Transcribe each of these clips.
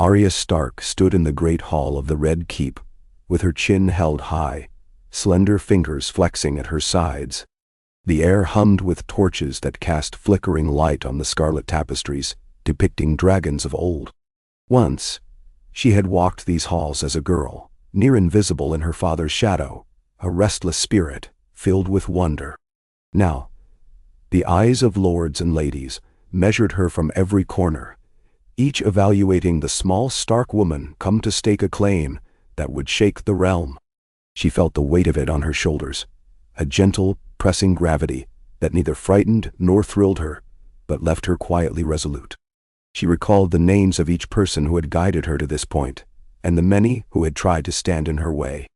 Arya Stark stood in the great hall of the Red Keep, with her chin held high, slender fingers flexing at her sides. The air hummed with torches that cast flickering light on the scarlet tapestries, depicting dragons of old. Once, she had walked these halls as a girl, near invisible in her father's shadow, a restless spirit, filled with wonder. Now, the eyes of lords and ladies measured her from every corner, each evaluating the small Stark woman come to stake a claim that would shake the realm. She felt the weight of it on her shoulders, a gentle, pressing gravity that neither frightened nor thrilled her, but left her quietly resolute. She recalled the names of each person who had guided her to this point, and the many who had tried to stand in her way.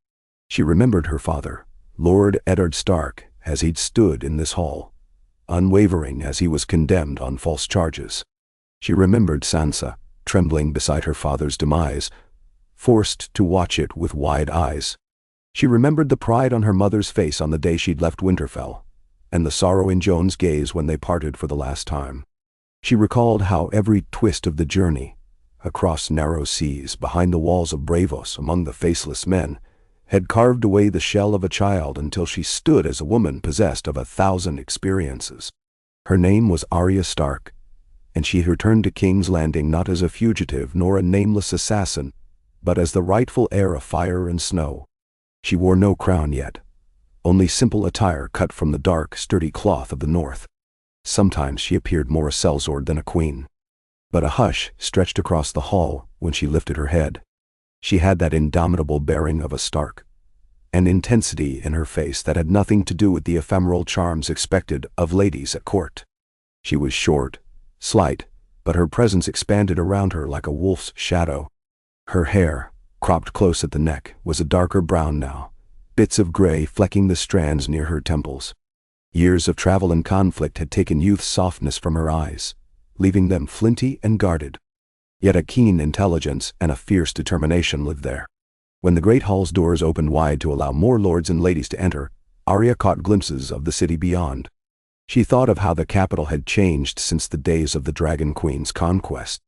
She remembered her father, Lord Eddard Stark, as he'd stood in this hall, unwavering as he was condemned on false charges. She remembered Sansa, trembling beside her father's demise, forced to watch it with wide eyes. She remembered the pride on her mother's face on the day she'd left Winterfell, and the sorrow in Jon's gaze when they parted for the last time. She recalled how every twist of the journey, across narrow seas, behind the walls of Bravos, among the faceless men, had carved away the shell of a child until she stood as a woman possessed of 1,000 experiences. Her name was Arya Stark, and she returned to King's Landing not as a fugitive nor a nameless assassin, but as the rightful heir of fire and snow. She wore no crown yet, only simple attire cut from the dark, sturdy cloth of the north. Sometimes she appeared more a sellsword than a queen. But a hush stretched across the hall when she lifted her head. She had that indomitable bearing of a Stark, an intensity in her face that had nothing to do with the ephemeral charms expected of ladies at court. She was short, slight, but her presence expanded around her like a wolf's shadow. Her hair, cropped close at the neck, was a darker brown now, bits of gray flecking the strands near her temples. Years of travel and conflict had taken youth's softness from her eyes, leaving them flinty and guarded. Yet a keen intelligence and a fierce determination lived there. When the great hall's doors opened wide to allow more lords and ladies to enter, Arya caught glimpses of the city beyond. She thought of how the capital had changed since the days of the Dragon Queen's conquest.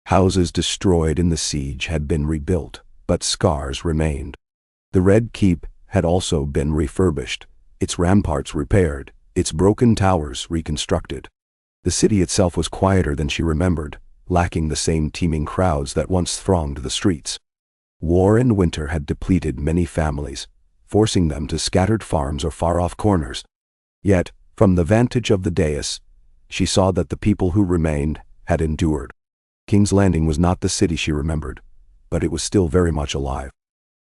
Houses destroyed in the siege had been rebuilt, but scars remained. The Red Keep had also been refurbished, its ramparts repaired, its broken towers reconstructed. The city itself was quieter than she remembered, lacking the same teeming crowds that once thronged the streets. War and winter had depleted many families, forcing them to scattered farms or far-off corners. Yet, from the vantage of the dais, she saw that the people who remained had endured. King's Landing was not the city she remembered, but it was still very much alive.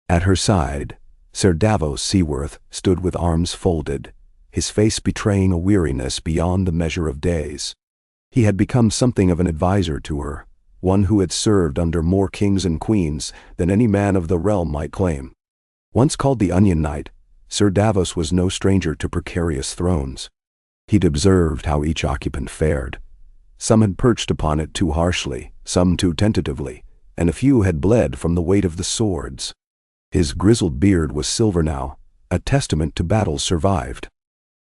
At her side, Sir Davos Seaworth stood with arms folded, his face betraying a weariness beyond the measure of days. He had become something of an advisor to her, one who had served under more kings and queens than any man of the realm might claim. Once called the Onion Knight, Sir Davos was no stranger to precarious thrones. He'd observed how each occupant fared. Some had perched upon it too harshly, some too tentatively, and a few had bled from the weight of the swords. His grizzled beard was silver now, a testament to battles survived.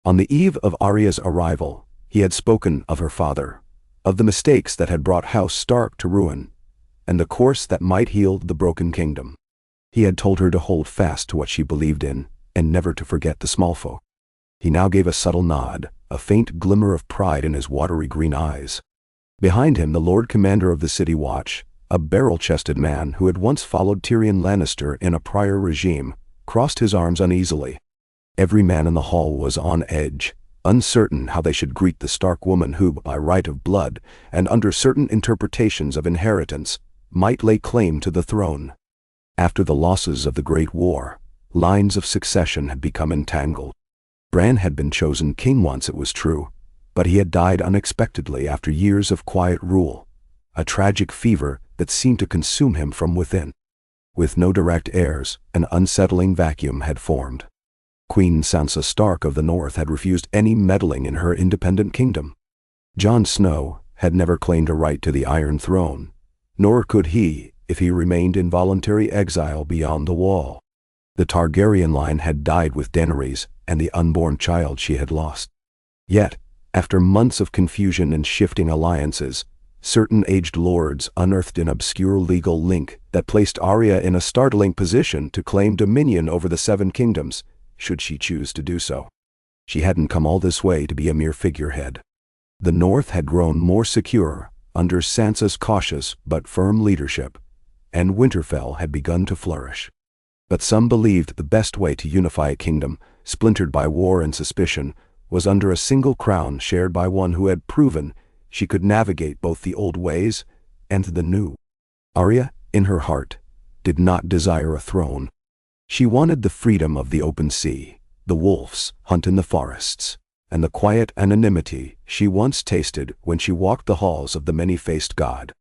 On the eve of Arya's arrival, he had spoken of her father, of the mistakes that had brought House Stark to ruin, and the course that might heal the broken kingdom. He had told her to hold fast to what she believed in, and never to forget the small folk. He now gave a subtle nod, a faint glimmer of pride in his watery green eyes. Behind him, the Lord Commander of the City Watch, a barrel-chested man who had once followed Tyrion Lannister in a prior regime, crossed his arms uneasily. Every man in the hall was on edge, uncertain how they should greet the Stark woman who, by right of blood, and under certain interpretations of inheritance, might lay claim to the throne. After the losses of the Great War, lines of succession had become entangled. Bran had been chosen king once, it was true, but he had died unexpectedly after years of quiet rule, a tragic fever that seemed to consume him from within. With no direct heirs, an unsettling vacuum had formed. Queen Sansa Stark of the North had refused any meddling in her independent kingdom. Jon Snow had never claimed a right to the Iron Throne, nor could he if he remained in voluntary exile beyond the Wall. The Targaryen line had died with Daenerys and the unborn child she had lost. Yet, after months of confusion and shifting alliances, certain aged lords unearthed an obscure legal link that placed Arya in a startling position to claim dominion over the Seven Kingdoms, should she choose to do so. She hadn't come all this way to be a mere figurehead. The North had grown more secure under Sansa's cautious but firm leadership, and Winterfell had begun to flourish. But some believed the best way to unify a kingdom, splintered by war and suspicion, was under a single crown shared by one who had proven she could navigate both the old ways and the new. Arya, in her heart, did not desire a throne. She wanted the freedom of the open sea, the wolves hunt in the forests, and the quiet anonymity she once tasted when she walked the halls of the many-faced god.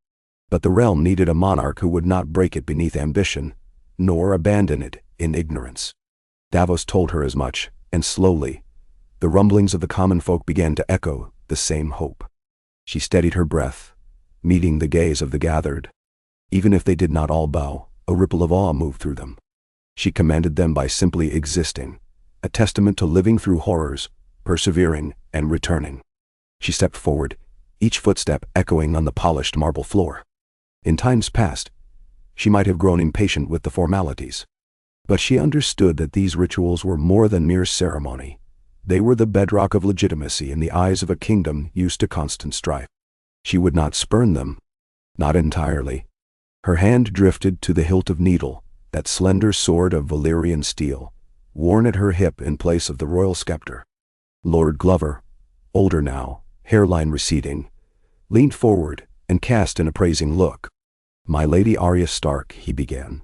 But the realm needed a monarch who would not break it beneath ambition, nor abandon it in ignorance. Davos told her as much, and slowly, the rumblings of the common folk began to echo the same hope. She steadied her breath, meeting the gaze of the gathered. Even if they did not all bow, a ripple of awe moved through them. She commanded them by simply existing, a testament to living through horrors, persevering, and returning. She stepped forward, each footstep echoing on the polished marble floor. In times past, she might have grown impatient with the formalities. But she understood that these rituals were more than mere ceremony. They were the bedrock of legitimacy in the eyes of a kingdom used to constant strife. She would not spurn them. Not entirely. Her hand drifted to the hilt of needle, that slender sword of Valyrian steel, worn at her hip in place of the royal scepter. Lord Glover, older now, hairline receding, leaned forward and cast an appraising look. "My Lady Arya Stark," he began,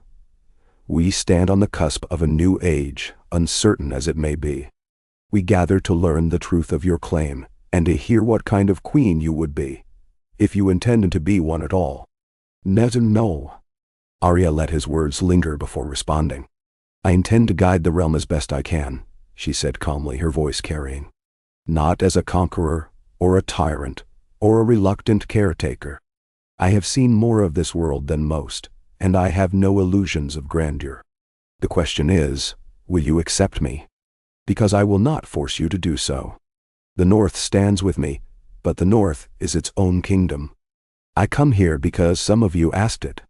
"we stand on the cusp of a new age, uncertain as it may be. We gather to learn the truth of your claim, and to hear what kind of queen you would be, if you intended to be one at all." No. Arya let his words linger before responding. "I intend to guide the realm as best I can," she said calmly, her voice carrying. "Not as a conqueror, or a tyrant, or a reluctant caretaker. I have seen more of this world than most, and I have no illusions of grandeur. The question is, will you accept me? Because I will not force you to do so. The North stands with me, but the North is its own kingdom. I come here because some of you asked it."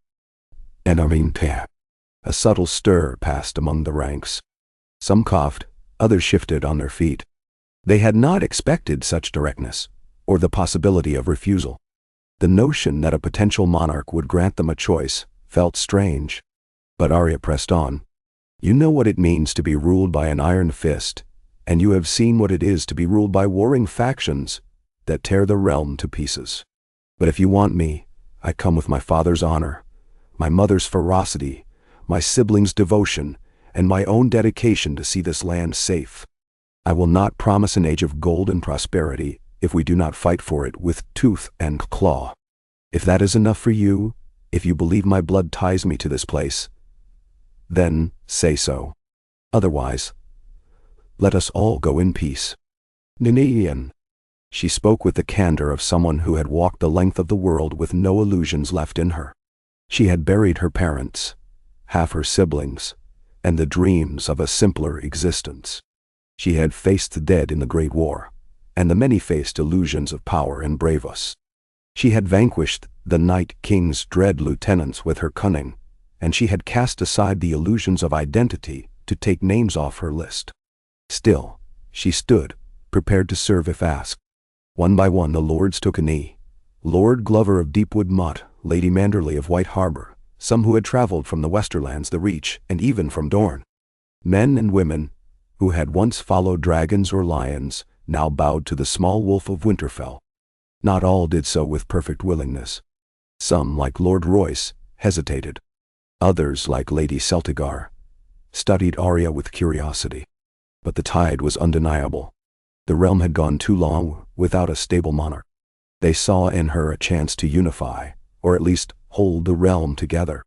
And a subtle stir passed among the ranks. Some coughed, others shifted on their feet. They had not expected such directness, or the possibility of refusal. The notion that a potential monarch would grant them a choice felt strange. But Arya pressed on. "You know what it means to be ruled by an iron fist, and you have seen what it is to be ruled by warring factions that tear the realm to pieces. But if you want me, I come with my father's honor, my mother's ferocity, my siblings' devotion, and my own dedication to see this land safe. I will not promise an age of gold and prosperity if we do not fight for it with tooth and claw. If that is enough for you, if you believe my blood ties me to this place, then say so. Otherwise, let us all go in peace." Ninian. She spoke with the candor of someone who had walked the length of the world with no illusions left in her. She had buried her parents, half her siblings, and the dreams of a simpler existence. She had faced the dead in the Great War, and the many-faced illusions of power and bravos. She had vanquished the Night King's dread lieutenants with her cunning, and she had cast aside the illusions of identity to take names off her list. Still, she stood, prepared to serve if asked. One by one the lords took a knee. Lord Glover of Deepwood Motte, Lady Manderley of White Harbor, some who had traveled from the Westerlands, the Reach, and even from Dorne. Men and women, who had once followed dragons or lions, now bowed to the small wolf of Winterfell. Not all did so with perfect willingness. Some, like Lord Royce, hesitated. Others, like Lady Celtigar, studied Arya with curiosity. But the tide was undeniable. The realm had gone too long without a stable monarch. They saw in her a chance to unify, or at least hold the realm together.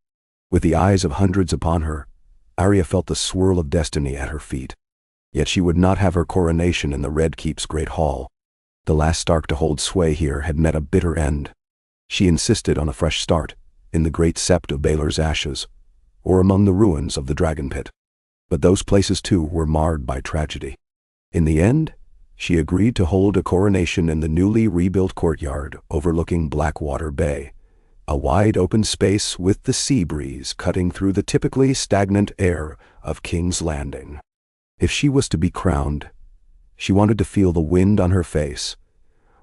With the eyes of hundreds upon her, Arya felt the swirl of destiny at her feet. Yet she would not have her coronation in the Red Keep's great hall. The last Stark to hold sway here had met a bitter end. She insisted on a fresh start, in the great sept of Baelor's ashes, or among the ruins of the Dragon Pit. But those places too were marred by tragedy. In the end, She agreed to hold a coronation in the newly rebuilt courtyard overlooking Blackwater Bay, a wide open space with the sea breeze cutting through the typically stagnant air of King's Landing. If she was to be crowned, she wanted to feel the wind on her face,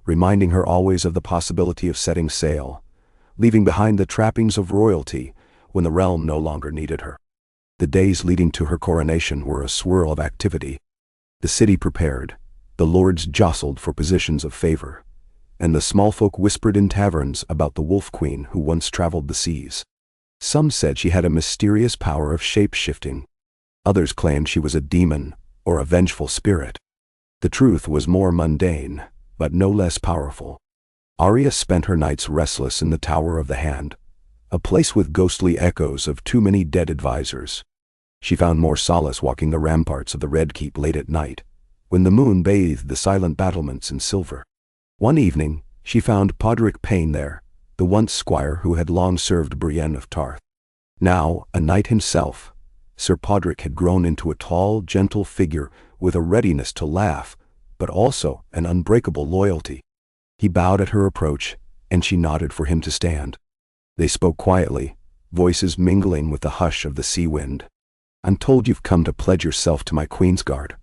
reminding her always of the possibility of setting sail, leaving behind the trappings of royalty when the realm no longer needed her. The days leading to her coronation were a swirl of activity. The city prepared, the lords jostled for positions of favor, and the small folk whispered in taverns about the Wolf Queen who once traveled the seas. Some said she had a mysterious power of shape-shifting. Others claimed she was a demon or a vengeful spirit. The truth was more mundane, but no less powerful. Arya spent her nights restless in the Tower of the Hand, a place with ghostly echoes of too many dead advisors. She found more solace walking the ramparts of the Red Keep late at night, when the moon bathed the silent battlements in silver. One evening, she found Podrick Payne there, the once squire who had long served Brienne of Tarth. Now, a knight himself, Sir Podrick had grown into a tall, gentle figure with a readiness to laugh, but also an unbreakable loyalty. He bowed at her approach, and she nodded for him to stand. They spoke quietly, voices mingling with the hush of the sea wind. "I'm told you've come to pledge yourself to my Queensguard,"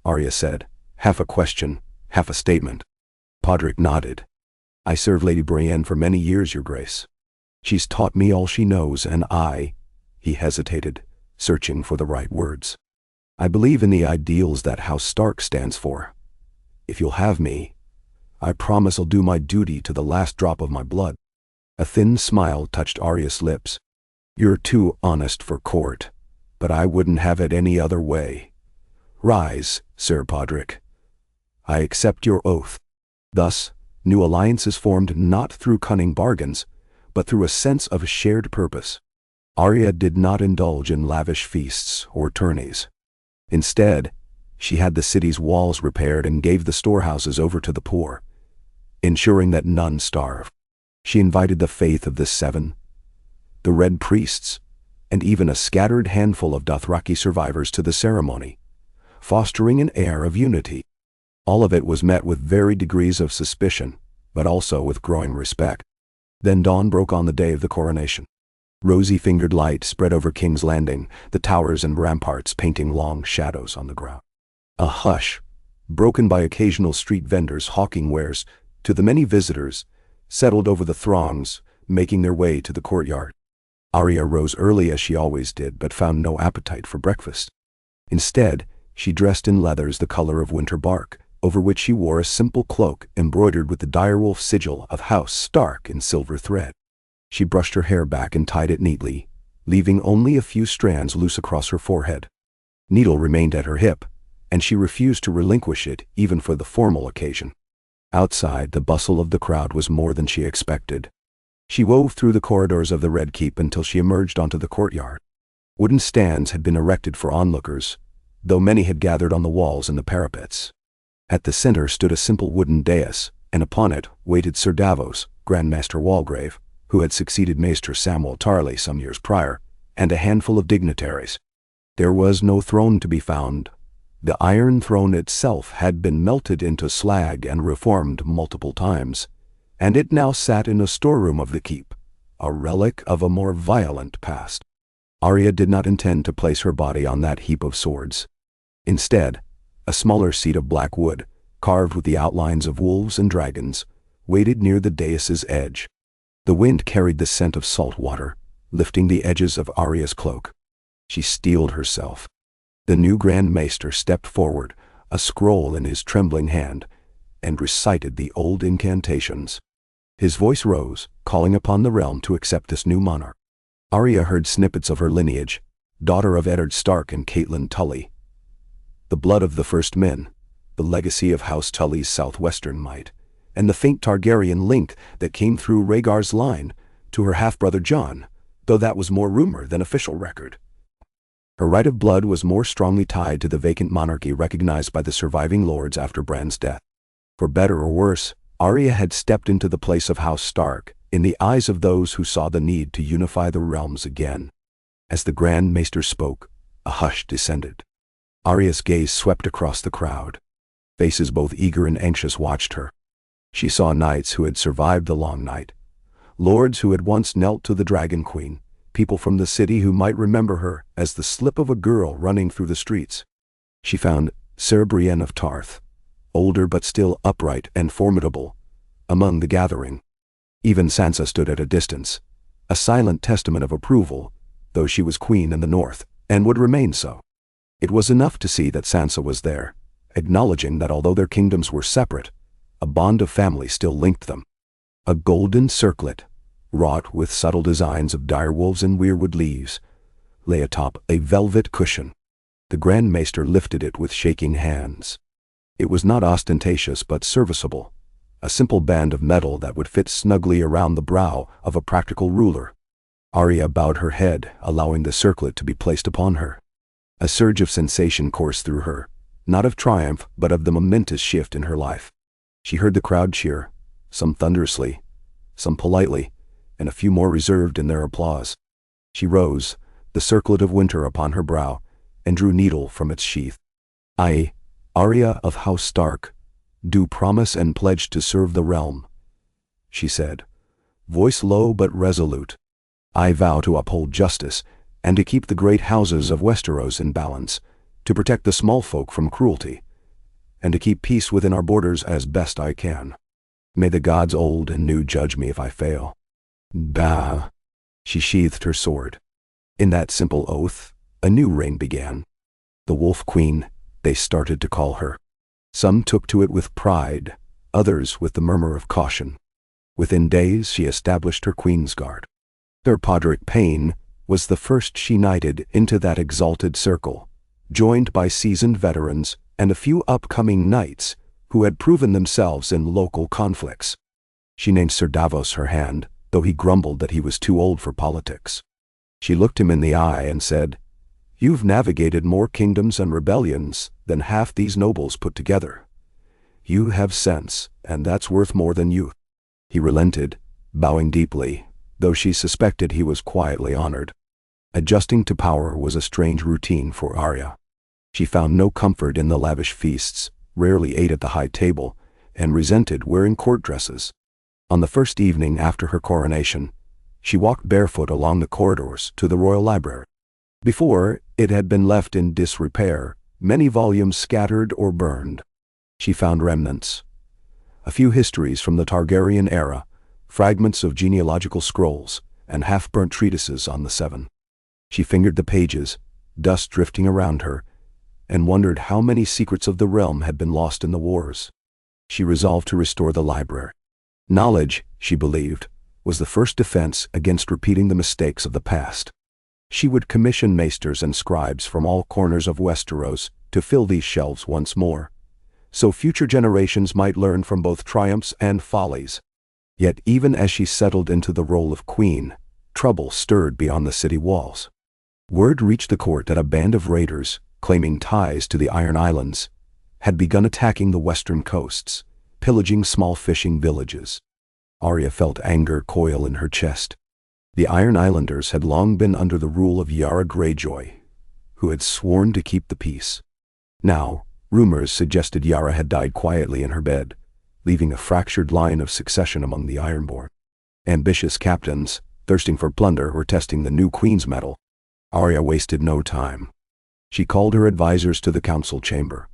Arya said, half a question, half a statement. Podrick nodded. "I served Lady Brienne for many years, Your Grace. She's taught me all she knows, and he hesitated, searching for the right words. "I believe in the ideals that House Stark stands for. If you'll have me, I promise I'll do my duty to the last drop of my blood." A thin smile touched Arya's lips. "You're too honest for court, but I wouldn't have it any other way. Rise, Sir Podrick. I accept your oath." Thus, new alliances formed not through cunning bargains, but through a sense of a shared purpose. Arya did not indulge in lavish feasts or tourneys. Instead, she had the city's walls repaired and gave the storehouses over to the poor, ensuring that none starved. She invited the faith of the Seven, the Red Priests, and even a scattered handful of Dothraki survivors to the ceremony, fostering an air of unity. All of it was met with varied degrees of suspicion, but also with growing respect. Then dawn broke on the day of the coronation. Rosy-fingered light spread over King's Landing, the towers and ramparts painting long shadows on the ground. A hush, broken by occasional street vendors hawking wares to the many visitors, settled over the throngs making their way to the courtyard. Arya rose early as she always did, but found no appetite for breakfast. Instead, she dressed in leathers the color of winter bark, over which she wore a simple cloak embroidered with the direwolf sigil of House Stark in silver thread. She brushed her hair back and tied it neatly, leaving only a few strands loose across her forehead. Needle remained at her hip, and she refused to relinquish it even for the formal occasion. Outside, the bustle of the crowd was more than she expected. She wove through the corridors of the Red Keep until she emerged onto the courtyard. Wooden stands had been erected for onlookers, though many had gathered on the walls and the parapets. At the center stood a simple wooden dais, and upon it waited Sir Davos, Grand Maester Walgrave, who had succeeded Maester Samwell Tarly some years prior, and a handful of dignitaries. There was no throne to be found. The Iron Throne itself had been melted into slag and reformed multiple times, and it now sat in a storeroom of the keep, a relic of a more violent past. Arya did not intend to place her body on that heap of swords. Instead, a smaller seat of black wood, carved with the outlines of wolves and dragons, waited near the dais's edge. The wind carried the scent of salt water, lifting the edges of Arya's cloak. She steeled herself. The new Grand Maester stepped forward, a scroll in his trembling hand, and recited the old incantations. His voice rose, calling upon the realm to accept this new monarch. Arya heard snippets of her lineage, daughter of Eddard Stark and Catelyn Tully. The blood of the first men, the legacy of House Tully's southwestern might, and the faint Targaryen link that came through Rhaegar's line to her half-brother Jon, though that was more rumor than official record. Her right of blood was more strongly tied to the vacant monarchy recognized by the surviving lords after Bran's death. For better or worse, Arya had stepped into the place of House Stark, in the eyes of those who saw the need to unify the realms again. As the Grand Maester spoke, a hush descended. Arya's gaze swept across the crowd. Faces both eager and anxious watched her. She saw knights who had survived the long night, lords who had once knelt to the Dragon Queen, people from the city who might remember her as the slip of a girl running through the streets. She found Sir Brienne of Tarth, older but still upright and formidable, among the gathering. Even Sansa stood at a distance, a silent testament of approval, though she was queen in the north, and would remain so. It was enough to see that Sansa was there, acknowledging that although their kingdoms were separate, a bond of family still linked them. A golden circlet, wrought with subtle designs of direwolves and weirwood leaves, lay atop a velvet cushion. The Grand Maester lifted it with shaking hands. It was not ostentatious but serviceable, a simple band of metal that would fit snugly around the brow of a practical ruler. Arya bowed her head, allowing the circlet to be placed upon her. A surge of sensation coursed through her, not of triumph but of the momentous shift in her life. She heard the crowd cheer, some thunderously, some politely, and a few more reserved in their applause. She rose, the circlet of winter upon her brow, and drew needle from its sheath. "I, Arya of House Stark, do promise and pledge to serve the realm," she said, voice low but resolute. "I vow to uphold justice, and to keep the great houses of Westeros in balance, to protect the small folk from cruelty, and to keep peace within our borders as best I can. May the gods old and new judge me if I fail." Bah! She sheathed her sword. In that simple oath, a new reign began. The Wolf Queen, they started to call her. Some took to it with pride, others with the murmur of caution. Within days she established her Queensguard. Sir Podrick Payne was the first she knighted into that exalted circle, joined by seasoned veterans and a few upcoming knights who had proven themselves in local conflicts. She named Sir Davos her hand, though he grumbled that he was too old for politics. She looked him in the eye and said, "You've navigated more kingdoms and rebellions than half these nobles put together. You have sense, and that's worth more than youth." He relented, bowing deeply, though she suspected he was quietly honored. Adjusting to power was a strange routine for Arya. She found no comfort in the lavish feasts, rarely ate at the high table, and resented wearing court dresses. On the first evening after her coronation, she walked barefoot along the corridors to the royal library. Before, it had been left in disrepair, many volumes scattered or burned. She found remnants. A few histories from the Targaryen era, fragments of genealogical scrolls, and half-burnt treatises on the Seven. She fingered the pages, dust drifting around her, and wondered how many secrets of the realm had been lost in the wars. She resolved to restore the library. Knowledge, she believed, was the first defense against repeating the mistakes of the past. She would commission maesters and scribes from all corners of Westeros to fill these shelves once more, so future generations might learn from both triumphs and follies. Yet even as she settled into the role of queen, trouble stirred beyond the city walls. Word reached the court that a band of raiders, claiming ties to the Iron Islands, had begun attacking the western coasts, pillaging small fishing villages. Arya felt anger coil in her chest. The Iron Islanders had long been under the rule of Yara Greyjoy, who had sworn to keep the peace. Now, rumors suggested Yara had died quietly in her bed, leaving a fractured line of succession among the Ironborn. Ambitious captains, thirsting for plunder, were testing the new Queen's Medal. Arya wasted no time. She called her advisors to the council chamber.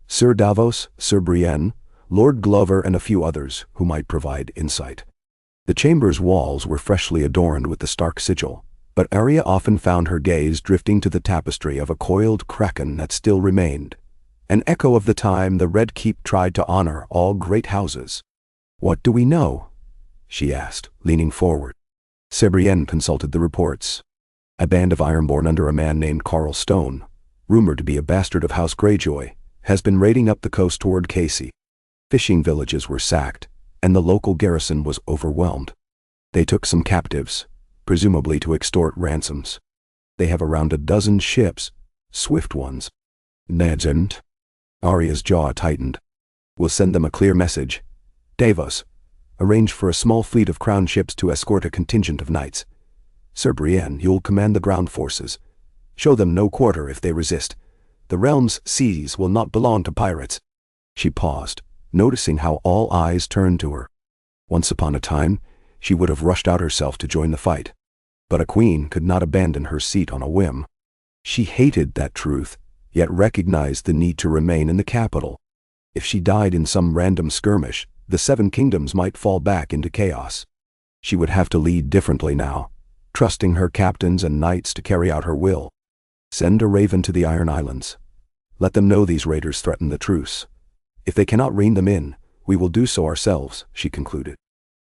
Sir Davos, Sir Brienne, Lord Glover, and a few others who might provide insight. The chamber's walls were freshly adorned with the Stark sigil, but Arya often found her gaze drifting to the tapestry of a coiled kraken that still remained, an echo of the time the Red Keep tried to honor all great houses. "What do we know?" she asked, leaning forward. Sir Brienne consulted the reports. A band of Ironborn under a man named Carl Stone, rumored to be a bastard of House Greyjoy, has been raiding up the coast toward Casey. Fishing villages were sacked, and the local garrison was overwhelmed. They took some captives, presumably to extort ransoms. They have around a dozen ships, swift ones. Legend. Arya's jaw tightened. "We'll send them a clear message. Davos, arrange for a small fleet of crown ships to escort a contingent of knights. Sir Brienne, you'll command the ground forces. Show them no quarter if they resist. The realm's seas will not belong to pirates." She paused, noticing how all eyes turned to her. Once upon a time, she would have rushed out herself to join the fight. But a queen could not abandon her seat on a whim. She hated that truth, yet recognized the need to remain in the capital. If she died in some random skirmish, the 7 kingdoms might fall back into chaos. She would have to lead differently now, trusting her captains and knights to carry out her will. Send a raven to the Iron Islands. Let them know these raiders threaten the truce. If they cannot rein them in, we will do so ourselves, she concluded.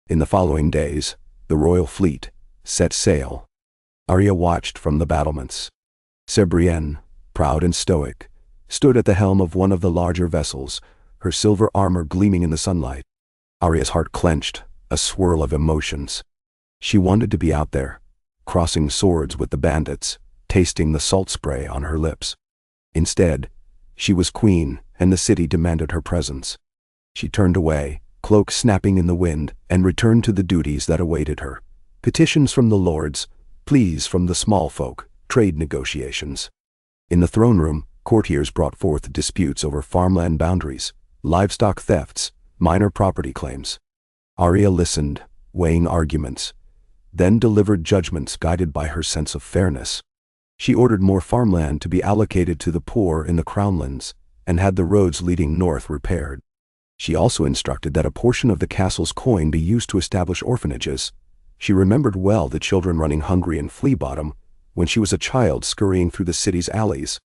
In the following days, the royal fleet set sail. Arya watched from the battlements. Sir Brienne, proud and stoic, stood at the helm of one of the larger vessels, her silver armor gleaming in the sunlight. Arya's heart clenched, a swirl of emotions. She wanted to be out there, crossing swords with the bandits, tasting the salt spray on her lips. Instead, she was queen, and the city demanded her presence. She turned away, cloak snapping in the wind, and returned to the duties that awaited her. Petitions from the lords, pleas from the small folk, trade negotiations. In the throne room, courtiers brought forth disputes over farmland boundaries, livestock thefts, minor property claims. Arya listened, weighing arguments, then delivered judgments guided by her sense of fairness. She ordered more farmland to be allocated to the poor in the crownlands, and had the roads leading north repaired. She also instructed that a portion of the castle's coin be used to establish orphanages. She remembered well the children running hungry in Flea Bottom when she was a child scurrying through the city's alleys.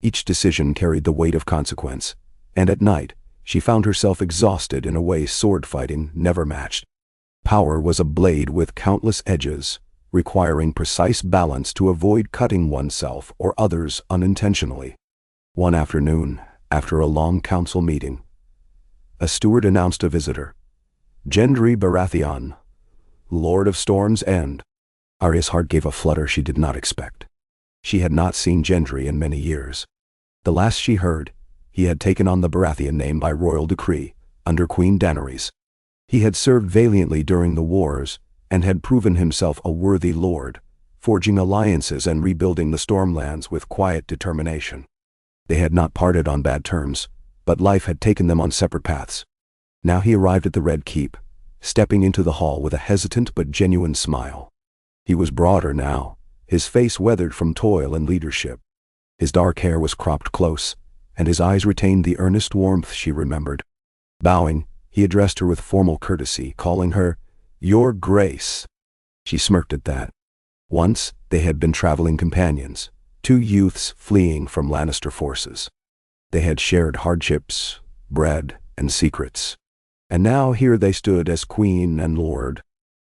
Each decision carried the weight of consequence, and at night, she found herself exhausted in a way sword fighting never matched. Power was a blade with countless edges, requiring precise balance to avoid cutting oneself or others unintentionally. One afternoon, after a long council meeting, a steward announced a visitor. Gendry Baratheon, Lord of Storm's End. Arya's heart gave a flutter she did not expect. She had not seen Gendry in many years. The last she heard, he had taken on the Baratheon name by royal decree, under Queen Daenerys. He had served valiantly during the wars, and had proven himself a worthy lord, forging alliances and rebuilding the Stormlands with quiet determination. They had not parted on bad terms, but life had taken them on separate paths. Now he arrived at the Red Keep, stepping into the hall with a hesitant but genuine smile. He was broader now, his face weathered from toil and leadership. His dark hair was cropped close, and his eyes retained the earnest warmth she remembered. Bowing, he addressed her with formal courtesy, calling her, "Your Grace." She smirked at that. Once, they had been traveling companions, 2 youths fleeing from Lannister forces. They had shared hardships, bread, and secrets. And now here they stood as queen and lord.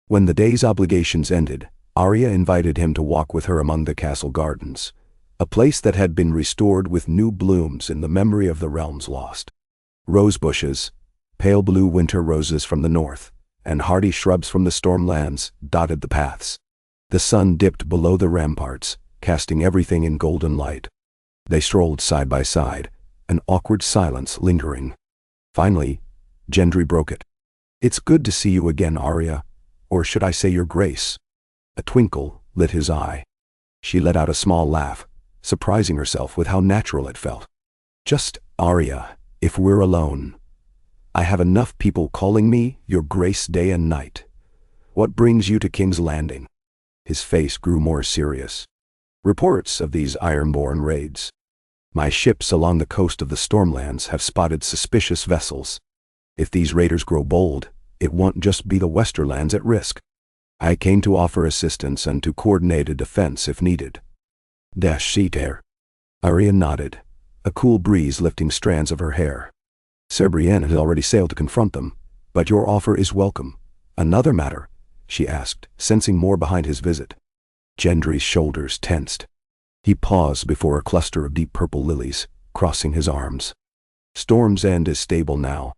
When the day's obligations ended, Arya invited him to walk with her among the castle gardens, a place that had been restored with new blooms in the memory of the realms lost. Rose bushes, pale blue winter roses from the north, and hardy shrubs from the Stormlands dotted the paths. The sun dipped below the ramparts, casting everything in golden light. They strolled side by side, an awkward silence lingering. Finally, Gendry broke it. "It's good to see you again, Arya, or should I say your grace?" A twinkle lit his eye. She let out a small laugh, surprising herself with how natural it felt. "Just Arya, if we're alone. I have enough people calling me your grace day and night. What brings you to King's Landing?" His face grew more serious. "Reports of these Ironborn raids. My ships along the coast of the Stormlands have spotted suspicious vessels. If these raiders grow bold, it won't just be the Westerlands at risk. I came to offer assistance and to coordinate a defense if needed." "Sheeter." Arya nodded, a cool breeze lifting strands of her hair. "Sir Brienne has already sailed to confront them, but your offer is welcome. Another matter?" she asked, sensing more behind his visit. Gendry's shoulders tensed. He paused before a cluster of deep purple lilies, crossing his arms. "Storm's End is stable now.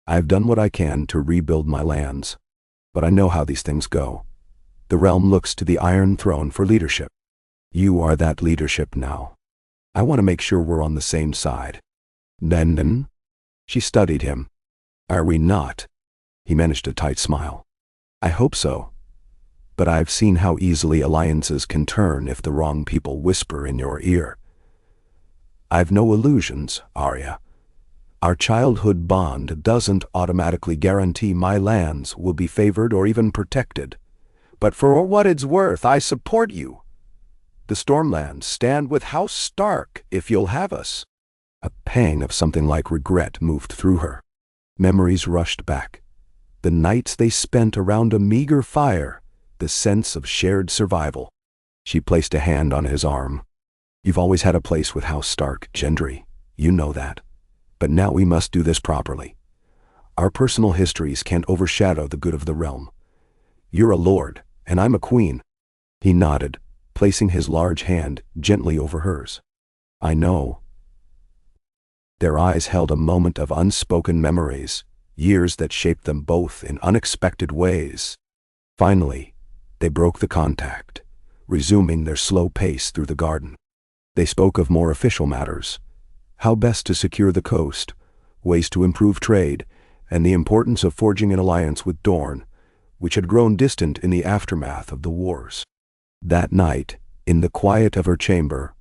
I've done what I can to rebuild my lands. But I know how these things go. The realm looks to the Iron Throne for leadership. You are that leadership now. I want to make sure we're on the same side." "Then?" She studied him. "Are we not?" He managed a tight smile. "I hope so. But I've seen how easily alliances can turn if the wrong people whisper in your ear. I've no illusions, Arya. Our childhood bond doesn't automatically guarantee my lands will be favored or even protected. But for what it's worth, I support you. The Stormlands stand with House Stark if you'll have us." A pang of something like regret moved through her. Memories rushed back. The nights they spent around a meager fire, the sense of shared survival. She placed a hand on his arm. "You've always had a place with House Stark, Gendry. You know that. But now we must do this properly. Our personal histories can't overshadow the good of the realm. You're a lord, and I'm a queen." He nodded, placing his large hand gently over hers. "I know." Their eyes held a moment of unspoken memories, years that shaped them both in unexpected ways. Finally, they broke the contact, resuming their slow pace through the garden. They spoke of more official matters, how best to secure the coast, ways to improve trade, and the importance of forging an alliance with Dorne, which had grown distant in the aftermath of the wars. That night, in the quiet of her chamber,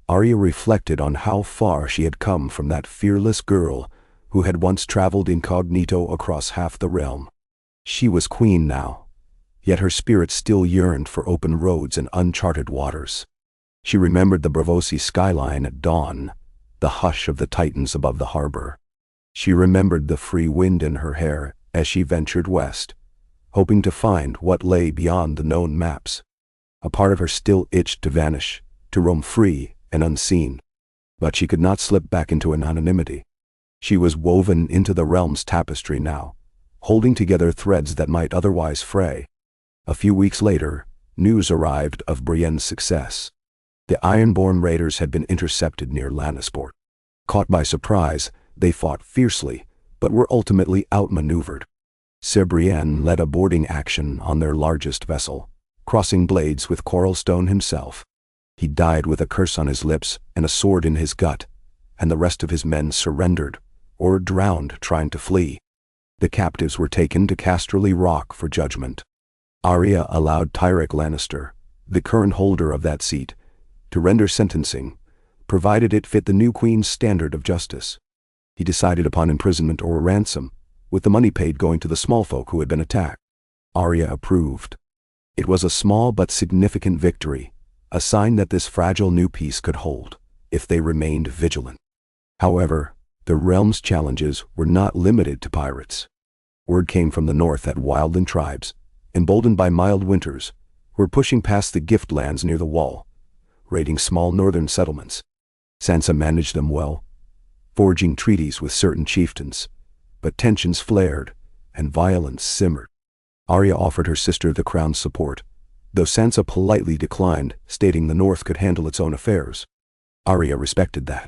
Arya reflected on how far she had come from that fearless girl who had once traveled incognito across half the realm. She was queen now, yet her spirit still yearned for open roads and uncharted waters. She remembered the Braavosi skyline at dawn, the hush of the Titans above the harbor. She remembered the free wind in her hair as she ventured west, hoping to find what lay beyond the known maps. A part of her still itched to vanish, to roam free and unseen. But she could not slip back into anonymity. She was woven into the realm's tapestry now, holding together threads that might otherwise fray. A few weeks later, news arrived of Brienne's success. The Ironborn raiders had been intercepted near Lannisport. Caught by surprise, they fought fiercely, but were ultimately outmaneuvered. Sir Brienne led a boarding action on their largest vessel, crossing blades with Quarrelstone himself. He died with a curse on his lips and a sword in his gut, and the rest of his men surrendered, or drowned trying to flee. The captives were taken to Casterly Rock for judgment. Arya allowed Tyrek Lannister, the current holder of that seat, to render sentencing, provided it fit the new queen's standard of justice. He decided upon imprisonment or ransom, with the money paid going to the small folk who had been attacked. Arya approved. It was a small but significant victory, a sign that this fragile new peace could hold, if they remained vigilant. However, the realm's challenges were not limited to pirates. Word came from the north that wildland tribes, emboldened by mild winters, were pushing past the gift lands near the wall, raiding small northern settlements. Sansa managed them well, forging treaties with certain chieftains, but tensions flared and violence simmered. Arya offered her sister the crown's support, though Sansa politely declined, stating the North could handle its own affairs. Arya respected that.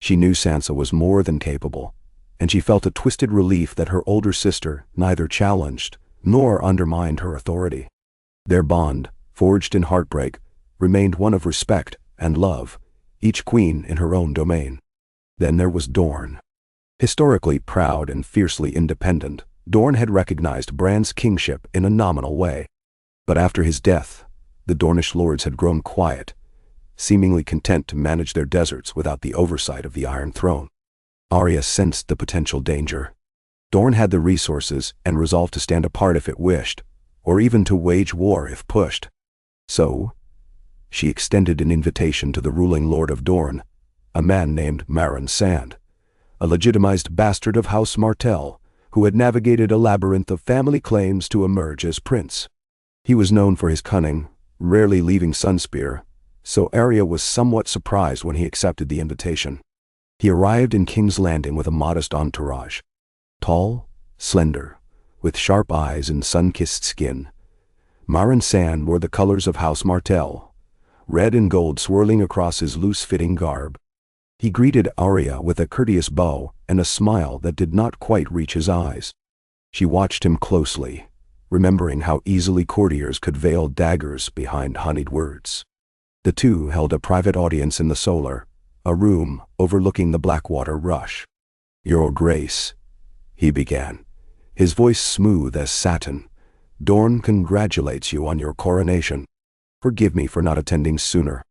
She knew Sansa was more than capable, and she felt a twisted relief that her older sister neither challenged nor undermined her authority. Their bond, forged in heartbreak, remained one of respect and love, each queen in her own domain. Then there was Dorne. Historically proud and fiercely independent, Dorne had recognized Bran's kingship in a nominal way. But after his death, the Dornish lords had grown quiet, seemingly content to manage their deserts without the oversight of the Iron Throne. Arya sensed the potential danger. Dorne had the resources and resolved to stand apart if it wished, or even to wage war if pushed. So, she extended an invitation to the ruling Lord of Dorne, a man named Maren Sand, a legitimized bastard of House Martell, who had navigated a labyrinth of family claims to emerge as prince. He was known for his cunning, rarely leaving Sunspear, so Arya was somewhat surprised when he accepted the invitation. He arrived in King's Landing with a modest entourage. Tall, slender, with sharp eyes and sun-kissed skin, Maren Sand wore the colors of House Martell, red and gold swirling across his loose-fitting garb. He greeted Arya with a courteous bow and a smile that did not quite reach his eyes. She watched him closely, remembering how easily courtiers could veil daggers behind honeyed words. The two held a private audience in the Solar, a room overlooking the Blackwater Rush. "Your Grace," he began, his voice smooth as satin, "Dorne congratulates you on your coronation. Forgive me for not attending sooner.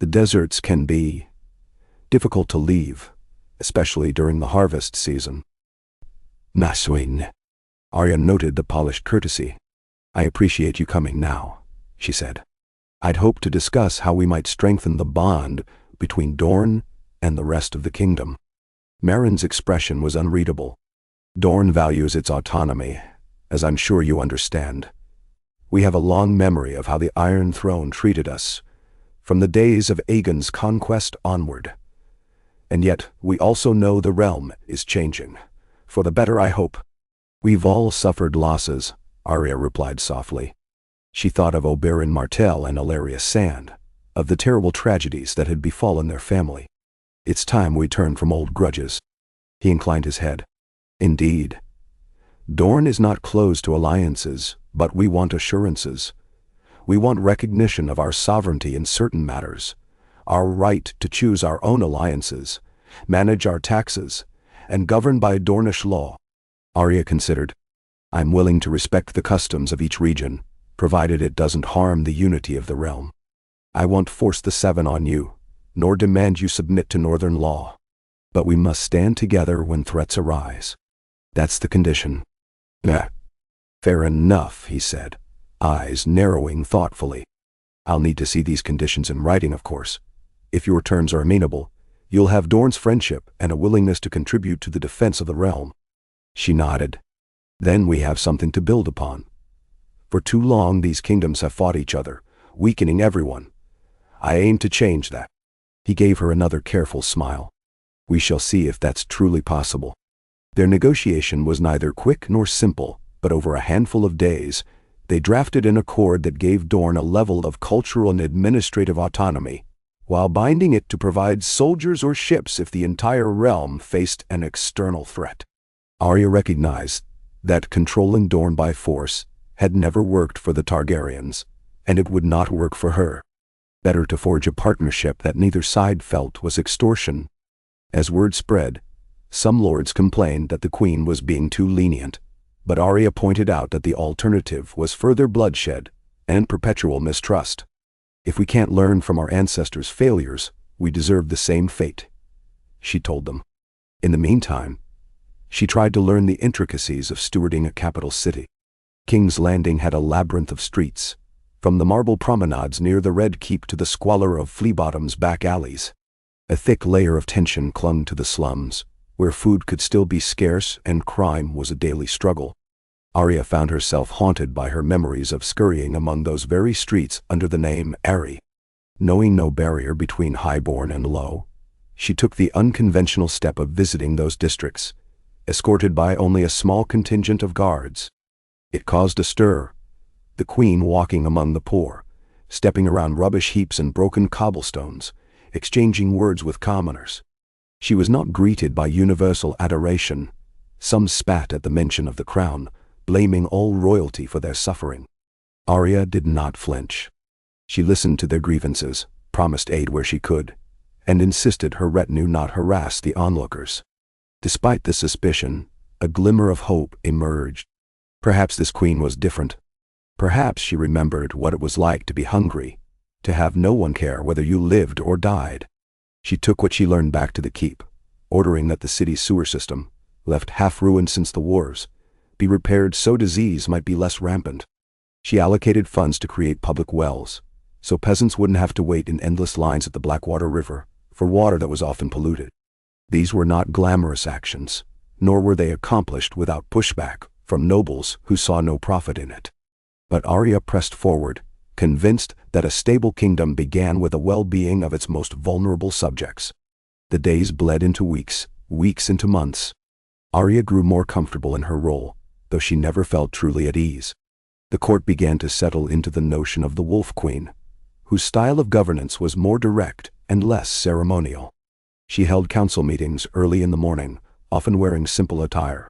The deserts can be difficult to leave, especially during the harvest season. Maswin. Arya noted the polished courtesy. I appreciate you coming now, she said. I'd hoped to discuss how we might strengthen the bond between Dorne and the rest of the kingdom. Meryn's expression was unreadable. Dorne values its autonomy, as I'm sure you understand. We have a long memory of how the Iron Throne treated us, from the days of Aegon's conquest onward. And yet, we also know the realm is changing. For the better, I hope. We've all suffered losses, Arya replied softly. She thought of Oberyn Martell and Ilaria Sand, of the terrible tragedies that had befallen their family. It's time we turn from old grudges. He inclined his head. Indeed. Dorne is not closed to alliances, but we want assurances. We want recognition of our sovereignty in certain matters, our right to choose our own alliances, manage our taxes, and govern by Dornish law. Arya considered. I'm willing to respect the customs of each region, provided it doesn't harm the unity of the realm. I won't force the Seven on you, nor demand you submit to northern law. But we must stand together when threats arise. That's the condition. Fair enough, he said, eyes narrowing thoughtfully. I'll need to see these conditions in writing, of course. If your terms are amenable, you'll have Dorne's friendship and a willingness to contribute to the defense of the realm. She nodded. Then we have something to build upon. For too long these kingdoms have fought each other, weakening everyone. I aim to change that. He gave her another careful smile. We shall see if that's truly possible. Their negotiation was neither quick nor simple, but over a handful of days, they drafted an accord that gave Dorne a level of cultural and administrative autonomy, while binding it to provide soldiers or ships if the entire realm faced an external threat. Arya recognized that controlling Dorne by force had never worked for the Targaryens, and it would not work for her. Better to forge a partnership that neither side felt was extortion. As word spread, some lords complained that the queen was being too lenient, but Arya pointed out that the alternative was further bloodshed and perpetual mistrust. If we can't learn from our ancestors' failures, we deserve the same fate, she told them. In the meantime, she tried to learn the intricacies of stewarding a capital city. King's Landing had a labyrinth of streets, from the marble promenades near the Red Keep to the squalor of Fleabottom's back alleys. A thick layer of tension clung to the slums, where food could still be scarce and crime was a daily struggle. Arya found herself haunted by her memories of scurrying among those very streets under the name Arya. Knowing no barrier between highborn and low, she took the unconventional step of visiting those districts, escorted by only a small contingent of guards. It caused a stir, the queen walking among the poor, stepping around rubbish heaps and broken cobblestones, exchanging words with commoners. She was not greeted by universal adoration. Some spat at the mention of the crown, blaming all royalty for their suffering. Arya did not flinch. She listened to their grievances, promised aid where she could, and insisted her retinue not harass the onlookers. Despite the suspicion, a glimmer of hope emerged. Perhaps this queen was different. Perhaps she remembered what it was like to be hungry, to have no one care whether you lived or died. She took what she learned back to the keep, ordering that the city's sewer system, left half-ruined since the wars, be repaired so disease might be less rampant. She allocated funds to create public wells, so peasants wouldn't have to wait in endless lines at the Blackwater River for water that was often polluted. These were not glamorous actions, nor were they accomplished without pushback from nobles who saw no profit in it. But Arya pressed forward, convinced that a stable kingdom began with the well-being of its most vulnerable subjects. The days bled into weeks, weeks into months. Arya grew more comfortable in her role, though she never felt truly at ease. The court began to settle into the notion of the Wolf Queen, whose style of governance was more direct and less ceremonial. She held council meetings early in the morning, often wearing simple attire.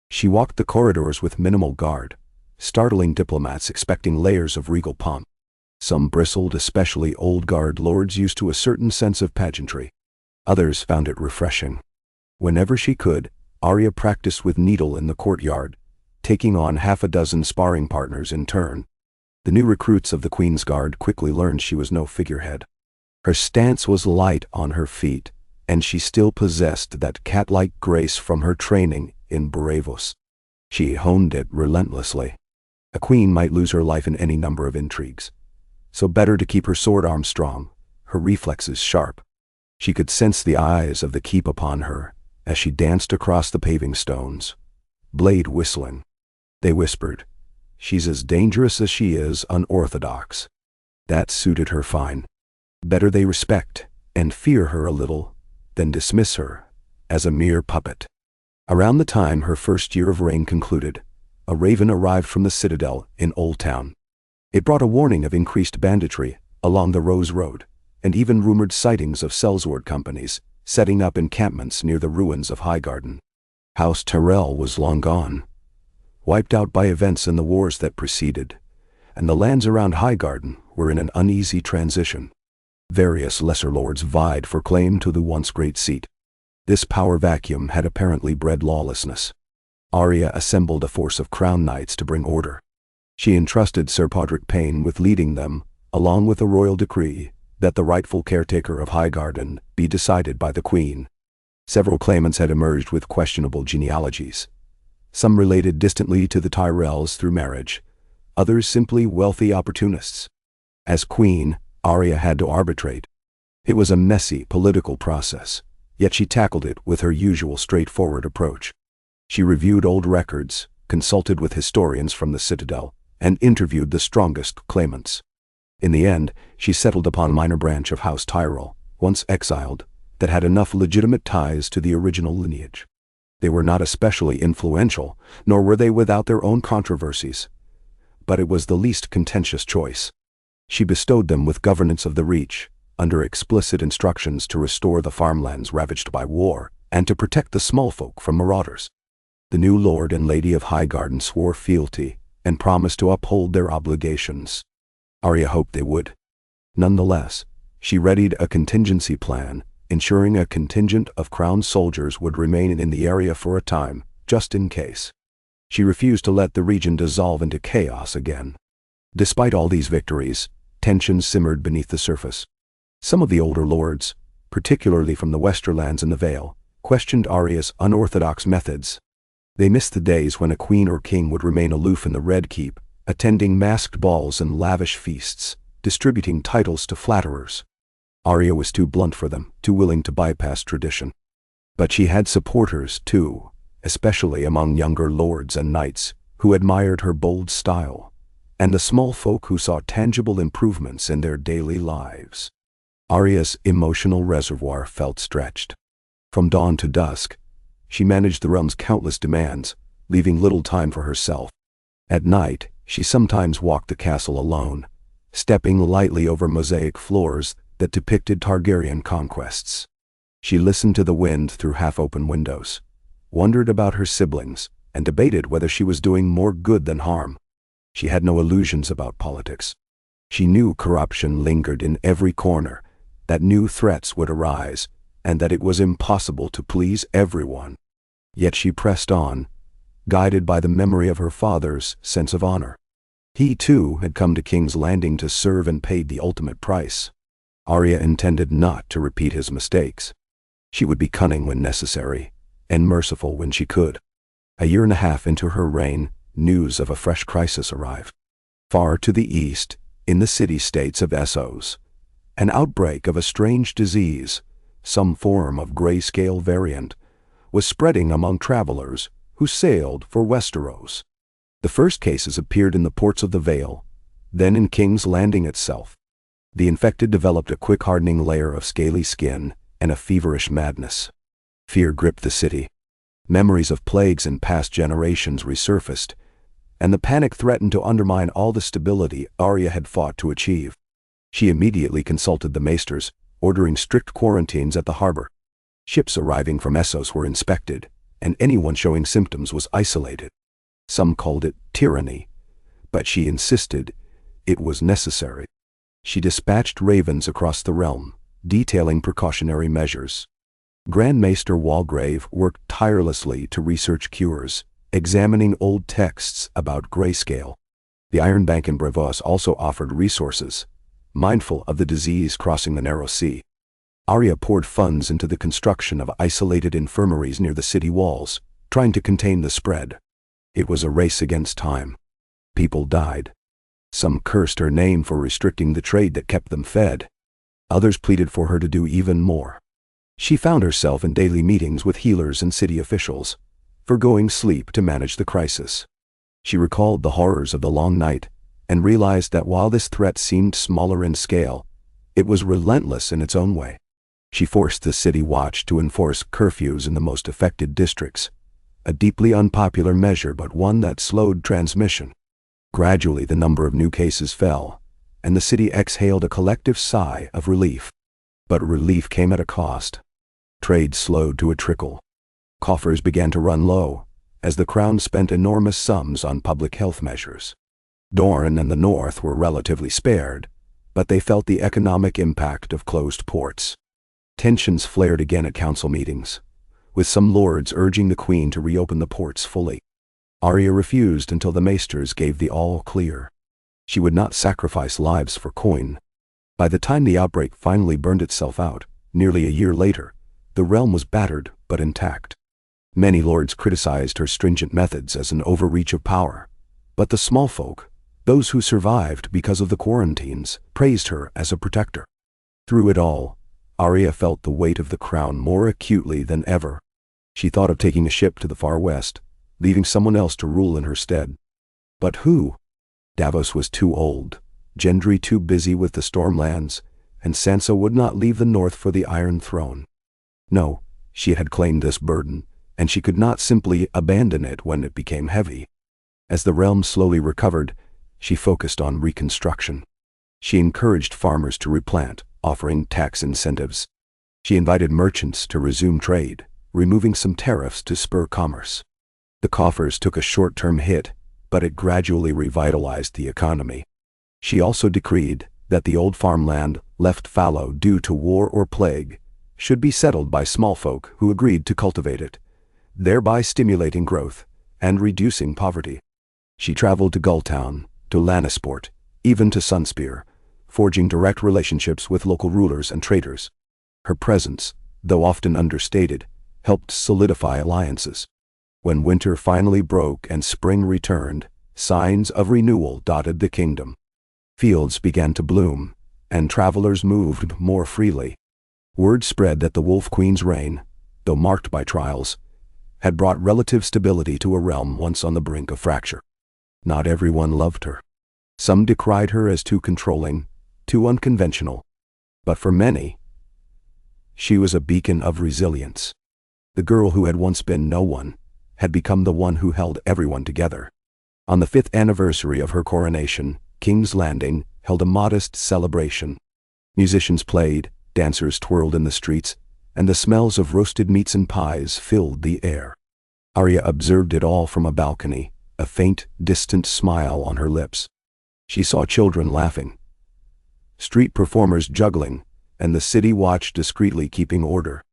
She walked the corridors with minimal guard, startling diplomats expecting layers of regal pomp. Some bristled, especially old guard lords used to a certain sense of pageantry. Others found it refreshing. Whenever she could, Arya practiced with Needle in the courtyard, taking on half a dozen sparring partners in turn. The new recruits of the Queen's Guard quickly learned she was no figurehead. Her stance was light on her feet, and she still possessed that cat-like grace from her training in Bravos. She honed it relentlessly. A queen might lose her life in any number of intrigues, so better to keep her sword arm strong, her reflexes sharp. She could sense the eyes of the keep upon her as she danced across the paving stones, blade whistling. They whispered, "She's as dangerous as she is unorthodox." That suited her fine. Better they respect and fear her a little than dismiss her as a mere puppet. Around the time her first year of reign concluded, a raven arrived from the citadel in Old Town. It brought a warning of increased banditry along the Rose Road, and even rumored sightings of sellsword companies setting up encampments near the ruins of Highgarden. House Tyrell was long gone, wiped out by events in the wars that preceded, and the lands around Highgarden were in an uneasy transition. Various lesser lords vied for claim to the once great seat. This power vacuum had apparently bred lawlessness. Arya assembled a force of crown knights to bring order. She entrusted Sir Podrick Payne with leading them, along with a royal decree that the rightful caretaker of Highgarden be decided by the Queen. Several claimants had emerged with questionable genealogies. Some related distantly to the Tyrells through marriage, others simply wealthy opportunists. As Queen, Arya had to arbitrate. It was a messy political process, yet she tackled it with her usual straightforward approach. She reviewed old records, consulted with historians from the Citadel, and interviewed the strongest claimants. In the end, she settled upon a minor branch of House Tyrell, once exiled, that had enough legitimate ties to the original lineage. They were not especially influential, nor were they without their own controversies, but it was the least contentious choice. She bestowed them with governance of the Reach, under explicit instructions to restore the farmlands ravaged by war, and to protect the small folk from marauders. The new Lord and Lady of Highgarden swore fealty, and promised to uphold their obligations. Arya hoped they would. Nonetheless, she readied a contingency plan, ensuring a contingent of crown soldiers would remain in the area for a time, just in case. She refused to let the region dissolve into chaos again. Despite all these victories, tensions simmered beneath the surface. Some of the older lords, particularly from the Westerlands and the Vale, questioned Arya's unorthodox methods. They missed the days when a queen or king would remain aloof in the Red Keep, attending masked balls and lavish feasts, distributing titles to flatterers. Arya was too blunt for them, too willing to bypass tradition. But she had supporters, too, especially among younger lords and knights, who admired her bold style, and the small folk who saw tangible improvements in their daily lives. Arya's emotional reservoir felt stretched. From dawn to dusk, she managed the realm's countless demands, leaving little time for herself. At night, she sometimes walked the castle alone, stepping lightly over mosaic floors that depicted Targaryen conquests. She listened to the wind through half-open windows, wondered about her siblings, and debated whether she was doing more good than harm. She had no illusions about politics. She knew corruption lingered in every corner, that new threats would arise, and that it was impossible to please everyone. Yet she pressed on, guided by the memory of her father's sense of honor. He, too, had come to King's Landing to serve and paid the ultimate price. Arya intended not to repeat his mistakes. She would be cunning when necessary, and merciful when she could. A year and a half into her reign, news of a fresh crisis arrived. Far to the east, in the city-states of Essos, an outbreak of a strange disease, some form of grayscale variant, was spreading among travelers who sailed for Westeros. The first cases appeared in the ports of the Vale, then in King's Landing itself. The infected developed a quick hardening layer of scaly skin and a feverish madness. Fear gripped the city. Memories of plagues in past generations resurfaced, and the panic threatened to undermine all the stability Arya had fought to achieve. She immediately consulted the maesters, ordering strict quarantines at the harbor. Ships arriving from Essos were inspected, and anyone showing symptoms was isolated. Some called it tyranny, but she insisted it was necessary. She dispatched ravens across the realm, detailing precautionary measures. Grand Maester Walgrave worked tirelessly to research cures, examining old texts about grayscale. The Iron Bank in Bravos also offered resources, mindful of the disease crossing the narrow sea. Arya poured funds into the construction of isolated infirmaries near the city walls, trying to contain the spread. It was a race against time. People died. Some cursed her name for restricting the trade that kept them fed. Others pleaded for her to do even more. She found herself in daily meetings with healers and city officials, forgoing sleep to manage the crisis. She recalled the horrors of the long night and realized that while this threat seemed smaller in scale, it was relentless in its own way. She forced the city watch to enforce curfews in the most affected districts, a deeply unpopular measure but one that slowed transmission. Gradually the number of new cases fell, and the city exhaled a collective sigh of relief. But relief came at a cost. Trade slowed to a trickle. Coffers began to run low, as the crown spent enormous sums on public health measures. Dorne and the north were relatively spared, but they felt the economic impact of closed ports. Tensions flared again at council meetings, with some lords urging the queen to reopen the ports fully. Arya refused until the maesters gave the all-clear. She would not sacrifice lives for coin. By the time the outbreak finally burned itself out, nearly a year later, the realm was battered but intact. Many lords criticized her stringent methods as an overreach of power, but the small folk, those who survived because of the quarantines, praised her as a protector. Through it all, Arya felt the weight of the crown more acutely than ever. She thought of taking a ship to the far west, leaving someone else to rule in her stead. But who? Davos was too old, Gendry too busy with the Stormlands, and Sansa would not leave the north for the Iron Throne. No, she had claimed this burden, and she could not simply abandon it when it became heavy. As the realm slowly recovered, she focused on reconstruction. She encouraged farmers to replant, offering tax incentives. She invited merchants to resume trade, removing some tariffs to spur commerce. The coffers took a short-term hit, but it gradually revitalized the economy. She also decreed that the old farmland left fallow due to war or plague should be settled by small folk who agreed to cultivate it, thereby stimulating growth and reducing poverty. She traveled to Gulltown, to Lannisport, even to Sunspear, forging direct relationships with local rulers and traders. Her presence, though often understated, helped solidify alliances. When winter finally broke and spring returned, signs of renewal dotted the kingdom. Fields began to bloom, and travelers moved more freely. Word spread that the Wolf Queen's reign, though marked by trials, had brought relative stability to a realm once on the brink of fracture. Not everyone loved her. Some decried her as too controlling, too unconventional. But for many, she was a beacon of resilience. The girl who had once been no one had become the one who held everyone together. On the 5th anniversary of her coronation, King's Landing held a modest celebration. Musicians played, dancers twirled in the streets, and the smells of roasted meats and pies filled the air. Arya observed it all from a balcony, a faint, distant smile on her lips. She saw children laughing, street performers juggling, and the city watch discreetly keeping order.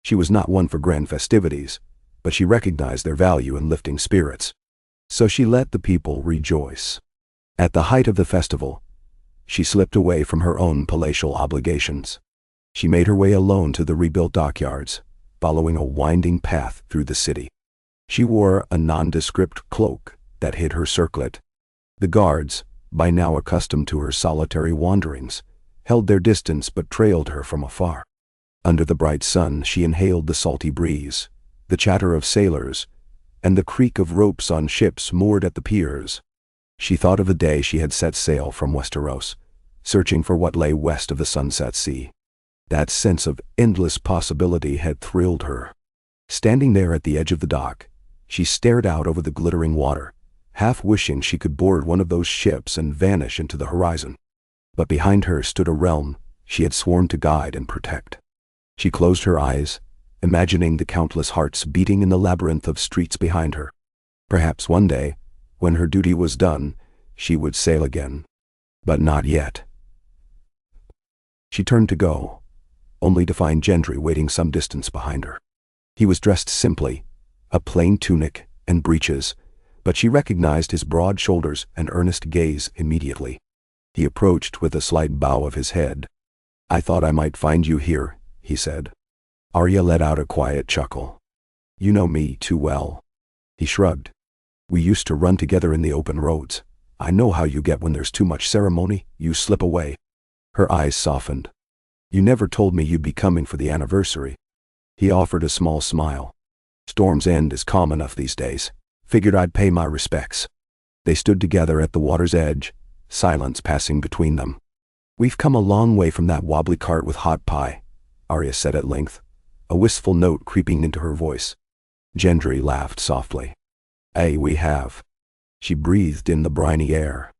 She was not one for grand festivities, but she recognized their value in lifting spirits. So she let the people rejoice. At the height of the festival, she slipped away from her own palatial obligations. She made her way alone to the rebuilt dockyards, following a winding path through the city. She wore a nondescript cloak that hid her circlet. The guards, by now accustomed to her solitary wanderings, held their distance but trailed her from afar. Under the bright sun, she inhaled the salty breeze, the chatter of sailors, and the creak of ropes on ships moored at the piers. She thought of the day she had set sail from Westeros, searching for what lay west of the Sunset Sea. That sense of endless possibility had thrilled her. Standing there at the edge of the dock, she stared out over the glittering water, half wishing she could board one of those ships and vanish into the horizon. But behind her stood a realm she had sworn to guide and protect. She closed her eyes, imagining the countless hearts beating in the labyrinth of streets behind her. Perhaps one day, when her duty was done, she would sail again. But not yet. She turned to go, only to find Gendry waiting some distance behind her. He was dressed simply, a plain tunic and breeches, but she recognized his broad shoulders and earnest gaze immediately. He approached with a slight bow of his head. "I thought I might find you here," he said. Arya let out a quiet chuckle. You know me too well. He shrugged. We used to run together in the open roads. I know how you get when there's too much ceremony, you slip away. Her eyes softened. You never told me you'd be coming for the anniversary. He offered a small smile. Storm's End is calm enough these days. Figured I'd pay my respects. They stood together at the water's edge, silence passing between them. We've come a long way from that wobbly cart with hot pie, Arya said at length, a wistful note creeping into her voice. Gendry laughed softly. Ay, we have. She breathed in the briny air.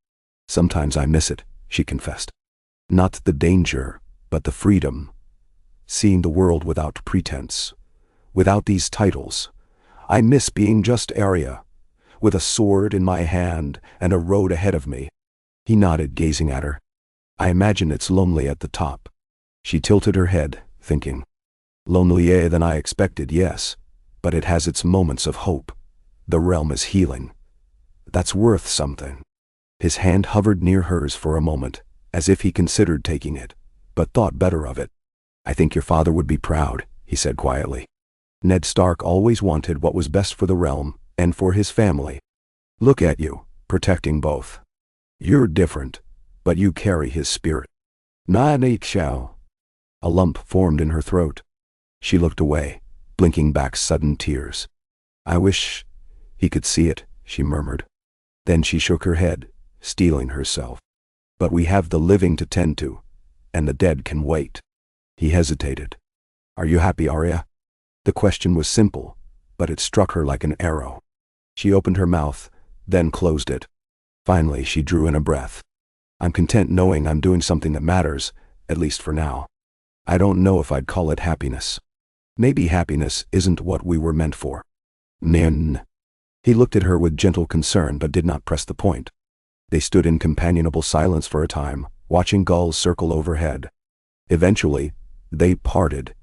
Sometimes I miss it, she confessed. Not the danger, but the freedom. Seeing the world without pretense. Without these titles. I miss being just Arya, with a sword in my hand and a road ahead of me. He nodded, gazing at her. I imagine it's lonely at the top. She tilted her head, thinking. Lonelier than I expected, yes, but it has its moments of hope. The realm is healing. That's worth something. His hand hovered near hers for a moment, as if he considered taking it, but thought better of it. I think your father would be proud, he said quietly. Ned Stark always wanted what was best for the realm and for his family. Look at you, protecting both. You're different, but you carry his spirit. Na-nik-shao. A lump formed in her throat. She looked away, blinking back sudden tears. I wish he could see it, she murmured. Then she shook her head, steeling herself. But we have the living to tend to, and the dead can wait. He hesitated. Are you happy, Arya? The question was simple, but it struck her like an arrow. She opened her mouth, then closed it. Finally, she drew in a breath. I'm content knowing I'm doing something that matters, at least for now. I don't know if I'd call it happiness. Maybe happiness isn't what we were meant for. Nin. He looked at her with gentle concern but did not press the point. They stood in companionable silence for a time, watching gulls circle overhead. Eventually, they parted,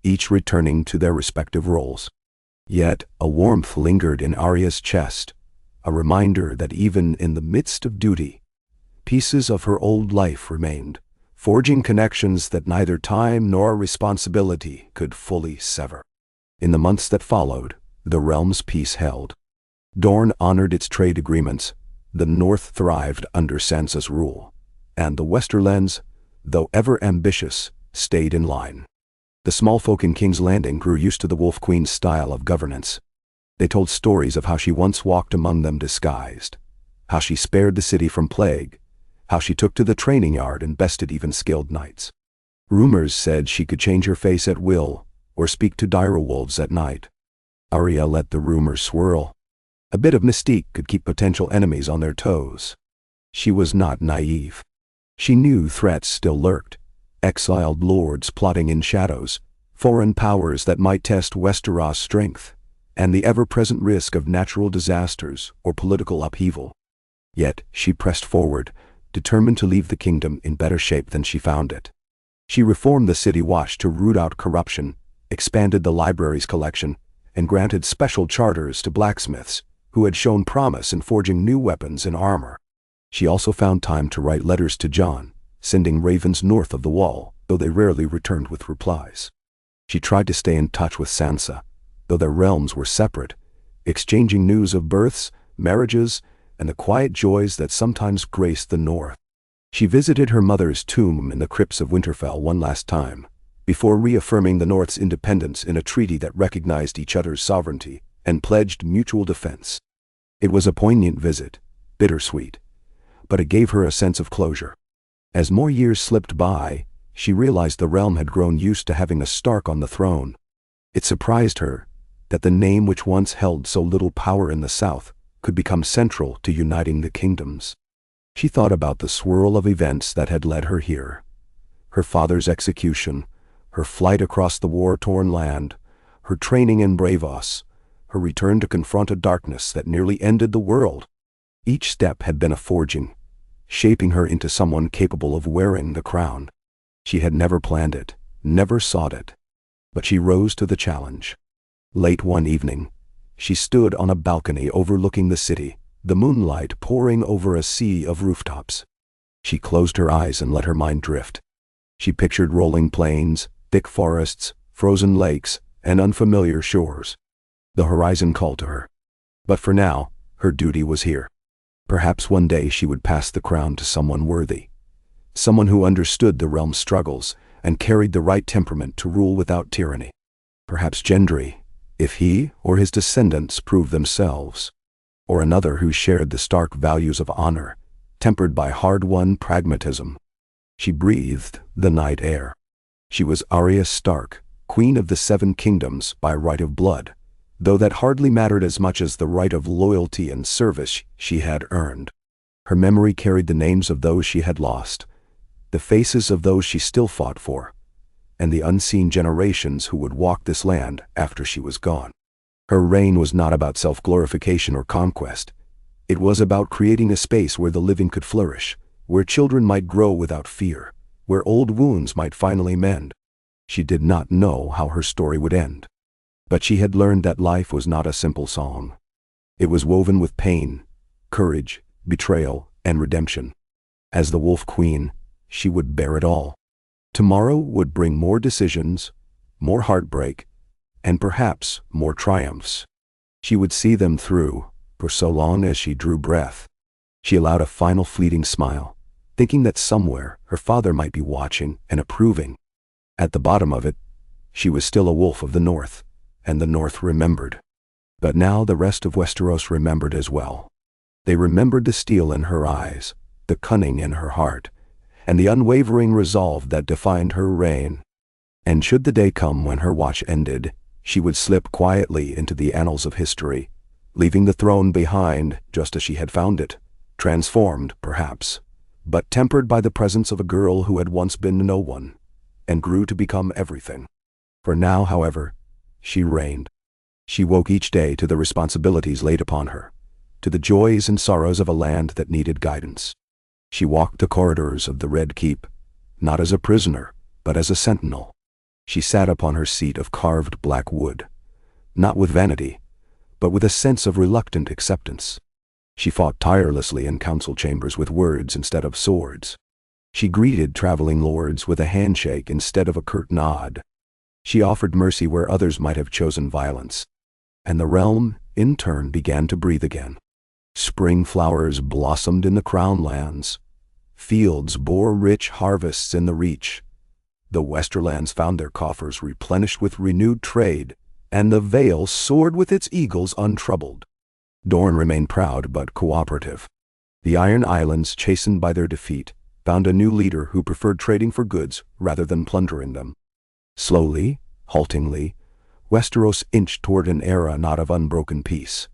each returning to their respective roles. Yet a warmth lingered in Arya's chest, a reminder that even in the midst of duty, pieces of her old life remained, forging connections that neither time nor responsibility could fully sever. In the months that followed, the realm's peace held. Dorne honored its trade agreements, the North thrived under Sansa's rule, and the Westerlands, though ever ambitious, stayed in line. The small folk in King's Landing grew used to the Wolf Queen's style of governance. They told stories of how she once walked among them disguised, how she spared the city from plague, how she took to the training yard and bested even skilled knights. Rumors said she could change her face at will, or speak to direwolves at night. Arya let the rumors swirl. A bit of mystique could keep potential enemies on their toes. She was not naive. She knew threats still lurked. Exiled lords plotting in shadows, foreign powers that might test Westeros' strength, and the ever-present risk of natural disasters or political upheaval. Yet she pressed forward, determined to leave the kingdom in better shape than she found it. She reformed the city watch to root out corruption, expanded the library's collection, and granted special charters to blacksmiths who had shown promise in forging new weapons and armor. She also found time to write letters to Jon, sending ravens north of the wall, though they rarely returned with replies. She tried to stay in touch with Sansa, though their realms were separate, exchanging news of births, marriages, and the quiet joys that sometimes graced the North. She visited her mother's tomb in the crypts of Winterfell one last time, before reaffirming the North's independence in a treaty that recognized each other's sovereignty and pledged mutual defense. It was a poignant visit, bittersweet, but it gave her a sense of closure. As more years slipped by, she realized the realm had grown used to having a Stark on the throne. It surprised her that the name which once held so little power in the South could become central to uniting the kingdoms. She thought about the swirl of events that had led her here. Her father's execution, her flight across the war-torn land, her training in Bravos, her return to confront a darkness that nearly ended the world. Each step had been a forging, shaping her into someone capable of wearing the crown. She had never planned it, never sought it, but she rose to the challenge. Late one evening, she stood on a balcony overlooking the city, the moonlight pouring over a sea of rooftops. She closed her eyes and let her mind drift. She pictured rolling plains, thick forests, frozen lakes, and unfamiliar shores. The horizon called to her. But for now, her duty was here. Perhaps one day she would pass the crown to someone worthy. Someone who understood the realm's struggles and carried the right temperament to rule without tyranny. Perhaps Gendry, if he or his descendants proved themselves. Or another who shared the stark values of honor, tempered by hard-won pragmatism. She breathed the night air. She was Arya Stark, Queen of the Seven Kingdoms by right of blood, though that hardly mattered as much as the right of loyalty and service she had earned. Her memory carried the names of those she had lost, the faces of those she still fought for, and the unseen generations who would walk this land after she was gone. Her reign was not about self-glorification or conquest. It was about creating a space where the living could flourish, where children might grow without fear, where old wounds might finally mend. She did not know how her story would end. But she had learned that life was not a simple song. It was woven with pain, courage, betrayal, and redemption. As the Wolf Queen, she would bear it all. Tomorrow would bring more decisions, more heartbreak, and perhaps more triumphs. She would see them through, for so long as she drew breath. She allowed a final fleeting smile, thinking that somewhere her father might be watching and approving. At the bottom of it, she was still a wolf of the North, and the North remembered. But now the rest of Westeros remembered as well. They remembered the steel in her eyes, the cunning in her heart, and the unwavering resolve that defined her reign. And should the day come when her watch ended, she would slip quietly into the annals of history, leaving the throne behind just as she had found it, transformed, perhaps, but tempered by the presence of a girl who had once been no one, and grew to become everything. For now, however, she reigned. She woke each day to the responsibilities laid upon her, to the joys and sorrows of a land that needed guidance. She walked the corridors of the Red Keep, not as a prisoner, but as a sentinel. She sat upon her seat of carved black wood, not with vanity, but with a sense of reluctant acceptance. She fought tirelessly in council chambers with words instead of swords. She greeted traveling lords with a handshake instead of a curt nod. She offered mercy where others might have chosen violence. And the realm, in turn, began to breathe again. Spring flowers blossomed in the crown lands. Fields bore rich harvests in the reach. The Westerlands found their coffers replenished with renewed trade, and the Vale soared with its eagles untroubled. Dorne remained proud but cooperative. The Iron Islands, chastened by their defeat, found a new leader who preferred trading for goods rather than plundering them. Slowly, haltingly, Westeros inched toward an era not of unbroken peace.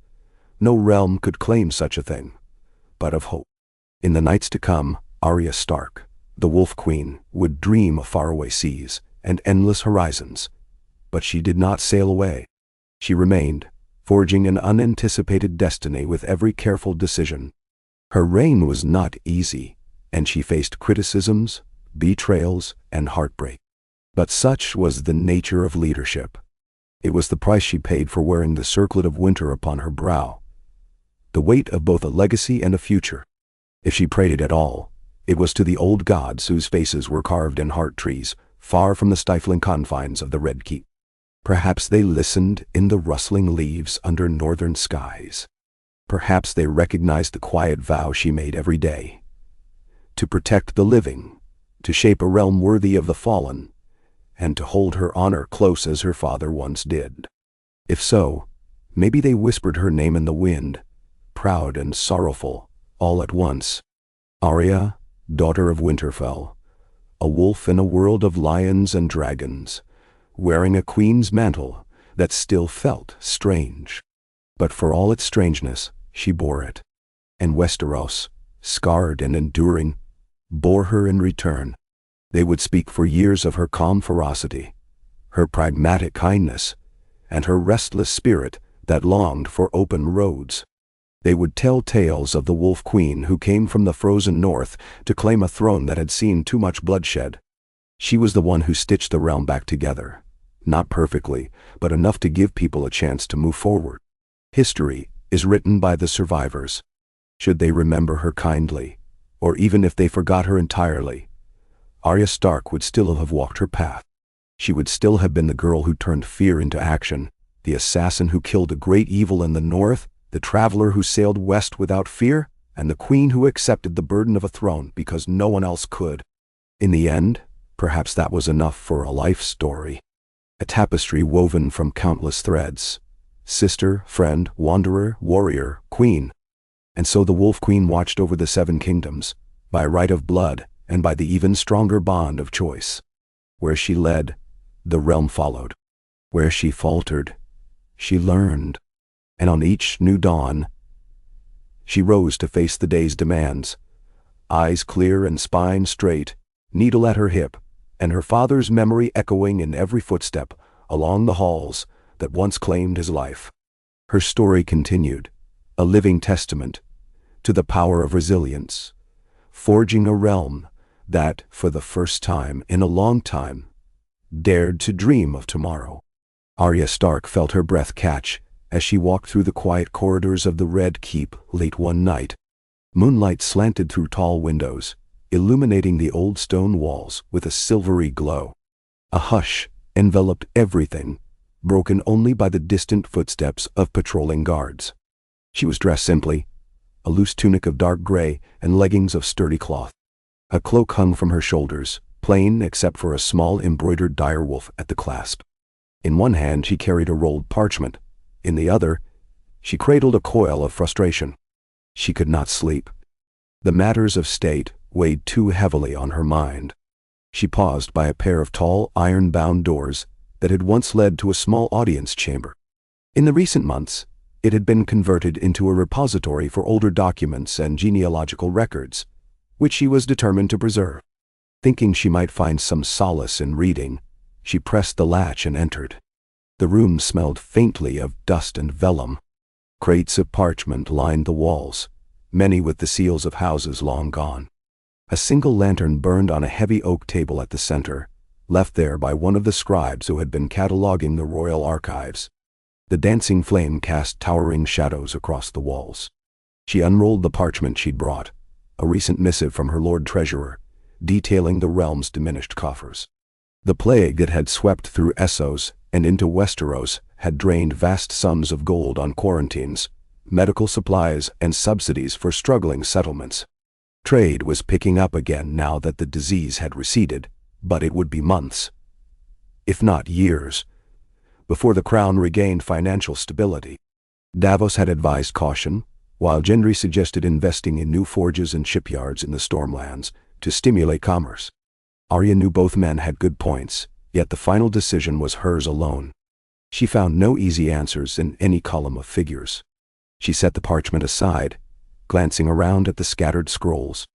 No realm could claim such a thing, but of hope. In the nights to come, Arya Stark, the Wolf Queen, would dream of faraway seas and endless horizons. But she did not sail away. She remained, forging an unanticipated destiny with every careful decision. Her reign was not easy, and she faced criticisms, betrayals, and heartbreak. But such was the nature of leadership. It was the price she paid for wearing the circlet of winter upon her brow, the weight of both a legacy and a future. If she prayed it at all, it was to the old gods whose faces were carved in heart trees, far from the stifling confines of the Red Keep. Perhaps they listened in the rustling leaves under northern skies. Perhaps they recognized the quiet vow she made every day, to protect the living, to shape a realm worthy of the fallen, and to hold her honor close as her father once did. If so, maybe they whispered her name in the wind, proud and sorrowful, all at once. Arya, daughter of Winterfell, a wolf in a world of lions and dragons, wearing a queen's mantle that still felt strange. But for all its strangeness, she bore it. And Westeros, scarred and enduring, bore her in return. They would speak for years of her calm ferocity, her pragmatic kindness, and her restless spirit that longed for open roads. They would tell tales of the Wolf Queen who came from the frozen north to claim a throne that had seen too much bloodshed. She was the one who stitched the realm back together, not perfectly, but enough to give people a chance to move forward. History is written by the survivors. Should they remember her kindly, or even if they forgot her entirely, Arya Stark would still have walked her path. She would still have been the girl who turned fear into action, the assassin who killed a great evil in the north, the traveler who sailed west without fear, and the queen who accepted the burden of a throne because no one else could. In the end, perhaps that was enough for a life story. A tapestry woven from countless threads. Sister, friend, wanderer, warrior, queen. And so the Wolf Queen watched over the 7 kingdoms, by right of blood and by the even stronger bond of choice. Where she led, the realm followed. Where she faltered, she learned. And on each new dawn, she rose to face the day's demands, eyes clear and spine straight, needle at her hip, and her father's memory echoing in every footstep along the halls that once claimed his life. Her story continued, a living testament to the power of resilience, forging a realm that, for the first time in a long time, dared to dream of tomorrow. Arya Stark felt her breath catch as she walked through the quiet corridors of the Red Keep late one night. Moonlight slanted through tall windows, illuminating the old stone walls with a silvery glow. A hush enveloped everything, broken only by the distant footsteps of patrolling guards. She was dressed simply, a loose tunic of dark gray and leggings of sturdy cloth. A cloak hung from her shoulders, plain except for a small embroidered direwolf at the clasp. In one hand she carried a rolled parchment. In the other, she cradled a coil of frustration. She could not sleep. The matters of state weighed too heavily on her mind. She paused by a pair of tall, iron-bound doors that had once led to a small audience chamber. In the recent months, it had been converted into a repository for older documents and genealogical records, which she was determined to preserve. Thinking she might find some solace in reading, she pressed the latch and entered. The room smelled faintly of dust and vellum. Crates of parchment lined the walls, many with the seals of houses long gone. A single lantern burned on a heavy oak table at the center, left there by one of the scribes who had been cataloging the royal archives. The dancing flame cast towering shadows across the walls. She unrolled the parchment she'd brought, a recent missive from her Lord Treasurer, detailing the realm's diminished coffers. The plague that had swept through Essos and into Westeros had drained vast sums of gold on quarantines, medical supplies, and subsidies for struggling settlements. Trade was picking up again now that the disease had receded, but it would be months, if not years, before the crown regained financial stability. Davos had advised caution, while Gendry suggested investing in new forges and shipyards in the Stormlands to stimulate commerce. Arya knew both men had good points, yet the final decision was hers alone. She found no easy answers in any column of figures. She set the parchment aside, glancing around at the scattered scrolls.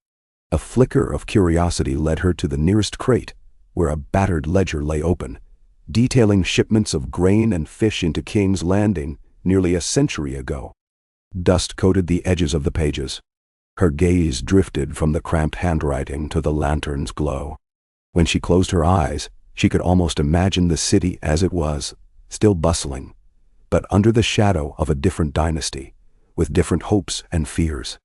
A flicker of curiosity led her to the nearest crate, where a battered ledger lay open, detailing shipments of grain and fish into King's Landing nearly a century ago. Dust coated the edges of the pages. Her gaze drifted from the cramped handwriting to the lantern's glow. When she closed her eyes, she could almost imagine the city as it was, still bustling, but under the shadow of a different dynasty, with different hopes and fears.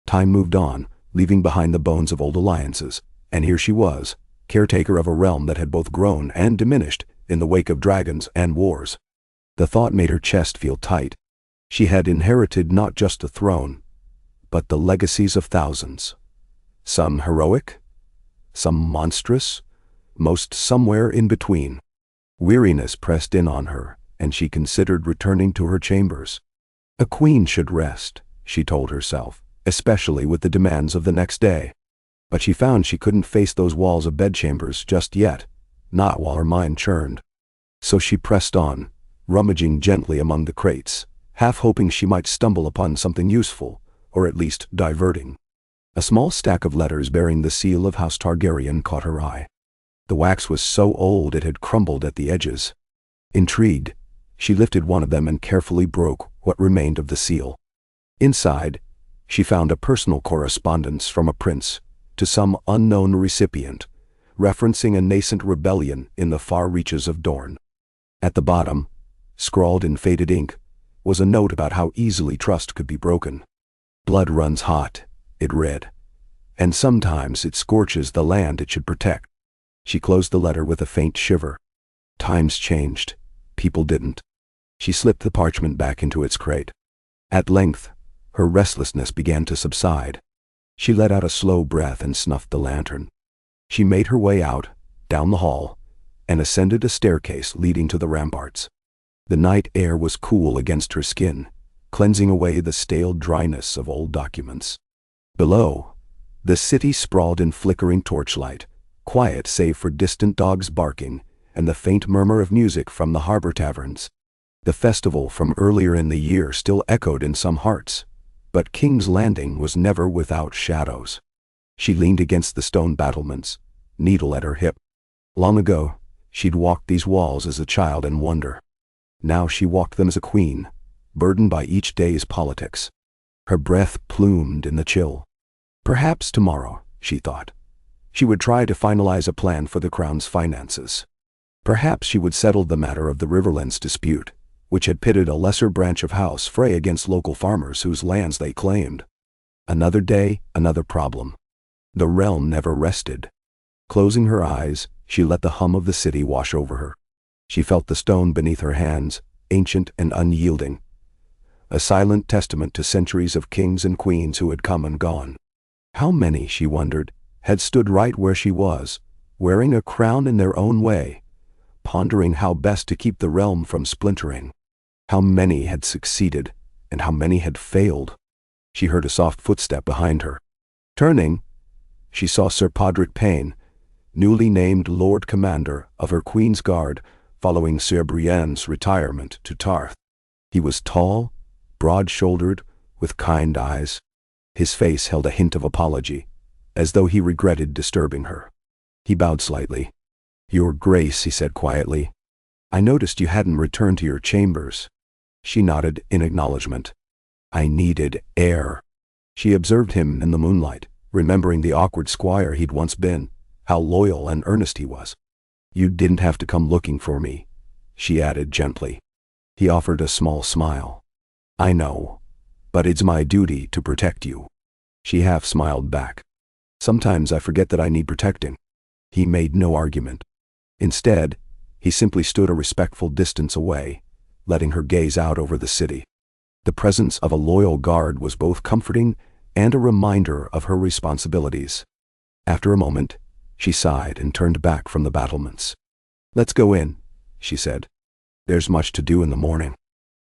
Time moved on, leaving behind the bones of old alliances, and here she was, caretaker of a realm that had both grown and diminished in the wake of dragons and wars. The thought made her chest feel tight. She had inherited not just the throne, but the legacies of thousands. Some heroic, some monstrous, most somewhere in between. Weariness pressed in on her, and she considered returning to her chambers. A queen should rest, she told herself, especially with the demands of the next day. But she found she couldn't face those walls of bedchambers just yet, not while her mind churned. So she pressed on, rummaging gently among the crates, half hoping she might stumble upon something useful, or at least diverting. A small stack of letters bearing the seal of House Targaryen caught her eye. The wax was so old it had crumbled at the edges. Intrigued, she lifted one of them and carefully broke what remained of the seal. Inside, she found a personal correspondence from a prince to some unknown recipient, referencing a nascent rebellion in the far reaches of Dorne. At the bottom, scrawled in faded ink, was a note about how easily trust could be broken. "Blood runs hot," it read, "and sometimes it scorches the land it should protect." She closed the letter with a faint shiver. Times changed. People didn't. She slipped the parchment back into its crate. At length, her restlessness began to subside. She let out a slow breath and snuffed the lantern. She made her way out, down the hall, and ascended a staircase leading to the ramparts. The night air was cool against her skin, cleansing away the stale dryness of old documents. Below, the city sprawled in flickering torchlight, quiet save for distant dogs barking and the faint murmur of music from the harbor taverns. The festival from earlier in the year still echoed in some hearts, but King's Landing was never without shadows. She leaned against the stone battlements, needle at her hip. Long ago, she'd walked these walls as a child in wonder. Now she walked them as a queen, burdened by each day's politics. Her breath plumed in the chill. Perhaps tomorrow, she thought, she would try to finalize a plan for the crown's finances. Perhaps she would settle the matter of the Riverlands dispute, which had pitted a lesser branch of House Frey against local farmers whose lands they claimed. Another day, another problem. The realm never rested. Closing her eyes, she let the hum of the city wash over her. She felt the stone beneath her hands, ancient and unyielding, a silent testament to centuries of kings and queens who had come and gone. How many, she wondered, had stood right where she was, wearing a crown in their own way, pondering how best to keep the realm from splintering. How many had succeeded, and how many had failed. She heard a soft footstep behind her. Turning, she saw Sir Podrick Payne, newly named Lord Commander of her Queen's Guard following Sir Brienne's retirement to Tarth. He was tall, broad-shouldered, with kind eyes. His face held a hint of apology, as though he regretted disturbing her. He bowed slightly. "Your Grace," he said quietly, "I noticed you hadn't returned to your chambers." She nodded in acknowledgement. "I needed air." She observed him in the moonlight, remembering the awkward squire he'd once been, how loyal and earnest he was. "You didn't have to come looking for me," she added gently. He offered a small smile. "I know, but it's my duty to protect you." She half smiled back. "Sometimes I forget that I need protecting." He made no argument. Instead, he simply stood a respectful distance away, letting her gaze out over the city. The presence of a loyal guard was both comforting and a reminder of her responsibilities. After a moment, she sighed and turned back from the battlements. "Let's go in," she said. "There's much to do in the morning."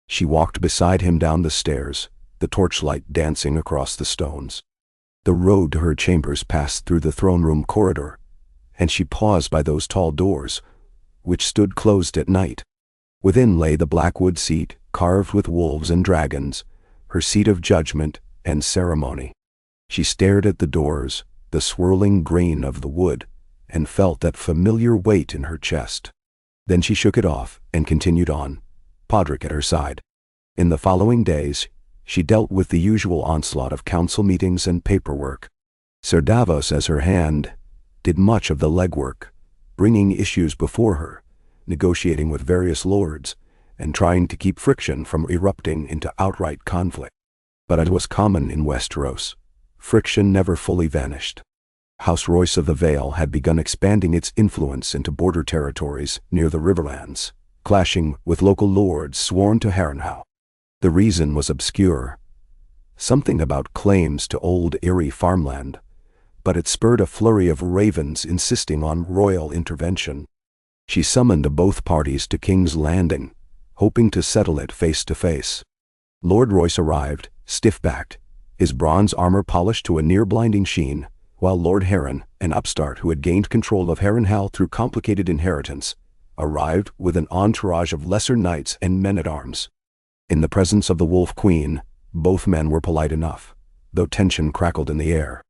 She walked beside him down the stairs, the torchlight dancing across the stones. The road to her chambers passed through the throne room corridor, and she paused by those tall doors, which stood closed at night. Within lay the blackwood seat, carved with wolves and dragons, her seat of judgment and ceremony. She stared at the doors, the swirling grain of the wood, and felt that familiar weight in her chest. Then she shook it off and continued on, Podrick at her side. In the following days, she dealt with the usual onslaught of council meetings and paperwork. Sir Davos, as her hand, did much of the legwork, bringing issues before her, negotiating with various lords, and trying to keep friction from erupting into outright conflict. But as was common in Westeros, friction never fully vanished. House Royce of the Vale had begun expanding its influence into border territories near the Riverlands, clashing with local lords sworn to Harrenhal. The reason was obscure, something about claims to old Eyrie farmland, but it spurred a flurry of ravens insisting on royal intervention. She summoned both parties to King's Landing, hoping to settle it face to face. Lord Royce arrived, stiff-backed, his bronze armor polished to a near-blinding sheen, while Lord Harren, an upstart who had gained control of Harrenhal through complicated inheritance, arrived with an entourage of lesser knights and men-at-arms. In the presence of the Wolf Queen, both men were polite enough, though tension crackled in the air.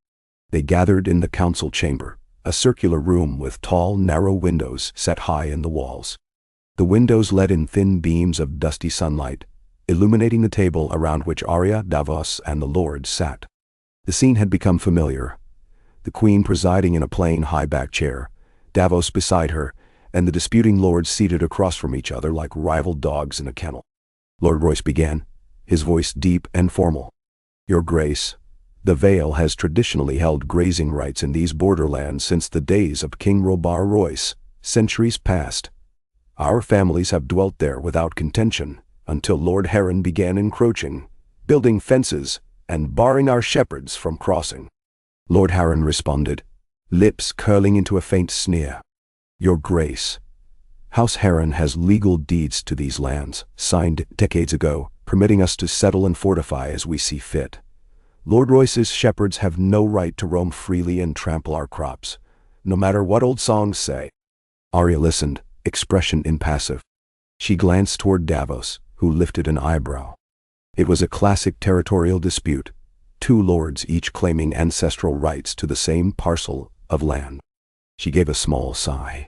They gathered in the council chamber, a circular room with tall, narrow windows set high in the walls. The windows let in thin beams of dusty sunlight, illuminating the table around which Arya, Davos, and the lords sat. The scene had become familiar, the queen presiding in a plain high-backed chair, Davos beside her, and the disputing lords seated across from each other like rival dogs in a kennel. Lord Royce began, his voice deep and formal. "Your Grace, the Vale has traditionally held grazing rights in these borderlands since the days of King Robar Royce, centuries past. Our families have dwelt there without contention, until Lord Heron began encroaching, building fences, and barring our shepherds from crossing." Lord Heron responded, lips curling into a faint sneer. "Your Grace, House Heron has legal deeds to these lands, signed decades ago, permitting us to settle and fortify as we see fit. Lord Royce's shepherds have no right to roam freely and trample our crops, no matter what old songs say." Arya listened, expression impassive. She glanced toward Davos, who lifted an eyebrow. It was a classic territorial dispute, two lords each claiming ancestral rights to the same parcel of land. She gave a small sigh.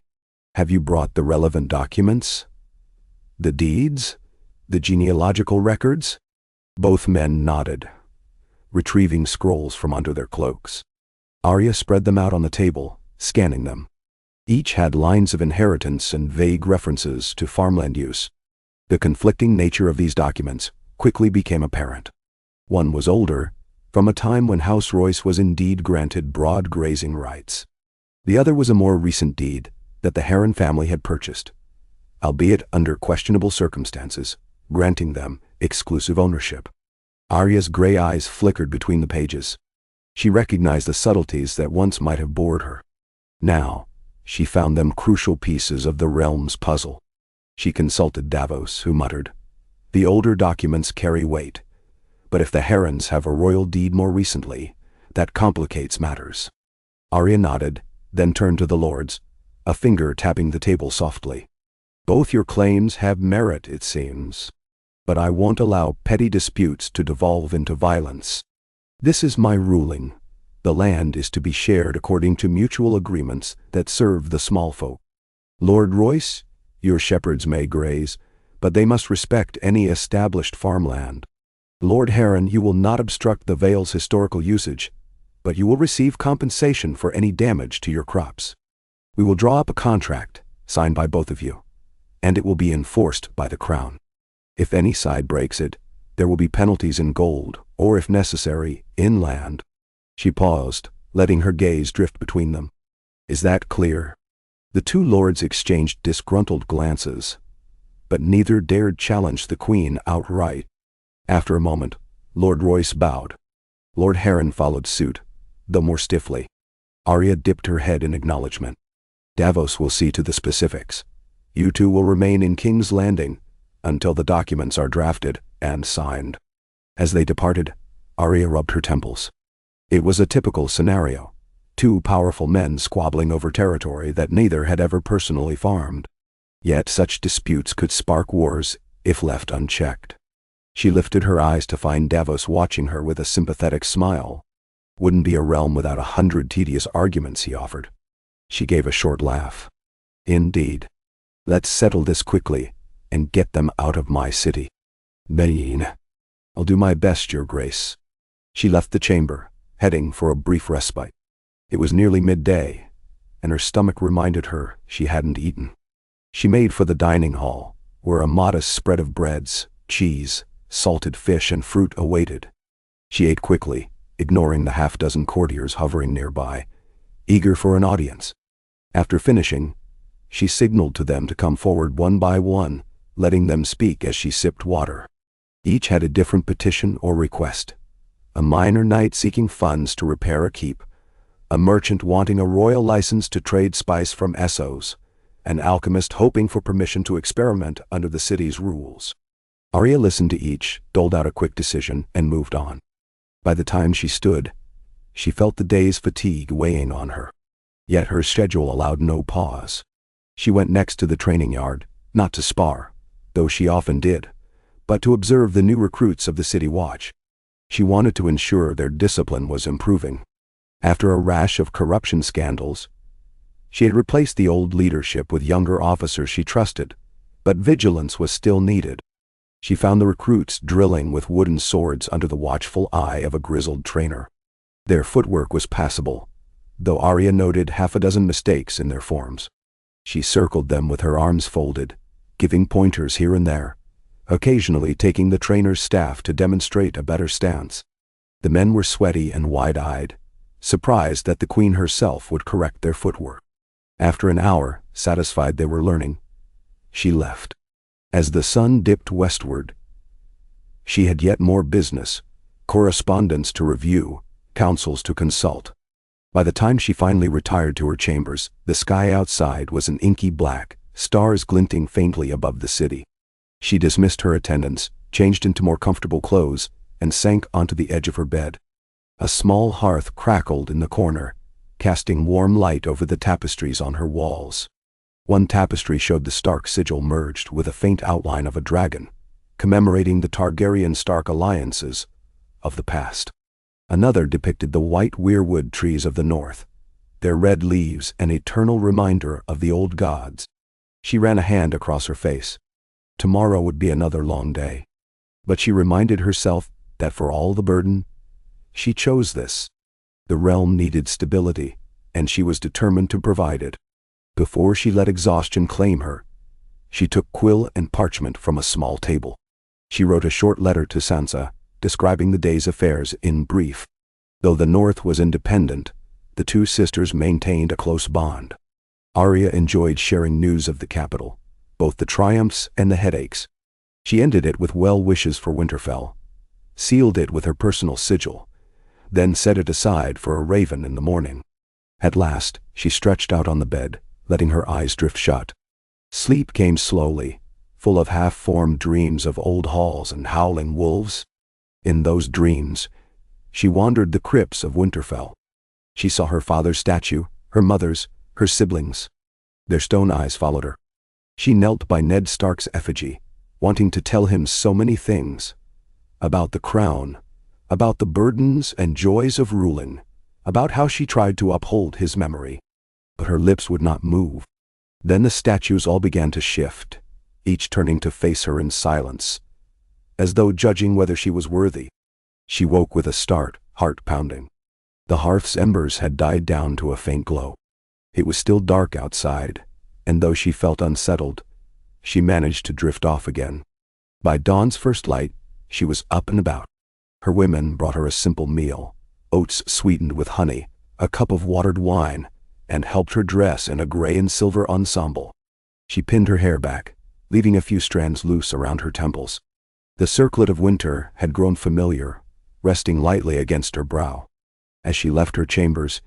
"Have you brought the relevant documents? The deeds? The genealogical records?" Both men nodded, retrieving scrolls from under their cloaks. Arya spread them out on the table, scanning them. Each had lines of inheritance and vague references to farmland use. The conflicting nature of these documents quickly became apparent. One was older, from a time when House Royce was indeed granted broad grazing rights. The other was a more recent deed that the Heron family had purchased, albeit under questionable circumstances, granting them exclusive ownership. Arya's gray eyes flickered between the pages. She recognized the subtleties that once might have bored her. Now, she found them crucial pieces of the realm's puzzle. She consulted Davos, who muttered, "The older documents carry weight, but if the Herons have a royal deed more recently, that complicates matters." Arya nodded, then turned to the lords, a finger tapping the table softly. "Both your claims have merit, it seems. But I won't allow petty disputes to devolve into violence. This is my ruling. The land is to be shared according to mutual agreements that serve the small folk. Lord Royce, your shepherds may graze, but they must respect any established farmland. Lord Heron, you will not obstruct the Vale's historical usage, but you will receive compensation for any damage to your crops. We will draw up a contract, signed by both of you, and it will be enforced by the Crown. If any side breaks it, there will be penalties in gold, or if necessary, in land." She paused, letting her gaze drift between them. "Is that clear?" The two lords exchanged disgruntled glances, but neither dared challenge the Queen outright. After a moment, Lord Royce bowed. Lord Heron followed suit, though more stiffly. Arya dipped her head in acknowledgement. "Davos will see to the specifics. You two will remain in King's Landing until the documents are drafted and signed." As they departed, Arya rubbed her temples. It was a typical scenario. Two powerful men squabbling over territory that neither had ever personally farmed. Yet such disputes could spark wars if left unchecked. She lifted her eyes to find Davos watching her with a sympathetic smile. "Wouldn't be a realm without 100 tedious arguments," he offered. She gave a short laugh. "Indeed. Let's settle this quickly and get them out of my city." "Benin. I'll do my best, Your Grace." She left the chamber, heading for a brief respite. It was nearly midday, and her stomach reminded her she hadn't eaten. She made for the dining hall, where a modest spread of breads, cheese, salted fish, and fruit awaited. She ate quickly, ignoring the half-dozen courtiers hovering nearby, eager for an audience. After finishing, she signaled to them to come forward one by one, letting them speak as she sipped water. Each had a different petition or request. A miner knight seeking funds to repair a keep, a merchant wanting a royal license to trade spice from Essos, an alchemist hoping for permission to experiment under the city's rules. Arya listened to each, doled out a quick decision, and moved on. By the time she stood, she felt the day's fatigue weighing on her. Yet her schedule allowed no pause. She went next to the training yard, not to spar, though she often did, but to observe the new recruits of the city watch. She wanted to ensure their discipline was improving. After a rash of corruption scandals, she had replaced the old leadership with younger officers she trusted, but vigilance was still needed. She found the recruits drilling with wooden swords under the watchful eye of a grizzled trainer. Their footwork was passable, though Arya noted half a dozen mistakes in their forms. She circled them with her arms folded, giving pointers here and there, occasionally taking the trainer's staff to demonstrate a better stance. The men were sweaty and wide-eyed, surprised that the Queen herself would correct their footwork. After an hour, satisfied they were learning, she left. As the sun dipped westward, she had yet more business, correspondence to review, councils to consult. By the time she finally retired to her chambers, the sky outside was an inky black, stars glinting faintly above the city. She dismissed her attendants, changed into more comfortable clothes, and sank onto the edge of her bed. A small hearth crackled in the corner, casting warm light over the tapestries on her walls. One tapestry showed the Stark sigil merged with a faint outline of a dragon, commemorating the Targaryen-Stark alliances of the past. Another depicted the white weirwood trees of the north, their red leaves an eternal reminder of the old gods. She ran a hand across her face. Tomorrow would be another long day. But she reminded herself that for all the burden, she chose this. The realm needed stability, and she was determined to provide it. Before she let exhaustion claim her, she took quill and parchment from a small table. She wrote a short letter to Sansa, describing the day's affairs in brief. Though the North was independent, the two sisters maintained a close bond. Arya enjoyed sharing news of the capital, both the triumphs and the headaches. She ended it with well wishes for Winterfell, sealed it with her personal sigil, then set it aside for a raven in the morning. At last, she stretched out on the bed, letting her eyes drift shut. Sleep came slowly, full of half-formed dreams of old halls and howling wolves. In those dreams, she wandered the crypts of Winterfell. She saw her father's statue, her mother's, her siblings. Their stone eyes followed her. She knelt by Ned Stark's effigy, wanting to tell him so many things. About the crown, about the burdens and joys of ruling, about how she tried to uphold his memory. But her lips would not move. Then the statues all began to shift, each turning to face her in silence, as though judging whether she was worthy. She woke with a start, heart pounding. The hearth's embers had died down to a faint glow. It was still dark outside, and though she felt unsettled, she managed to drift off again. By dawn's first light, she was up and about. Her women brought her a simple meal, oats sweetened with honey, a cup of watered wine, and helped her dress in a gray and silver ensemble. She pinned her hair back, leaving a few strands loose around her temples. The circlet of winter had grown familiar, resting lightly against her brow. As she left her chambers,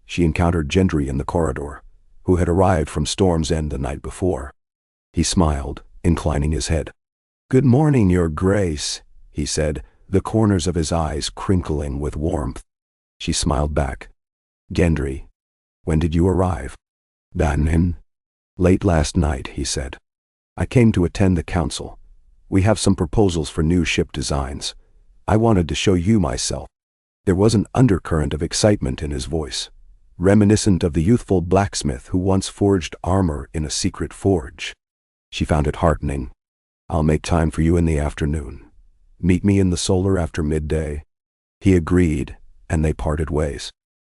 she encountered Gendry in the corridor, who had arrived from Storm's End the night before. He smiled, inclining his head. "Good morning, Your Grace," he said, the corners of his eyes crinkling with warmth. She smiled back. "Gendry, when did you arrive?" "Danin." "Late last night," he said. "I came to attend the council. We have some proposals for new ship designs. I wanted to show you myself." There was an undercurrent of excitement in his voice, reminiscent of the youthful blacksmith who once forged armor in a secret forge. She found it heartening. "I'll make time for you in the afternoon. Meet me in the solar after midday." He agreed, and they parted ways.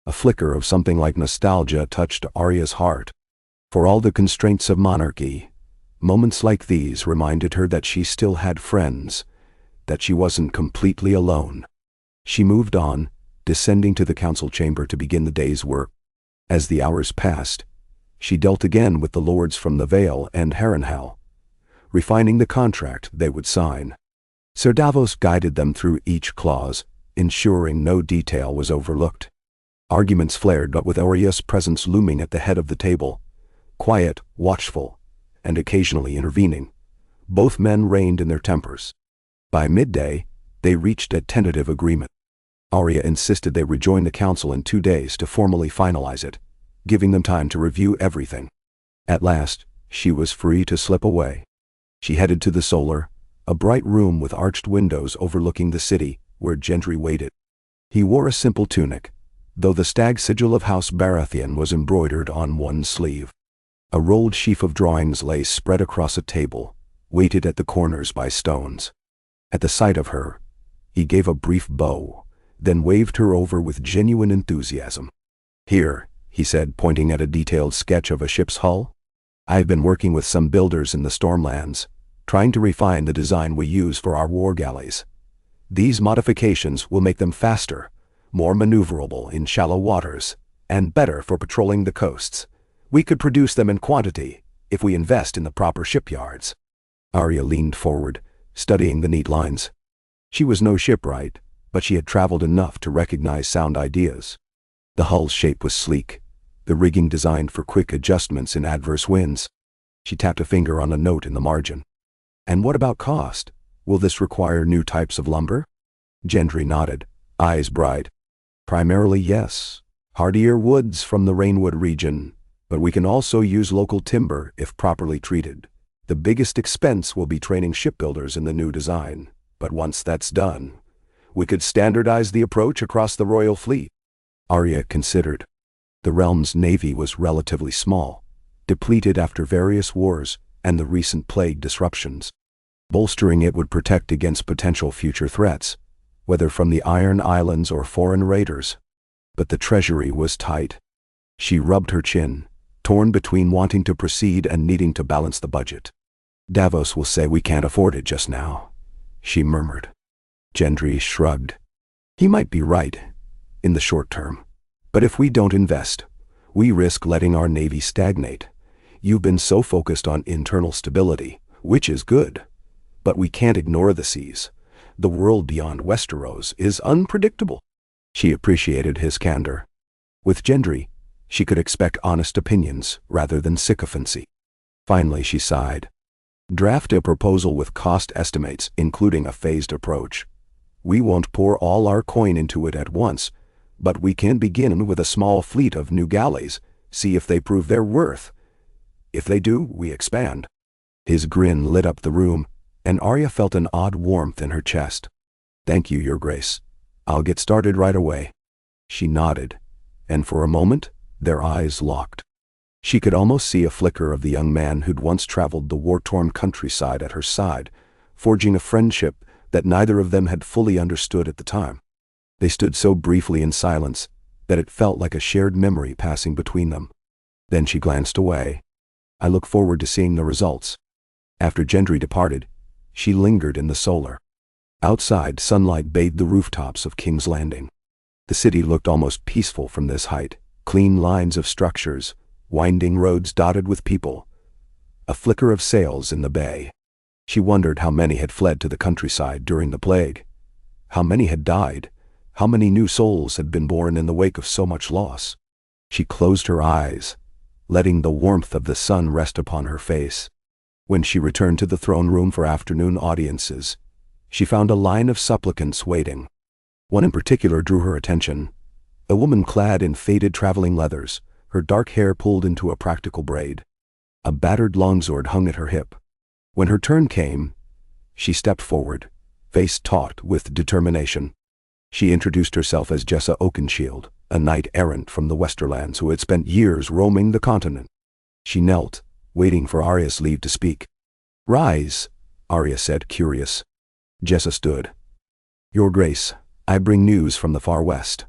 A flicker of something like nostalgia touched Arya's heart. For all the constraints of monarchy, moments like these reminded her that she still had friends, that she wasn't completely alone. She moved on, descending to the council chamber to begin the day's work. As the hours passed, she dealt again with the lords from the Vale and Harrenhal, refining the contract they would sign. Sir Davos guided them through each clause, ensuring no detail was overlooked. Arguments flared, but with Arya's presence looming at the head of the table, quiet, watchful, and occasionally intervening, both men reined in their tempers. By midday, they reached a tentative agreement. Arya insisted they rejoin the council in 2 days to formally finalize it, giving them time to review everything. At last, she was free to slip away. She headed to the solar, a bright room with arched windows overlooking the city, where Gendry waited. He wore a simple tunic, though the stag sigil of House Baratheon was embroidered on one sleeve. A rolled sheaf of drawings lay spread across a table, weighted at the corners by stones. At the sight of her, he gave a brief bow, then waved her over with genuine enthusiasm. "Here," he said, pointing at a detailed sketch of a ship's hull. "I have been working with some builders in the Stormlands, trying to refine the design we use for our war galleys. These modifications will make them faster, more maneuverable in shallow waters, and better for patrolling the coasts. We could produce them in quantity, if we invest in the proper shipyards. Arya leaned forward, studying the neat lines. She was no shipwright, but she had traveled enough to recognize sound ideas. The hull's shape was sleek, the rigging designed for quick adjustments in adverse winds. She tapped a finger on a note in the margin. And what about cost? Will this require new types of lumber? Gendry nodded, eyes bright. Primarily, yes. Hardier woods from the Rainwood region, but we can also use local timber if properly treated. The biggest expense will be training shipbuilders in the new design, but once that's done, we could standardize the approach across the royal fleet. Arya considered. The realm's navy was relatively small, depleted after various wars and the recent plague disruptions. Bolstering it would protect against potential future threats, whether from the Iron Islands or foreign raiders. But the treasury was tight. She rubbed her chin, torn between wanting to proceed and needing to balance the budget. Davos will say we can't afford it just now, she murmured. Gendry shrugged. He might be right, in the short term. But if we don't invest, we risk letting our navy stagnate. You've been so focused on internal stability, which is good. But we can't ignore the seas. The world beyond Westeros is unpredictable. She appreciated his candor. With Gendry, she could expect honest opinions rather than sycophancy. Finally, she sighed. Draft a proposal with cost estimates, including a phased approach. We won't pour all our coin into it at once, but we can begin with a small fleet of new galleys, see if they prove their worth. If they do, we expand. His grin lit up the room, and Arya felt an odd warmth in her chest. Thank you, Your Grace. I'll get started right away. She nodded, and for a moment, their eyes locked. She could almost see a flicker of the young man who'd once traveled the war-torn countryside at her side, forging a friendship that neither of them had fully understood at the time. They stood so briefly in silence that it felt like a shared memory passing between them. Then she glanced away. I look forward to seeing the results. After Gendry departed, she lingered in the solar. Outside, sunlight bathed the rooftops of King's Landing. The city looked almost peaceful from this height, clean lines of structures, winding roads dotted with people, a flicker of sails in the bay. She wondered how many had fled to the countryside during the plague. How many had died? How many new souls had been born in the wake of so much loss? She closed her eyes, letting the warmth of the sun rest upon her face. When she returned to the throne room for afternoon audiences, she found a line of supplicants waiting. One in particular drew her attention. A woman clad in faded traveling leathers, her dark hair pulled into a practical braid. A battered longsword hung at her hip. When her turn came, she stepped forward, face taut with determination. She introduced herself as Jessa Oakenshield, a knight-errant from the Westerlands who had spent years roaming the continent. She knelt, waiting for Arya's leave to speak. "Rise," Arya said, curious. Jessa stood. "Your Grace, I bring news from the far west.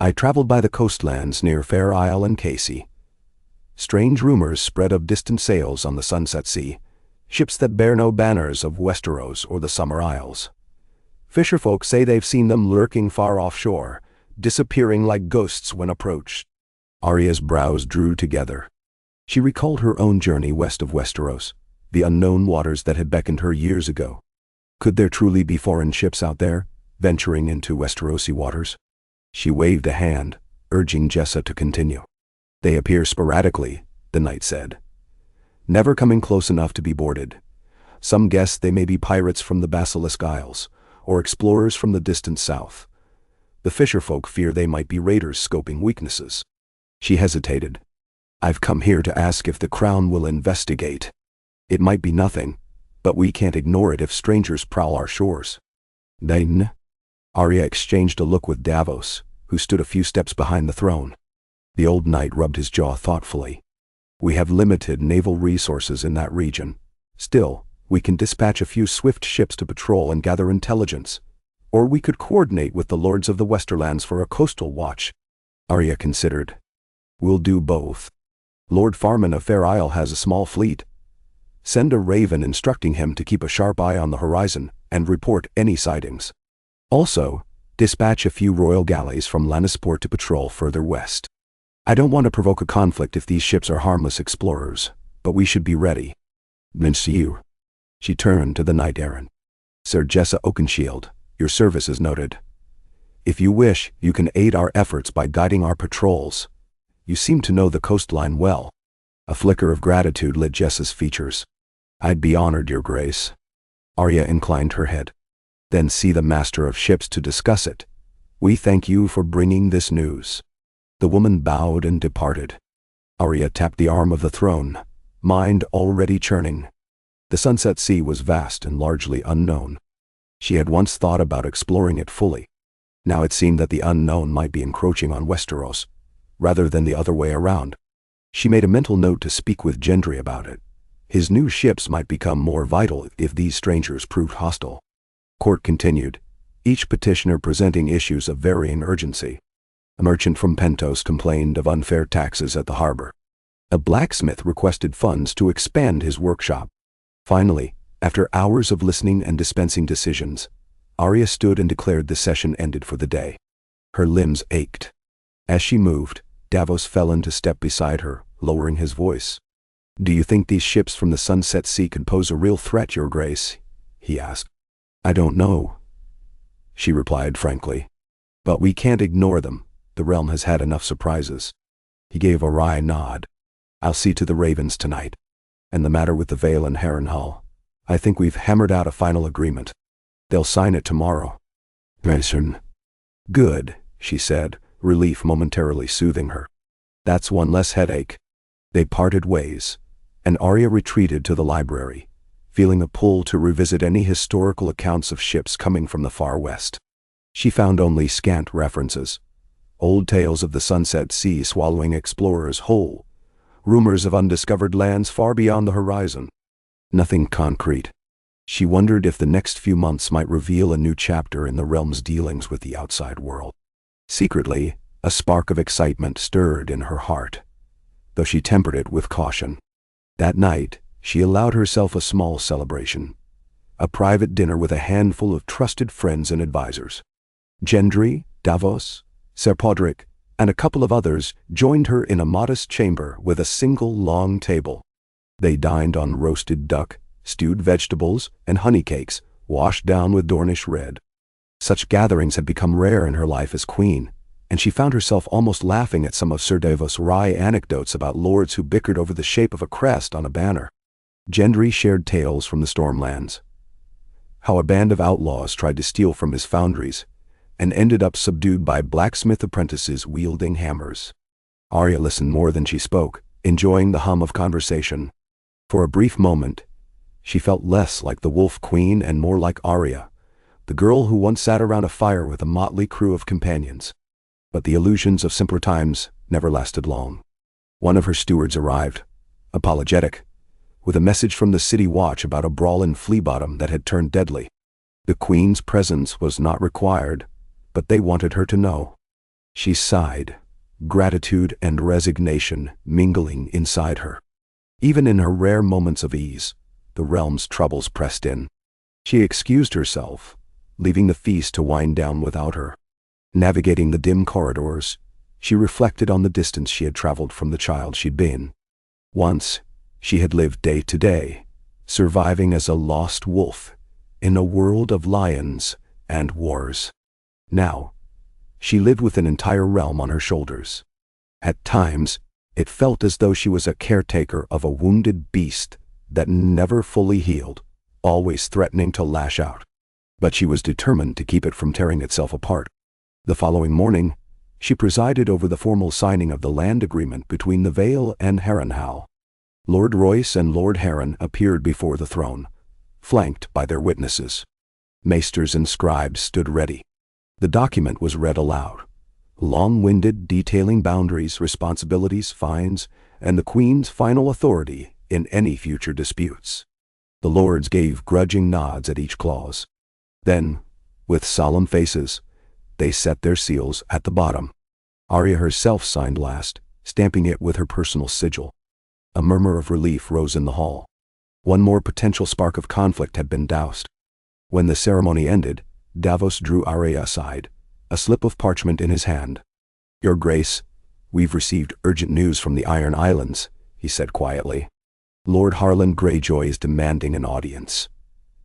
I traveled by the coastlands near Fair Isle and Casey. Strange rumors spread of distant sails on the Sunset Sea, ships that bear no banners of Westeros or the Summer Isles. Fisherfolk say they've seen them lurking far offshore, disappearing like ghosts when approached." Arya's brows drew together. She recalled her own journey west of Westeros, the unknown waters that had beckoned her years ago. Could there truly be foreign ships out there, venturing into Westerosi waters? She waved a hand, urging Jessa to continue. "They appear sporadically," the knight said, "never coming close enough to be boarded. Some guess they may be pirates from the Basilisk Isles, or explorers from the distant south. The fisherfolk fear they might be raiders scoping weaknesses." She hesitated. "I've come here to ask if the Crown will investigate. It might be nothing, but we can't ignore it if strangers prowl our shores." "Then?" Arya exchanged a look with Davos, who stood a few steps behind the throne. The old knight rubbed his jaw thoughtfully. "We have limited naval resources in that region. Still, we can dispatch a few swift ships to patrol and gather intelligence. Or we could coordinate with the lords of the Westerlands for a coastal watch." Arya considered. "We'll do both. Lord Farman of Fair Isle has a small fleet. Send a raven instructing him to keep a sharp eye on the horizon and report any sightings. Also, dispatch a few royal galleys from Lannisport to patrol further west. I don't want to provoke a conflict if these ships are harmless explorers, but we should be ready. Monsieur. She turned to the knight errant. Sir Jessa Oakenshield, your service is noted. If you wish, you can aid our efforts by guiding our patrols. You seem to know the coastline well. A flicker of gratitude lit Jessa's features. I'd be honored, your grace. Arya inclined her head. Then see the master of ships to discuss it. We thank you for bringing this news. The woman bowed and departed. Arya tapped the arm of the throne, mind already churning. The Sunset Sea was vast and largely unknown. She had once thought about exploring it fully. Now it seemed that the unknown might be encroaching on Westeros, rather than the other way around. She made a mental note to speak with Gendry about it. His new ships might become more vital if these strangers proved hostile. Court continued, each petitioner presenting issues of varying urgency. A merchant from Pentos complained of unfair taxes at the harbor. A blacksmith requested funds to expand his workshop. Finally, after hours of listening and dispensing decisions, Arya stood and declared the session ended for the day. Her limbs ached. As she moved, Davos fell into step beside her, lowering his voice. Do you think these ships from the Sunset Sea could pose a real threat, your grace? He asked. I don't know, she replied frankly. But we can't ignore them. The realm has had enough surprises. He gave a wry nod. I'll see to the ravens tonight. And the matter with the Vale and Harrenhal. I think we've hammered out a final agreement. They'll sign it tomorrow. Good, she said, relief momentarily soothing her. That's one less headache. They parted ways, and Arya retreated to the library, feeling a pull to revisit any historical accounts of ships coming from the far west. She found only scant references. Old tales of the Sunset Sea swallowing explorers whole, rumors of undiscovered lands far beyond the horizon. Nothing concrete. She wondered if the next few months might reveal a new chapter in the realm's dealings with the outside world. Secretly, a spark of excitement stirred in her heart, though she tempered it with caution. That night, she allowed herself a small celebration, a private dinner with a handful of trusted friends and advisors. Gendry, Davos, Ser Podrick, and a couple of others joined her in a modest chamber with a single long table. They dined on roasted duck, stewed vegetables, and honey cakes, washed down with Dornish red. Such gatherings had become rare in her life as queen, and she found herself almost laughing at some of Sir Davos' wry anecdotes about lords who bickered over the shape of a crest on a banner. Gendry shared tales from the Stormlands, how a band of outlaws tried to steal from his foundries, and ended up subdued by blacksmith apprentices wielding hammers. Arya listened more than she spoke, enjoying the hum of conversation. For a brief moment, she felt less like the Wolf Queen and more like Arya, the girl who once sat around a fire with a motley crew of companions. But the illusions of simpler times never lasted long. One of her stewards arrived, apologetic, with a message from the City Watch about a brawl in Flea Bottom that had turned deadly. The Queen's presence was not required, but they wanted her to know. She sighed, gratitude and resignation mingling inside her. Even in her rare moments of ease, the realm's troubles pressed in. She excused herself, leaving the feast to wind down without her. Navigating the dim corridors, she reflected on the distance she had traveled from the child she'd been. Once, she had lived day to day, surviving as a lost wolf in a world of lions and wars. Now, she lived with an entire realm on her shoulders. At times, it felt as though she was a caretaker of a wounded beast that never fully healed, always threatening to lash out. But she was determined to keep it from tearing itself apart. The following morning, she presided over the formal signing of the land agreement between the Vale and Harrenhal. Lord Royce and Lord Harren appeared before the throne, flanked by their witnesses. Maesters and scribes stood ready. The document was read aloud, long-winded, detailing boundaries, responsibilities, fines, and the Queen's final authority in any future disputes. The lords gave grudging nods at each clause. Then, with solemn faces, they set their seals at the bottom. Arya herself signed last, stamping it with her personal sigil. A murmur of relief rose in the hall. One more potential spark of conflict had been doused. When the ceremony ended, Davos drew Arya aside, a slip of parchment in his hand. "Your Grace, we've received urgent news from the Iron Islands," he said quietly. Lord Harlan Greyjoy is demanding an audience.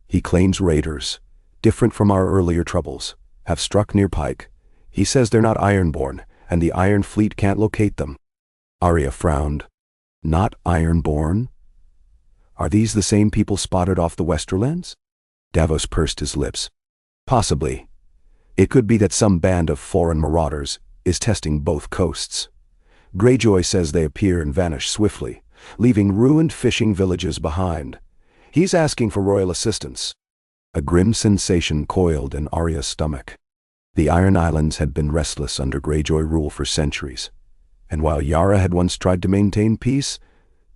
He claims raiders, different from our earlier troubles, have struck near Pike. He says they're not Ironborn, and the Iron Fleet can't locate them. Arya frowned. Not Ironborn? Are these the same people spotted off the Westerlands? Davos pursed his lips. Possibly. It could be that some band of foreign marauders is testing both coasts. Greyjoy says they appear and vanish swiftly, leaving ruined fishing villages behind. He's asking for royal assistance. A grim sensation coiled in Arya's stomach. The Iron Islands had been restless under Greyjoy rule for centuries, and while Yara had once tried to maintain peace,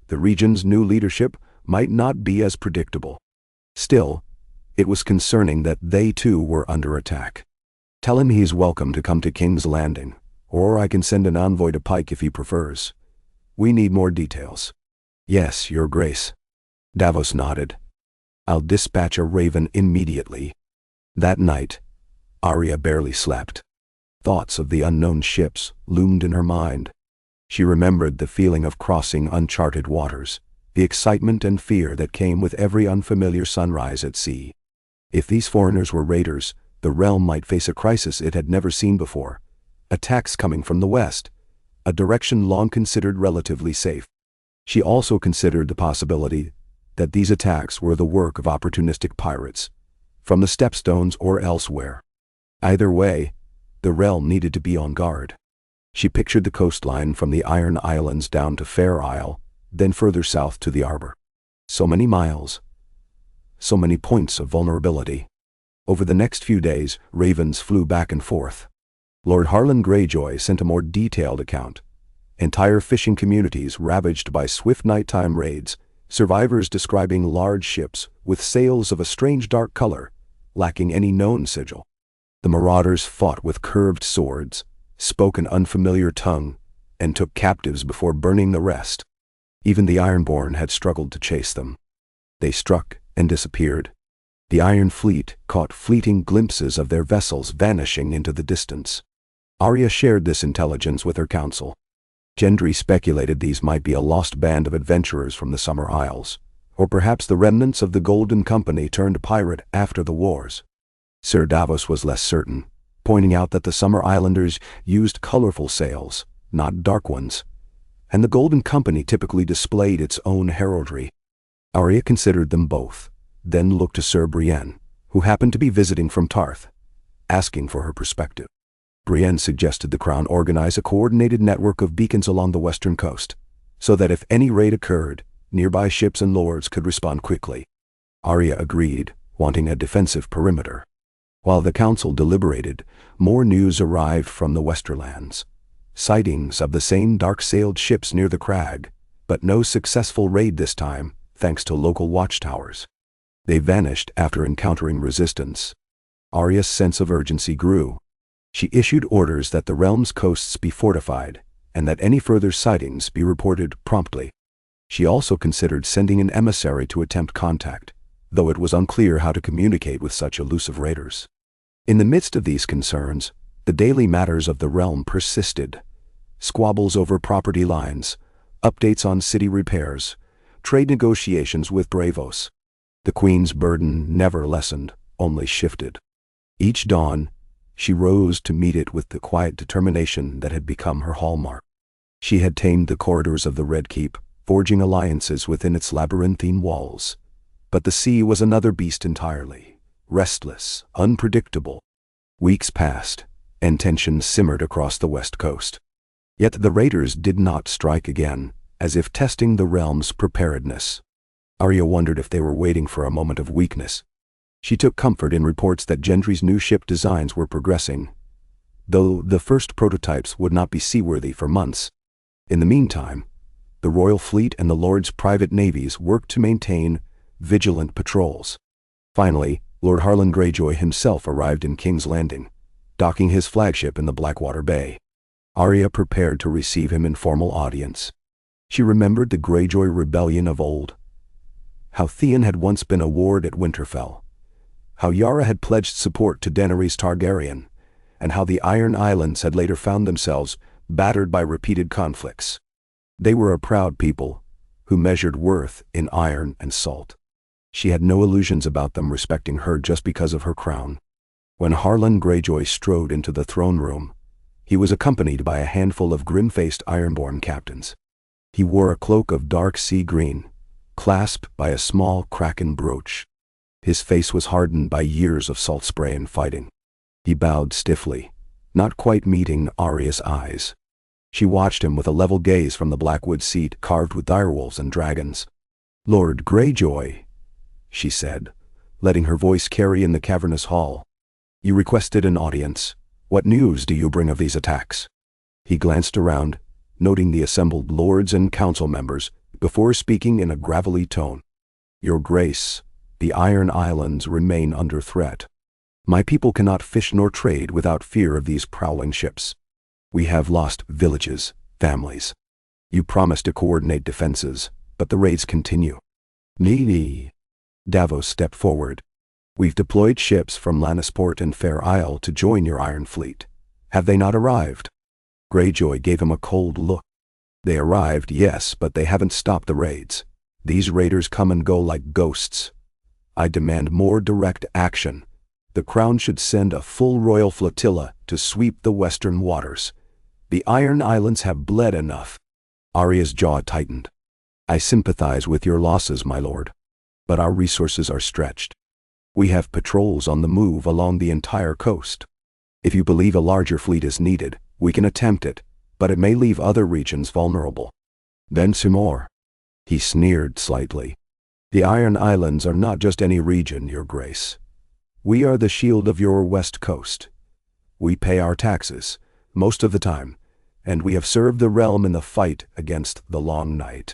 the region's new leadership might not be as predictable. Still, it was concerning that they too were under attack. Tell him he's welcome to come to King's Landing, or I can send an envoy to Pike if he prefers. We need more details. Yes, Your Grace. Davos nodded. I'll dispatch a raven immediately. That night, Arya barely slept. Thoughts of the unknown ships loomed in her mind. She remembered the feeling of crossing uncharted waters, the excitement and fear that came with every unfamiliar sunrise at sea. If these foreigners were raiders, the realm might face a crisis it had never seen before. Attacks coming from the west, a direction long considered relatively safe. She also considered the possibility that these attacks were the work of opportunistic pirates, from the Stepstones or elsewhere. Either way, the realm needed to be on guard. She pictured the coastline from the Iron Islands down to Fair Isle, then further south to the Arbor. So many miles. So many points of vulnerability. Over the next few days, ravens flew back and forth. Lord Harlan Greyjoy sent a more detailed account. Entire fishing communities ravaged by swift nighttime raids, survivors describing large ships with sails of a strange dark color, lacking any known sigil. The marauders fought with curved swords, spoke an unfamiliar tongue, and took captives before burning the rest. Even the Ironborn had struggled to chase them. They struck and disappeared. The Iron Fleet caught fleeting glimpses of their vessels vanishing into the distance. Arya shared this intelligence with her council. Gendry speculated these might be a lost band of adventurers from the Summer Isles, or perhaps the remnants of the Golden Company turned pirate after the wars. Sir Davos was less certain, pointing out that the Summer Islanders used colorful sails, not dark ones, and the Golden Company typically displayed its own heraldry. Arya considered them both, then looked to Sir Brienne, who happened to be visiting from Tarth, asking for her perspective. Brienne suggested the Crown organize a coordinated network of beacons along the western coast, so that if any raid occurred, nearby ships and lords could respond quickly. Arya agreed, wanting a defensive perimeter. While the council deliberated, more news arrived from the Westerlands. Sightings of the same dark-sailed ships near the crag, but no successful raid this time, thanks to local watchtowers. They vanished after encountering resistance. Arya's sense of urgency grew. She issued orders that the realm's coasts be fortified, and that any further sightings be reported promptly. She also considered sending an emissary to attempt contact, though it was unclear how to communicate with such elusive raiders. In the midst of these concerns, the daily matters of the realm persisted. Squabbles over property lines, updates on city repairs, trade negotiations with Braavos. The Queen's burden never lessened, only shifted. Each dawn, she rose to meet it with the quiet determination that had become her hallmark. She had tamed the corridors of the Red Keep, forging alliances within its labyrinthine walls. But the sea was another beast entirely, restless, unpredictable. Weeks passed, and tension simmered across the west coast. Yet the raiders did not strike again, as if testing the realm's preparedness. Arya wondered if they were waiting for a moment of weakness. She took comfort in reports that Gendry's new ship designs were progressing, though the first prototypes would not be seaworthy for months. In the meantime, the Royal Fleet and the Lord's private navies worked to maintain vigilant patrols. Finally, Lord Harlan Greyjoy himself arrived in King's Landing, docking his flagship in the Blackwater Bay. Arya prepared to receive him in formal audience. She remembered the Greyjoy rebellion of old, how Theon had once been a ward at Winterfell, how Yara had pledged support to Daenerys Targaryen, and how the Iron Islands had later found themselves battered by repeated conflicts. They were a proud people, who measured worth in iron and salt. She had no illusions about them respecting her just because of her crown. When Harlan Greyjoy strode into the throne room, he was accompanied by a handful of grim-faced ironborn captains. He wore a cloak of dark sea green, clasped by a small kraken brooch. His face was hardened by years of salt spray and fighting. He bowed stiffly, not quite meeting Arya's eyes. She watched him with a level gaze from the blackwood seat carved with direwolves and dragons. "Lord Greyjoy," she said, letting her voice carry in the cavernous hall. "You requested an audience. What news do you bring of these attacks?" He glanced around, noting the assembled lords and council members, before speaking in a gravelly tone. "Your Grace, the Iron Islands remain under threat. My people cannot fish nor trade without fear of these prowling ships. We have lost villages, families. You promised to coordinate defenses, but the raids continue." "Nee." Davos stepped forward. "We've deployed ships from Lannisport and Fair Isle to join your Iron Fleet. Have they not arrived?" Greyjoy gave him a cold look. "They arrived, yes, but they haven't stopped the raids. These raiders come and go like ghosts. I demand more direct action. The Crown should send a full royal flotilla to sweep the western waters. The Iron Islands have bled enough." Arya's jaw tightened. "I sympathize with your losses, my lord. But our resources are stretched. We have patrols on the move along the entire coast. If you believe a larger fleet is needed, we can attempt it, but it may leave other regions vulnerable." "Then some more." He sneered slightly. "The Iron Islands are not just any region, your Grace. We are the shield of your west coast. We pay our taxes, most of the time, and we have served the realm in the fight against the Long Night."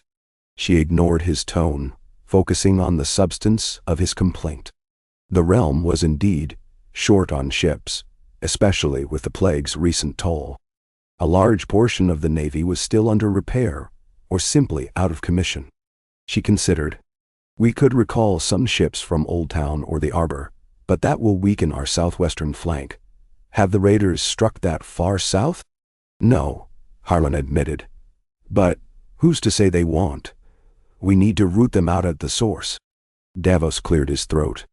She ignored his tone, focusing on the substance of his complaint. The realm was indeed short on ships, especially with the plague's recent toll. A large portion of the navy was still under repair, or simply out of commission. She considered, "We could recall some ships from Old Town or the Arbor, but that will weaken our southwestern flank. Have the raiders struck that far south?" "No," Harlan admitted. "But who's to say they won't? We need to root them out at the source." Davos cleared his throat.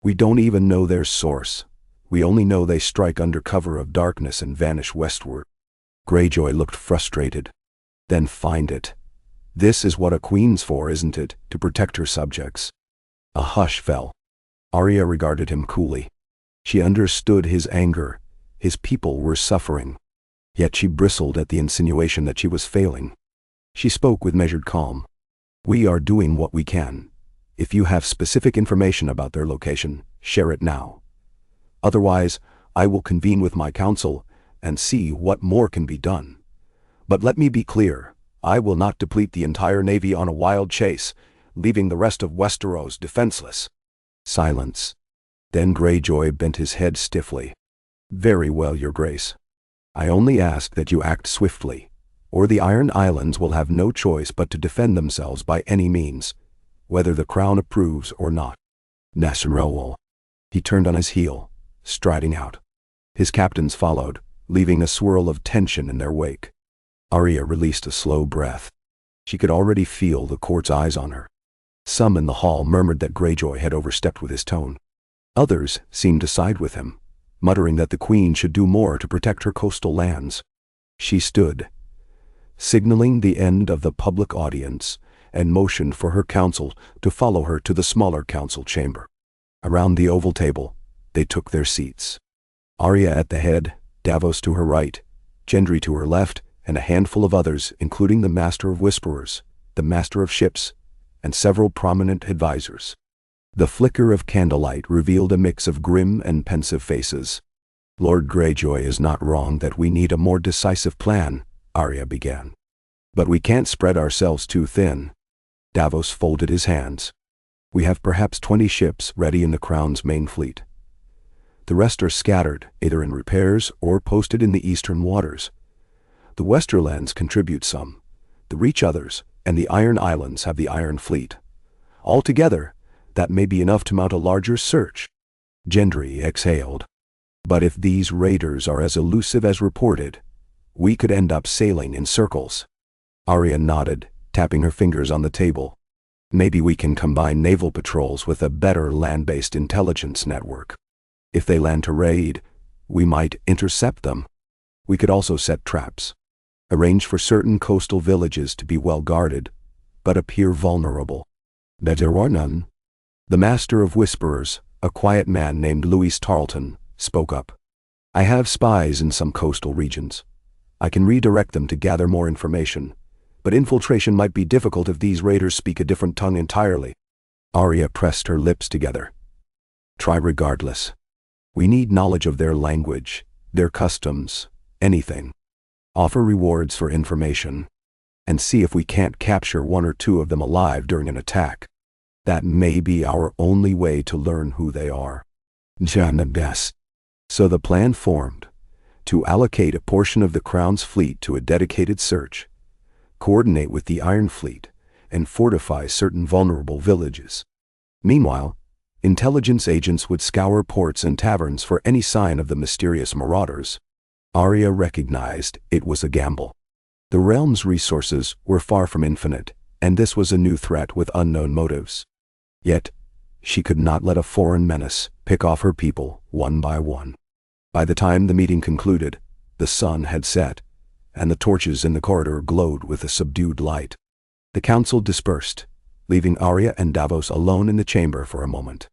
"We don't even know their source. We only know they strike under cover of darkness and vanish westward." Greyjoy looked frustrated. "Then find it. This is what a queen's for, isn't it? To protect her subjects." A hush fell. Arya regarded him coolly. She understood his anger. His people were suffering. Yet she bristled at the insinuation that she was failing. She spoke with measured calm. "We are doing what we can. If you have specific information about their location, share it now. Otherwise, I will convene with my council and see what more can be done. But let me be clear, I will not deplete the entire navy on a wild chase, leaving the rest of Westeros defenseless." Silence. Then Greyjoy bent his head stiffly. "Very well, your Grace. I only ask that you act swiftly, or the Iron Islands will have no choice but to defend themselves by any means, whether the Crown approves or not." Nasrowal. He turned on his heel, striding out. His captains followed, leaving a swirl of tension in their wake. Arya released a slow breath. She could already feel the court's eyes on her. Some in the hall murmured that Greyjoy had overstepped with his tone. Others seemed to side with him, muttering that the Queen should do more to protect her coastal lands. She stood, signaling the end of the public audience, and motioned for her council to follow her to the smaller council chamber. Around the oval table, they took their seats. Arya at the head, Davos to her right, Gendry to her left, and a handful of others, including the Master of Whisperers, the Master of Ships, and several prominent advisors. The flicker of candlelight revealed a mix of grim and pensive faces. "Lord Greyjoy is not wrong that we need a more decisive plan," Arya began. "But we can't spread ourselves too thin." Davos folded his hands. "We have perhaps 20 ships ready in the Crown's main fleet. The rest are scattered, either in repairs or posted in the eastern waters. The Westerlands contribute some, the Reach others, and the Iron Islands have the Iron Fleet. Altogether, that may be enough to mount a larger search." Gendry exhaled. "But if these raiders are as elusive as reported, we could end up sailing in circles." Arya nodded, tapping her fingers on the table. Maybe we can combine naval patrols with a better land-based intelligence network. If they land to raid, we might intercept them. We could also set traps. Arrange for certain coastal villages to be well guarded, but appear vulnerable. That there are none. The master of whisperers, a quiet man named Louis Tarleton, spoke up. I have spies in some coastal regions. I can redirect them to gather more information, but infiltration might be difficult if these raiders speak a different tongue entirely. Arya pressed her lips together. Try regardless. We need knowledge of their language, their customs, anything. Offer rewards for information, and see if we can't capture one or two of them alive during an attack. That may be our only way to learn who they are. Janabes. So the plan formed, to allocate a portion of the Crown's fleet to a dedicated search, coordinate with the Iron Fleet, and fortify certain vulnerable villages. Meanwhile, intelligence agents would scour ports and taverns for any sign of the mysterious marauders. Arya recognized it was a gamble. The realm's resources were far from infinite, and this was a new threat with unknown motives. Yet, she could not let a foreign menace pick off her people one by one. By the time the meeting concluded, the sun had set, and the torches in the corridor glowed with a subdued light. The council dispersed, leaving Arya and Davos alone in the chamber for a moment.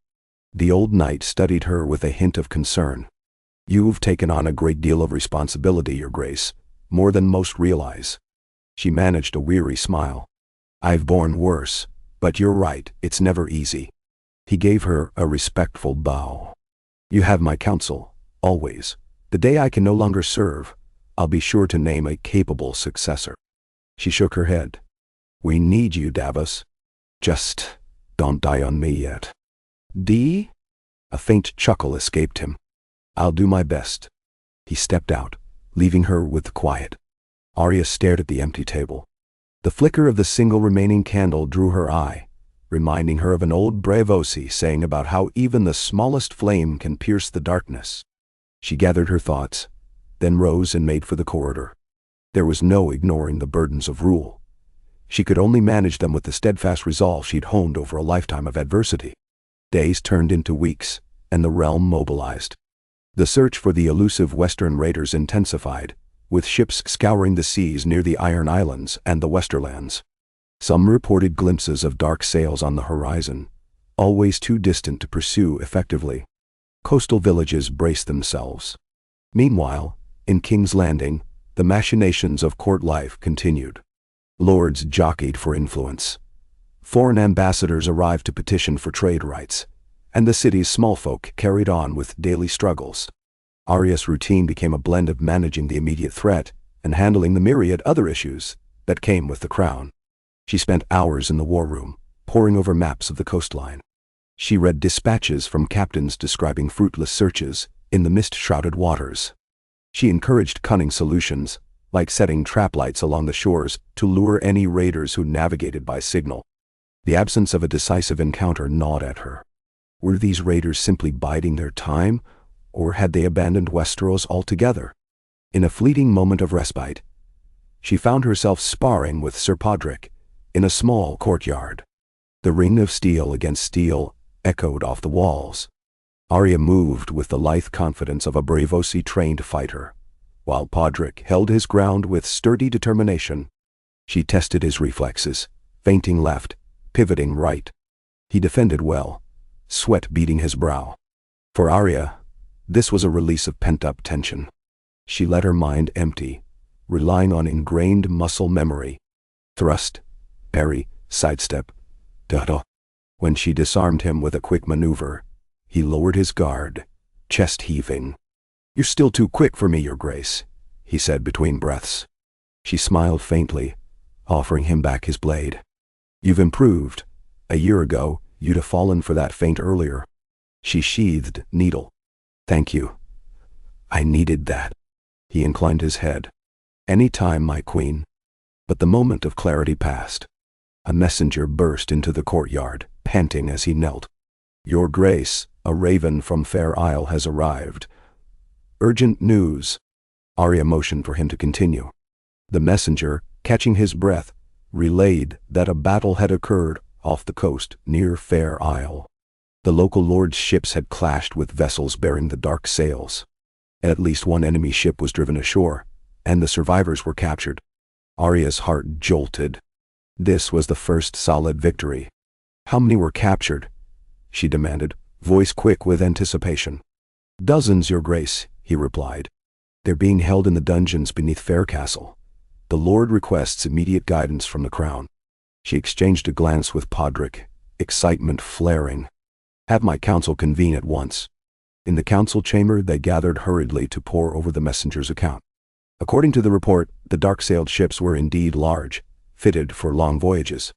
The old knight studied her with a hint of concern. You've taken on a great deal of responsibility, Your Grace, more than most realize. She managed a weary smile. I've borne worse, but you're right, it's never easy. He gave her a respectful bow. You have my counsel, always. The day I can no longer serve, I'll be sure to name a capable successor. She shook her head. We need you, Davos. Just don't die on me yet. D? A faint chuckle escaped him. I'll do my best. He stepped out, leaving her with quiet. Arya stared at the empty table. The flicker of the single remaining candle drew her eye, reminding her of an old Braavosi saying about how even the smallest flame can pierce the darkness. She gathered her thoughts, then rose and made for the corridor. There was no ignoring the burdens of rule. She could only manage them with the steadfast resolve she'd honed over a lifetime of adversity. Days turned into weeks, and the realm mobilized. The search for the elusive Western raiders intensified, with ships scouring the seas near the Iron Islands and the Westerlands. Some reported glimpses of dark sails on the horizon, always too distant to pursue effectively. Coastal villages braced themselves. Meanwhile, in King's Landing, the machinations of court life continued. Lords jockeyed for influence. Foreign ambassadors arrived to petition for trade rights, and the city's small folk carried on with daily struggles. Arya's routine became a blend of managing the immediate threat and handling the myriad other issues that came with the crown. She spent hours in the war room, poring over maps of the coastline. She read dispatches from captains describing fruitless searches in the mist-shrouded waters. She encouraged cunning solutions, like setting trap lights along the shores to lure any raiders who navigated by signal. The absence of a decisive encounter gnawed at her. Were these raiders simply biding their time, or had they abandoned Westeros altogether? In a fleeting moment of respite, she found herself sparring with Sir Podrick in a small courtyard. The ring of steel against steel echoed off the walls. Arya moved with the lithe confidence of a Braavosi-trained fighter, while Podrick held his ground with sturdy determination. She tested his reflexes, feinting left, pivoting right. He defended well, sweat beading his brow. For Arya, this was a release of pent-up tension. She let her mind empty, relying on ingrained muscle memory. Thrust, parry, sidestep, da-da. When she disarmed him with a quick maneuver, he lowered his guard, chest heaving. You're still too quick for me, Your Grace, he said between breaths. She smiled faintly, offering him back his blade. You've improved. A year ago, you'd have fallen for that feint earlier. She sheathed needle. Thank you. I needed that. He inclined his head. Any time, my queen. But the moment of clarity passed. A messenger burst into the courtyard, panting as he knelt. Your Grace, a raven from Fair Isle has arrived. Urgent news. Arya motioned for him to continue. The messenger, catching his breath, relayed that a battle had occurred off the coast near Fair Isle. The local lord's ships had clashed with vessels bearing the dark sails. At least one enemy ship was driven ashore, and the survivors were captured. Arya's heart jolted. This was the first solid victory. "How many were captured?" she demanded, voice quick with anticipation. "Dozens, Your Grace," he replied. "They're being held in the dungeons beneath Fair Castle. The Lord requests immediate guidance from the crown." She exchanged a glance with Podrick, excitement flaring. "Have my council convene at once." In the council chamber they gathered hurriedly to pore over the messenger's account. According to the report, the dark-sailed ships were indeed large, fitted for long voyages.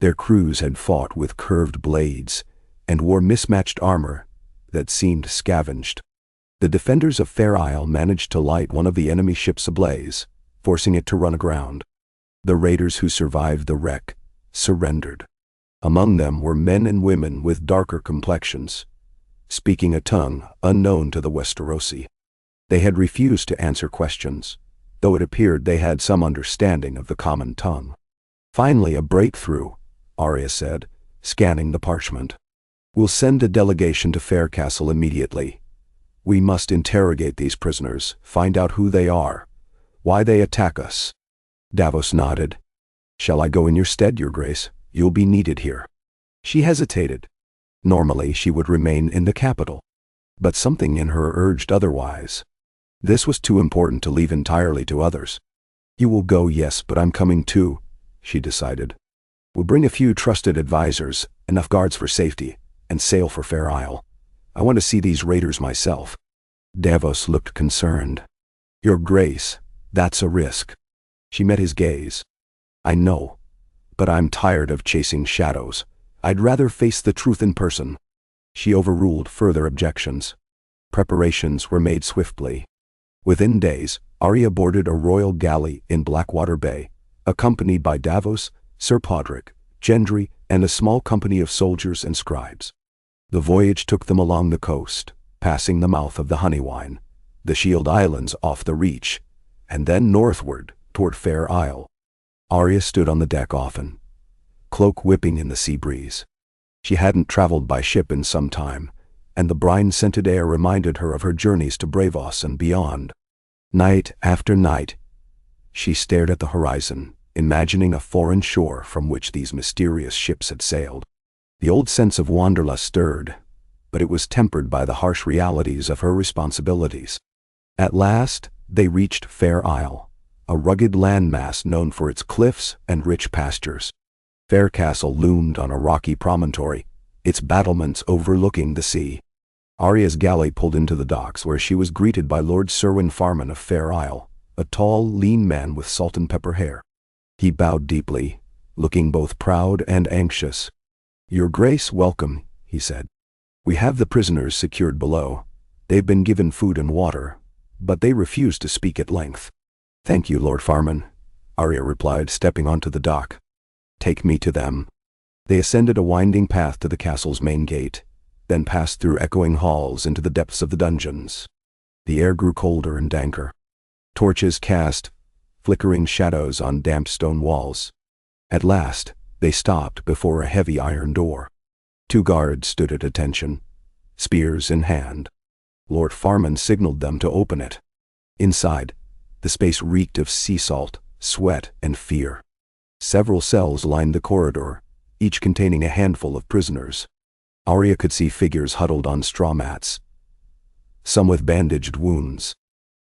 Their crews had fought with curved blades and wore mismatched armor that seemed scavenged. The defenders of Fair Isle managed to light one of the enemy ships ablaze, forcing it to run aground. The raiders who survived the wreck surrendered. Among them were men and women with darker complexions, speaking a tongue unknown to the Westerosi. They had refused to answer questions, though it appeared they had some understanding of the common tongue. "Finally a breakthrough," Arya said, scanning the parchment. "We'll send a delegation to Fair Castle immediately. We must interrogate these prisoners, find out who they are, why they attack us." Davos nodded. "Shall I go in your stead, Your Grace? You'll be needed here." She hesitated. Normally she would remain in the capital, but something in her urged otherwise. This was too important to leave entirely to others. "You will go, yes, but I'm coming too," she decided. "We'll bring a few trusted advisors, enough guards for safety, and sail for Fair Isle. I want to see these raiders myself." Davos looked concerned. "Your Grace, that's a risk." She met his gaze. "I know, but I'm tired of chasing shadows. I'd rather face the truth in person." She overruled further objections. Preparations were made swiftly. Within days, Arya boarded a royal galley in Blackwater Bay, accompanied by Davos, Sir Podrick, Gendry, and a small company of soldiers and scribes. The voyage took them along the coast, passing the mouth of the Honeywine, the Shield Islands off the Reach, and then northward toward Fair Isle. Arya stood on the deck often, cloak whipping in the sea breeze. She hadn't traveled by ship in some time, and the brine-scented air reminded her of her journeys to Braavos and beyond. Night after night, she stared at the horizon, imagining a foreign shore from which these mysterious ships had sailed. The old sense of wanderlust stirred, but it was tempered by the harsh realities of her responsibilities. At last, they reached Fair Isle, a rugged landmass known for its cliffs and rich pastures. Fair Castle loomed on a rocky promontory, its battlements overlooking the sea. Arya's galley pulled into the docks, where she was greeted by Lord Serwyn Farman of Fair Isle, a tall, lean man with salt and pepper hair. He bowed deeply, looking both proud and anxious. "Your Grace, welcome," he said. "We have the prisoners secured below. They've been given food and water, but they refuse to speak at length." "Thank you, Lord Farman," Arya replied, stepping onto the dock. "Take me to them." They ascended a winding path to the castle's main gate, then passed through echoing halls into the depths of the dungeons. The air grew colder and danker. Torches cast flickering shadows on damp stone walls. At last, they stopped before a heavy iron door. Two guards stood at attention, spears in hand. Lord Farman signaled them to open it. Inside, the space reeked of sea salt, sweat, and fear. Several cells lined the corridor, each containing a handful of prisoners. Arya could see figures huddled on straw mats, some with bandaged wounds.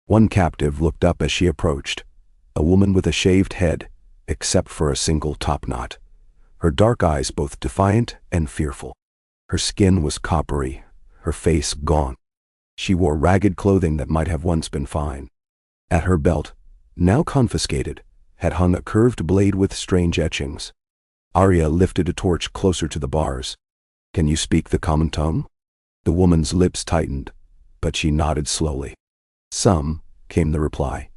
One captive looked up as she approached, a woman with a shaved head, except for a single topknot, her dark eyes both defiant and fearful. Her skin was coppery, her face gaunt. She wore ragged clothing that might have once been fine. At her belt, now confiscated, had hung a curved blade with strange etchings. Arya lifted a torch closer to the bars. "Can you speak the common tongue?" The woman's lips tightened, but she nodded slowly. "Some," came the reply,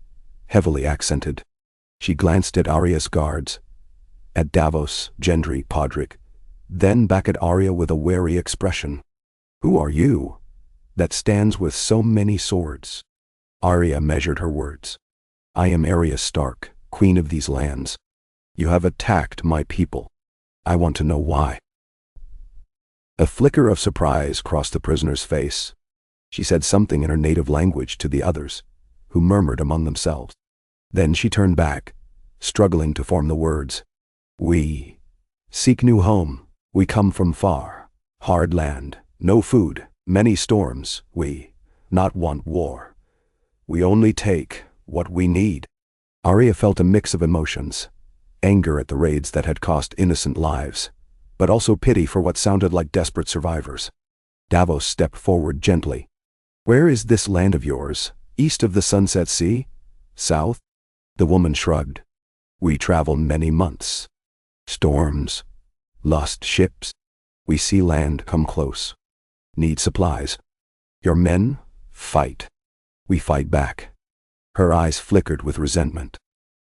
heavily accented. She glanced at Arya's guards, at Davos, Gendry, Podrick, then back at Arya with a wary expression. "Who are you, that stands with so many swords?" Arya measured her words. "I am Arya Stark, queen of these lands. You have attacked my people. I want to know why." A flicker of surprise crossed the prisoner's face. She said something in her native language to the others, who murmured among themselves. Then she turned back, struggling to form the words. "We seek new home. We come from far. Hard land, no food, many storms. We not want war. We only take what we need." Arya felt a mix of emotions, anger at the raids that had cost innocent lives, but also pity for what sounded like desperate survivors. Davos stepped forward gently. "Where is this land of yours? East of the Sunset Sea? South?" The woman shrugged. "We travel many months. Storms, lost ships. We see land come close. Need supplies. Your men fight. We fight back." Her eyes flickered with resentment.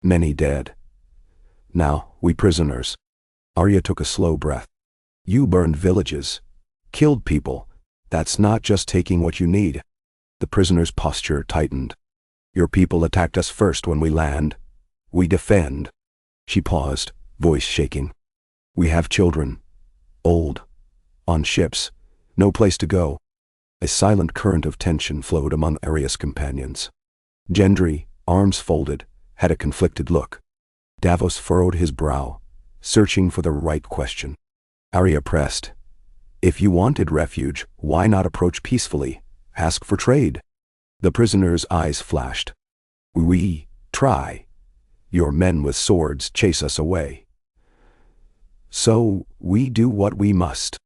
"Many dead. Now we prisoners." Arya took a slow breath. "You burned villages, killed people. That's not just taking what you need." The prisoner's posture tightened. "Your people attacked us first when we land. We defend." She paused, voice shaking. "We have children. Old. On ships. No place to go." A silent current of tension flowed among Arya's companions. Gendry, arms folded, had a conflicted look. Davos furrowed his brow, searching for the right question. Arya pressed. "If you wanted refuge, why not approach peacefully? Ask for trade." The prisoner's eyes flashed. "We try. Your men with swords chase us away. So we do what we must."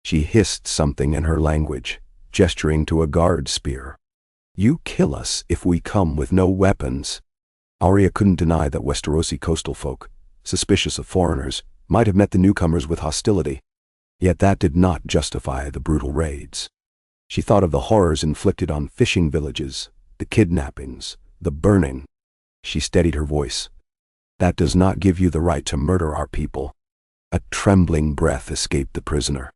She hissed something in her language, gesturing to a guard spear. "You kill us if we come with no weapons." Arya couldn't deny that Westerosi coastal folk, suspicious of foreigners, might have met the newcomers with hostility. Yet that did not justify the brutal raids. She thought of the horrors inflicted on fishing villages, the kidnappings, the burning. She steadied her voice. "That does not give you the right to murder our people." A trembling breath escaped the prisoner.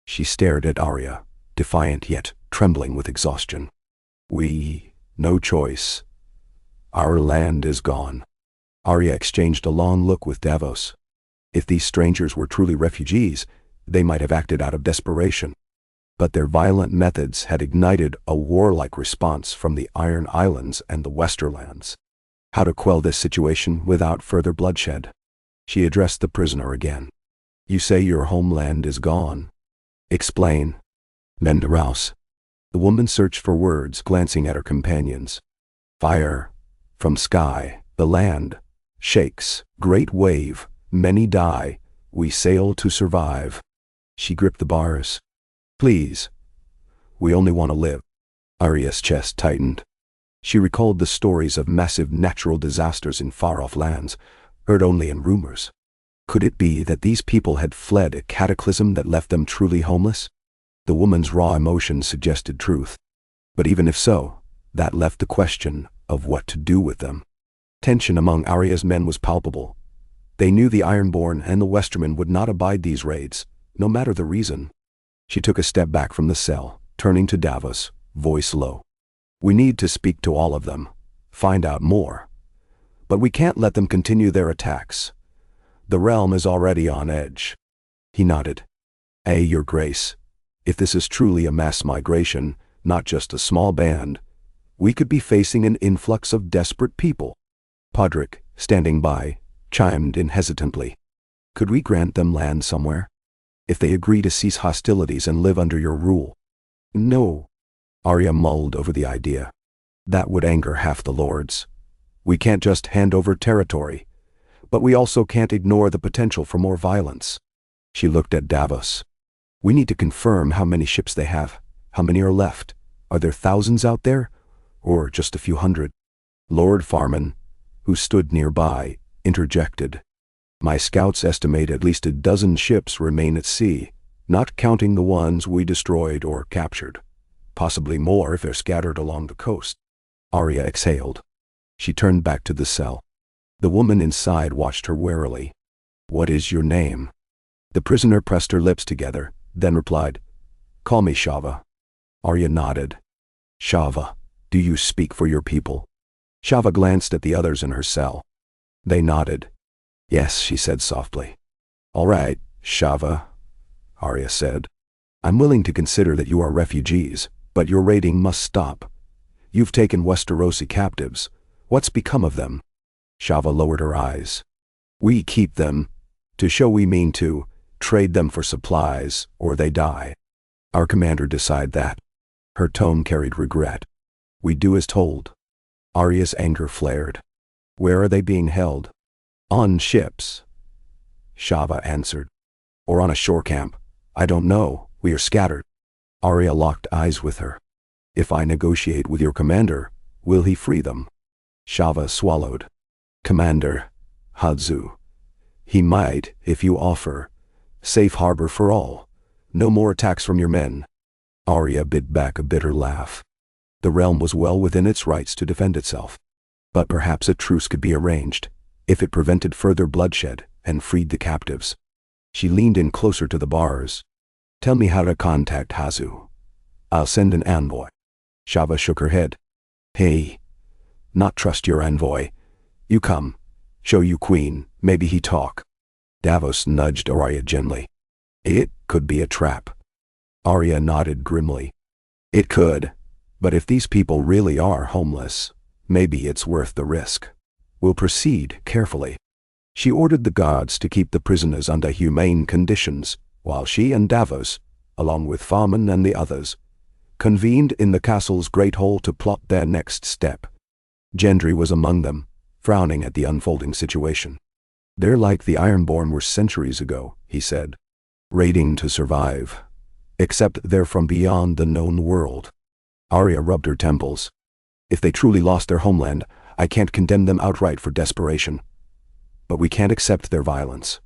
She stared at Arya, defiant yet trembling with exhaustion. "We, no choice. Our land is gone." Arya exchanged a long look with Davos. If these strangers were truly refugees, they might have acted out of desperation. But their violent methods had ignited a warlike response from the Iron Islands and the Westerlands. How to quell this situation without further bloodshed? She addressed the prisoner again. "You say your homeland is gone. Explain." "Menderouse." The woman searched for words, glancing at her companions. "Fire. From sky. The land. Shakes. Great wave. Many die. We sail to survive." She gripped the bars. "Please. We only want to live." Arya's chest tightened. She recalled the stories of massive natural disasters in far-off lands, heard only in rumors. Could it be that these people had fled a cataclysm that left them truly homeless? The woman's raw emotion suggested truth. But even if so, that left the question of what to do with them. Tension among Arya's men was palpable. They knew the Ironborn and the Westermen would not abide these raids, no matter the reason. She took a step back from the cell, turning to Davos, voice low. "We need to speak to all of them, find out more. But we can't let them continue their attacks. The realm is already on edge." He nodded. "Your Grace, if this is truly a mass migration, not just a small band, we could be facing an influx of desperate people." Podrick, standing by, chimed in hesitantly. "Could we grant them land somewhere? If they agree to cease hostilities and live under your rule?" "No." Arya mulled over the idea. "That would anger half the lords. We can't just hand over territory, but we also can't ignore the potential for more violence." She looked at Davos. "We need to confirm how many ships they have. How many are left? Are there thousands out there? Or just a few hundred?" Lord Farman, who stood nearby, interjected. "My scouts estimate at least a dozen ships remain at sea, not counting the ones we destroyed or captured. Possibly more if they're scattered along the coast." Arya exhaled. She turned back to the cell. The woman inside watched her warily. "What is your name?" The prisoner pressed her lips together, then replied, "Call me Shava." Arya nodded. "Shava, do you speak for your people?" Shava glanced at the others in her cell. They nodded. Yes, she said softly. All right, Shava, Arya said. I'm willing to consider that you are refugees, but your raiding must stop. You've taken Westerosi captives. What's become of them? Shava lowered her eyes. We keep them, to show we mean to, trade them for supplies, or they die. Our commander decide that. Her tone carried regret. We do as told. Arya's anger flared. Where are they being held? On ships, Shava answered. Or on a shore camp. I don't know, we are scattered. Arya locked eyes with her. If I negotiate with your commander, will he free them? Shava swallowed. Commander, Hadzu. He might, if you offer. Safe harbor for all. No more attacks from your men. Arya bit back a bitter laugh. The realm was well within its rights to defend itself. But perhaps a truce could be arranged, if it prevented further bloodshed and freed the captives. She leaned in closer to the bars. Tell me how to contact Hadzu. I'll send an envoy. Shava shook her head. Hey, not trust your envoy. You come. Show you queen, maybe he talk. Davos nudged Arya gently. It could be a trap. Arya nodded grimly. It could, but if these people really are homeless, maybe it's worth the risk. We'll proceed carefully. She ordered the guards to keep the prisoners under humane conditions, while she and Davos, along with Farman and the others, convened in the castle's great hall to plot their next step. Gendry was among them, frowning at the unfolding situation. They're like the Ironborn were centuries ago, he said. Raiding to survive. Except they're from beyond the known world. Arya rubbed her temples. If they truly lost their homeland, I can't condemn them outright for desperation. But we can't accept their violence.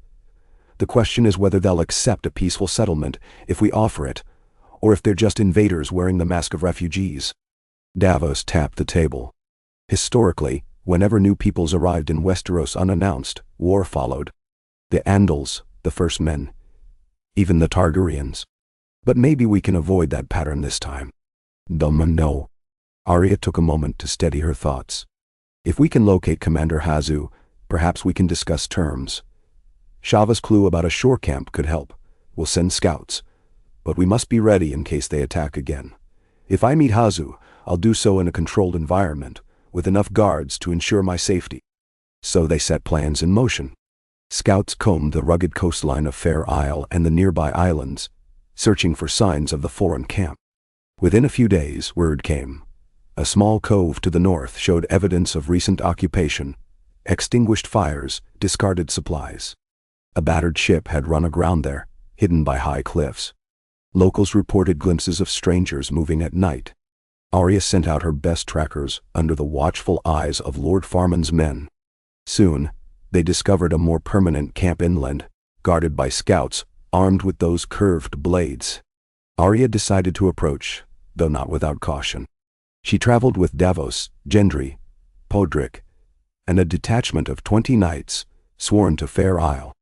The question is whether they'll accept a peaceful settlement if we offer it, or if they're just invaders wearing the mask of refugees. Davos tapped the table. Historically, whenever new peoples arrived in Westeros unannounced, war followed. The Andals, the first men. Even the Targaryens. But maybe we can avoid that pattern this time. No. Arya took a moment to steady her thoughts. If we can locate Commander Hadzu, perhaps we can discuss terms. Shava's clue about a shore camp could help. We'll send scouts. But we must be ready in case they attack again. If I meet Hadzu, I'll do so in a controlled environment, with enough guards to ensure my safety. So they set plans in motion. Scouts combed the rugged coastline of Fair Isle and the nearby islands, searching for signs of the foreign camp. Within a few days, word came. A small cove to the north showed evidence of recent occupation, extinguished fires, discarded supplies. A battered ship had run aground there, hidden by high cliffs. Locals reported glimpses of strangers moving at night. Arya sent out her best trackers under the watchful eyes of Lord Farman's men. Soon, they discovered a more permanent camp inland, guarded by scouts, armed with those curved blades. Arya decided to approach, though not without caution. She traveled with Davos, Gendry, Podrick, and a detachment of 20 knights, sworn to Fair Isle.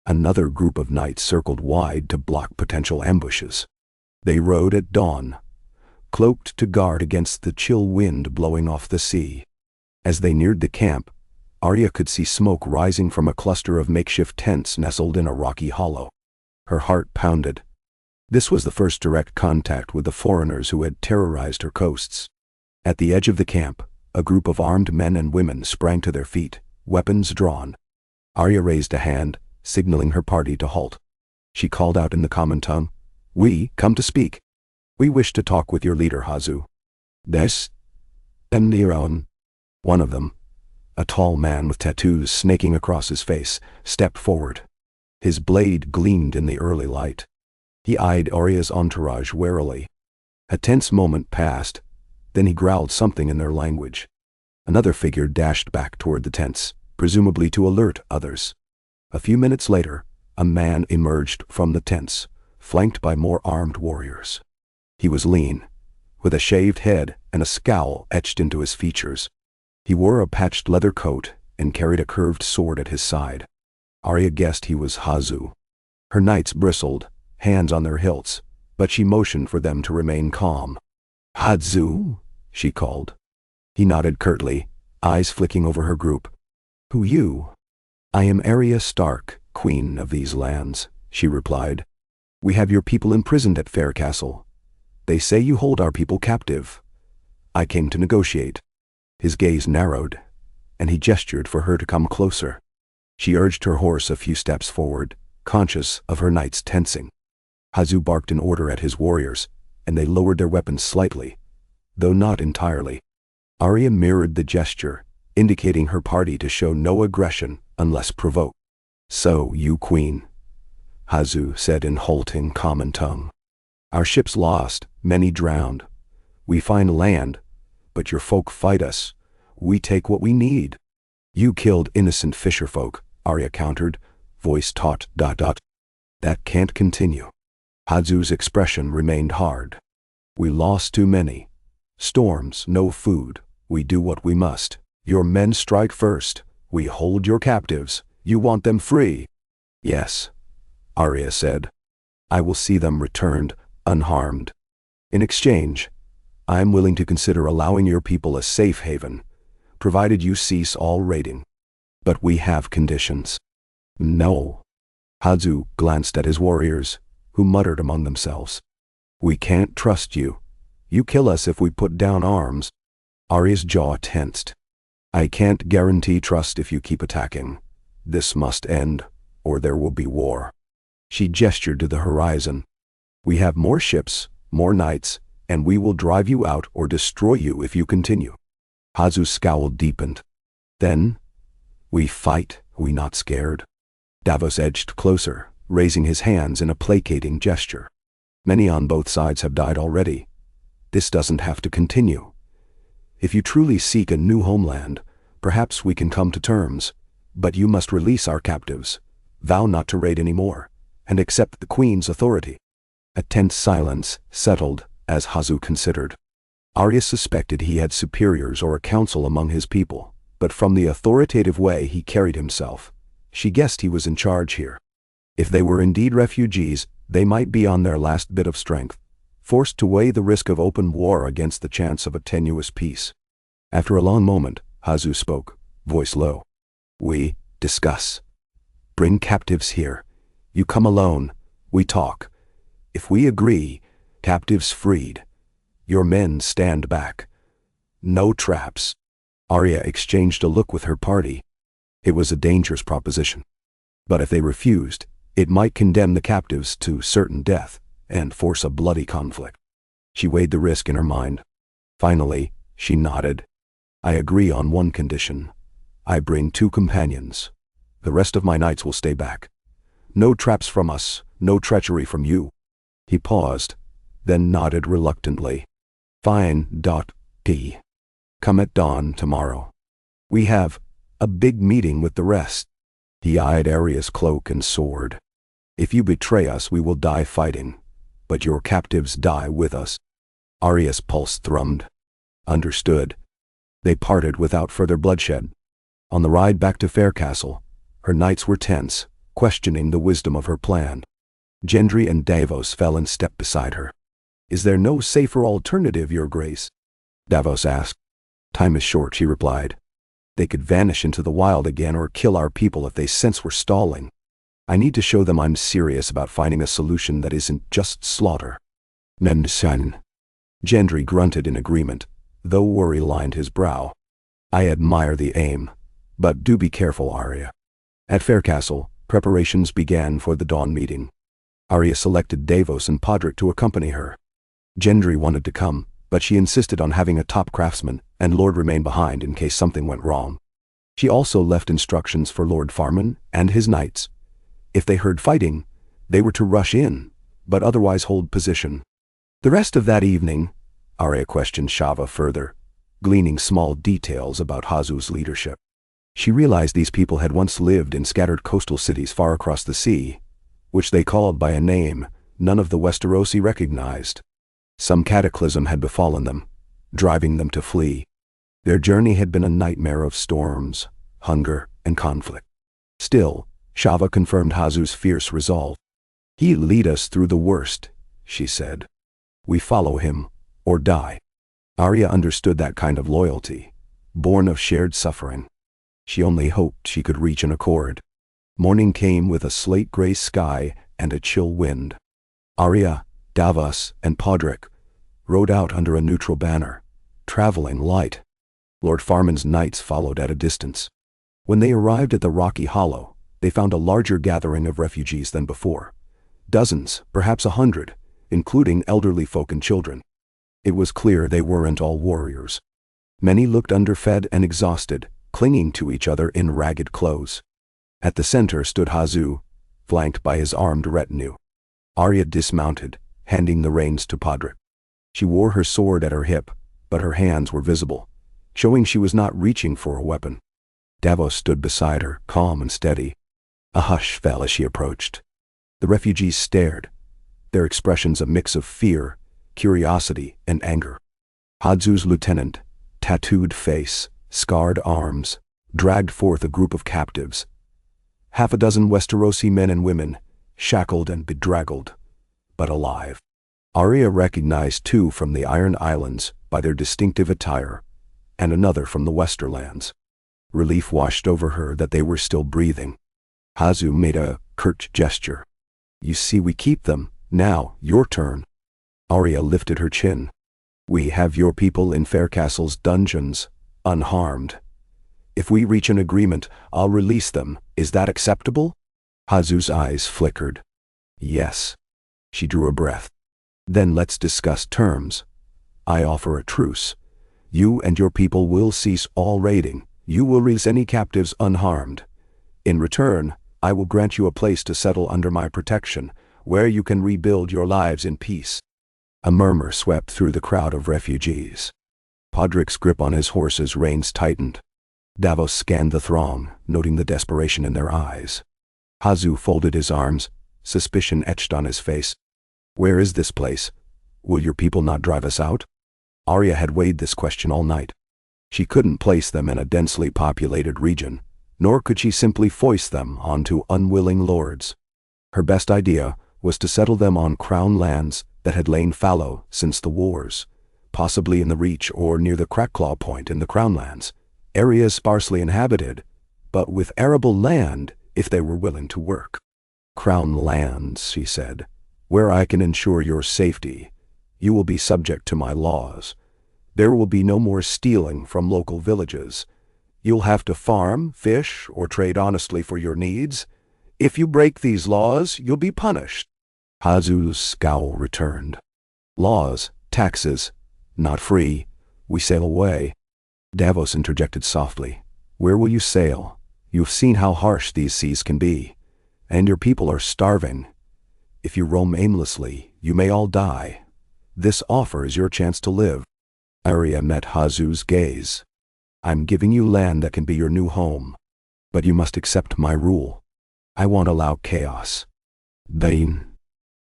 Another group of knights circled wide to block potential ambushes. They rode at dawn, cloaked to guard against the chill wind blowing off the sea. As they neared the camp, Arya could see smoke rising from a cluster of makeshift tents nestled in a rocky hollow. Her heart pounded. This was the first direct contact with the foreigners who had terrorized her coasts. At the edge of the camp, a group of armed men and women sprang to their feet, weapons drawn. Arya raised a hand, signaling her party to halt. She called out in the common tongue, "We come to speak. We wish to talk with your leader, Hadzu." Des Emniron. One of them, a tall man with tattoos snaking across his face, stepped forward. His blade gleamed in the early light. He eyed Arya's entourage warily. A tense moment passed, then he growled something in their language. Another figure dashed back toward the tents, presumably to alert others. A few minutes later, a man emerged from the tents, flanked by more armed warriors. He was lean, with a shaved head and a scowl etched into his features. He wore a patched leather coat and carried a curved sword at his side. Arya guessed he was Hadzu. Her knights bristled, hands on their hilts, but she motioned for them to remain calm. "Hadzu?" she called. He nodded curtly, eyes flicking over her group. "Who you?" I am Arya Stark, queen of these lands, she replied. We have your people imprisoned at Faircastle. They say you hold our people captive. I came to negotiate. His gaze narrowed, and he gestured for her to come closer. She urged her horse a few steps forward, conscious of her knights tensing. Hazu barked an order at his warriors, and they lowered their weapons slightly, though not entirely. Arya mirrored the gesture, indicating her party to show no aggression unless provoked. So, you queen, Hazu said in halting, common tongue. Our ships lost, many drowned. We find land, but your folk fight us. We take what we need. You killed innocent fisherfolk, Arya countered, voice taut. That can't continue. Hazu's expression remained hard. We lost too many. Storms, no food. We do what we must. Your men strike first. We hold your captives. You want them free. Yes, Arya said. I will see them returned, unharmed. In exchange, I am willing to consider allowing your people a safe haven, provided you cease all raiding. But we have conditions. No. Hazu glanced at his warriors, who muttered among themselves. We can't trust you. You kill us if we put down arms. Arya's jaw tensed. I can't guarantee trust if you keep attacking. This must end, or there will be war. She gestured to the horizon. We have more ships, more knights, and we will drive you out or destroy you if you continue. Hazu's scowl deepened. Then, we fight, we not scared? Davos edged closer, raising his hands in a placating gesture. Many on both sides have died already. This doesn't have to continue. If you truly seek a new homeland, perhaps we can come to terms, but you must release our captives, vow not to raid any more, and accept the Queen's authority. A tense silence settled as Hazu considered. Arya suspected he had superiors or a council among his people, but from the authoritative way he carried himself, she guessed he was in charge here. If they were indeed refugees, they might be on their last bit of strength, forced to weigh the risk of open war against the chance of a tenuous peace. After a long moment, Hazu spoke, voice low. We discuss. Bring captives here. You come alone. We talk. If we agree, captives freed. Your men stand back. No traps. Arya exchanged a look with her party. It was a dangerous proposition. But if they refused, it might condemn the captives to certain death and force a bloody conflict. She weighed the risk in her mind. Finally, she nodded. I agree on one condition. I bring 2 companions. The rest of my knights will stay back. No traps from us, no treachery from you. He paused, then nodded reluctantly. Fine. T. Come at dawn tomorrow. We have a big meeting with the rest. He eyed Arya's cloak and sword. If you betray us, we will die fighting, but your captives die with us. Arya's pulse thrummed. Understood. They parted without further bloodshed. On the ride back to Faircastle, her knights were tense, questioning the wisdom of her plan. Gendry and Davos fell in step beside her. Is there no safer alternative, Your Grace? Davos asked. Time is short, she replied. They could vanish into the wild again or kill our people if they sense we're stalling. I need to show them I'm serious about finding a solution that isn't just slaughter. Nensan. Gendry grunted in agreement, though worry lined his brow. I admire the aim, but do be careful, Arya. At Faircastle, preparations began for the dawn meeting. Arya selected Davos and Podrick to accompany her. Gendry wanted to come, but she insisted on having a top craftsman, and Lord remain behind in case something went wrong. She also left instructions for Lord Farman and his knights. If they heard fighting, they were to rush in, but otherwise hold position. The rest of that evening, Arya questioned Shava further, gleaning small details about Hazu's leadership. She realized these people had once lived in scattered coastal cities far across the sea, which they called by a name none of the Westerosi recognized. Some cataclysm had befallen them, driving them to flee. Their journey had been a nightmare of storms, hunger, and conflict. Still, Shava confirmed Hazu's fierce resolve. He'll lead us through the worst, she said. We follow him, or die. Arya understood that kind of loyalty, born of shared suffering. She only hoped she could reach an accord. Morning came with a slate-gray sky and a chill wind. Arya, Davos, and Podrick rode out under a neutral banner, traveling light. Lord Farman's knights followed at a distance. When they arrived at the rocky hollow, they found a larger gathering of refugees than before. Dozens, perhaps 100, including elderly folk and children. It was clear they weren't all warriors. Many looked underfed and exhausted, clinging to each other in ragged clothes. At the center stood Hazu, flanked by his armed retinue. Arya dismounted, handing the reins to Podrick. She wore her sword at her hip, but her hands were visible, showing she was not reaching for a weapon. Davos stood beside her, calm and steady. A hush fell as she approached. The refugees stared, their expressions a mix of fear, curiosity, and anger. Hazu's lieutenant, tattooed face, scarred arms, dragged forth a group of captives. Half a dozen Westerosi men and women, shackled and bedraggled, but alive. Arya recognized 2 from the Iron Islands by their distinctive attire, and another from the Westerlands. Relief washed over her that they were still breathing. Hazu made a curt gesture. "You see, we keep them. Now, your turn." Arya lifted her chin. "We have your people in Faircastle's dungeons, unharmed. If we reach an agreement, I'll release them. Is that acceptable?" Hazu's eyes flickered. "Yes." She drew a breath. "Then let's discuss terms. I offer a truce. You and your people will cease all raiding. You will release any captives unharmed. In return, I will grant you a place to settle under my protection, where you can rebuild your lives in peace." A murmur swept through the crowd of refugees. Podrick's grip on his horse's reins tightened. Davos scanned the throng, noting the desperation in their eyes. Hazu folded his arms, suspicion etched on his face. "Where is this place? Will your people not drive us out?" Arya had weighed this question all night. She couldn't place them in a densely populated region, nor could she simply foist them onto unwilling lords. Her best idea was to settle them on crown lands that had lain fallow since the wars, possibly in the Reach or near the Crackclaw Point in the Crownlands, areas sparsely inhabited, but with arable land if they were willing to work. "Crown lands," she said, "where I can ensure your safety. You will be subject to my laws. There will be no more stealing from local villages. You'll have to farm, fish, or trade honestly for your needs. If you break these laws, you'll be punished." Hazu's scowl returned. "Laws, taxes, not free. We sail away." Davos interjected softly. "Where will you sail? You've seen how harsh these seas can be, and your people are starving. If you roam aimlessly, you may all die. This offer is your chance to live." Arya met Hazu's gaze. "I'm giving you land that can be your new home, but you must accept my rule. I won't allow chaos." Then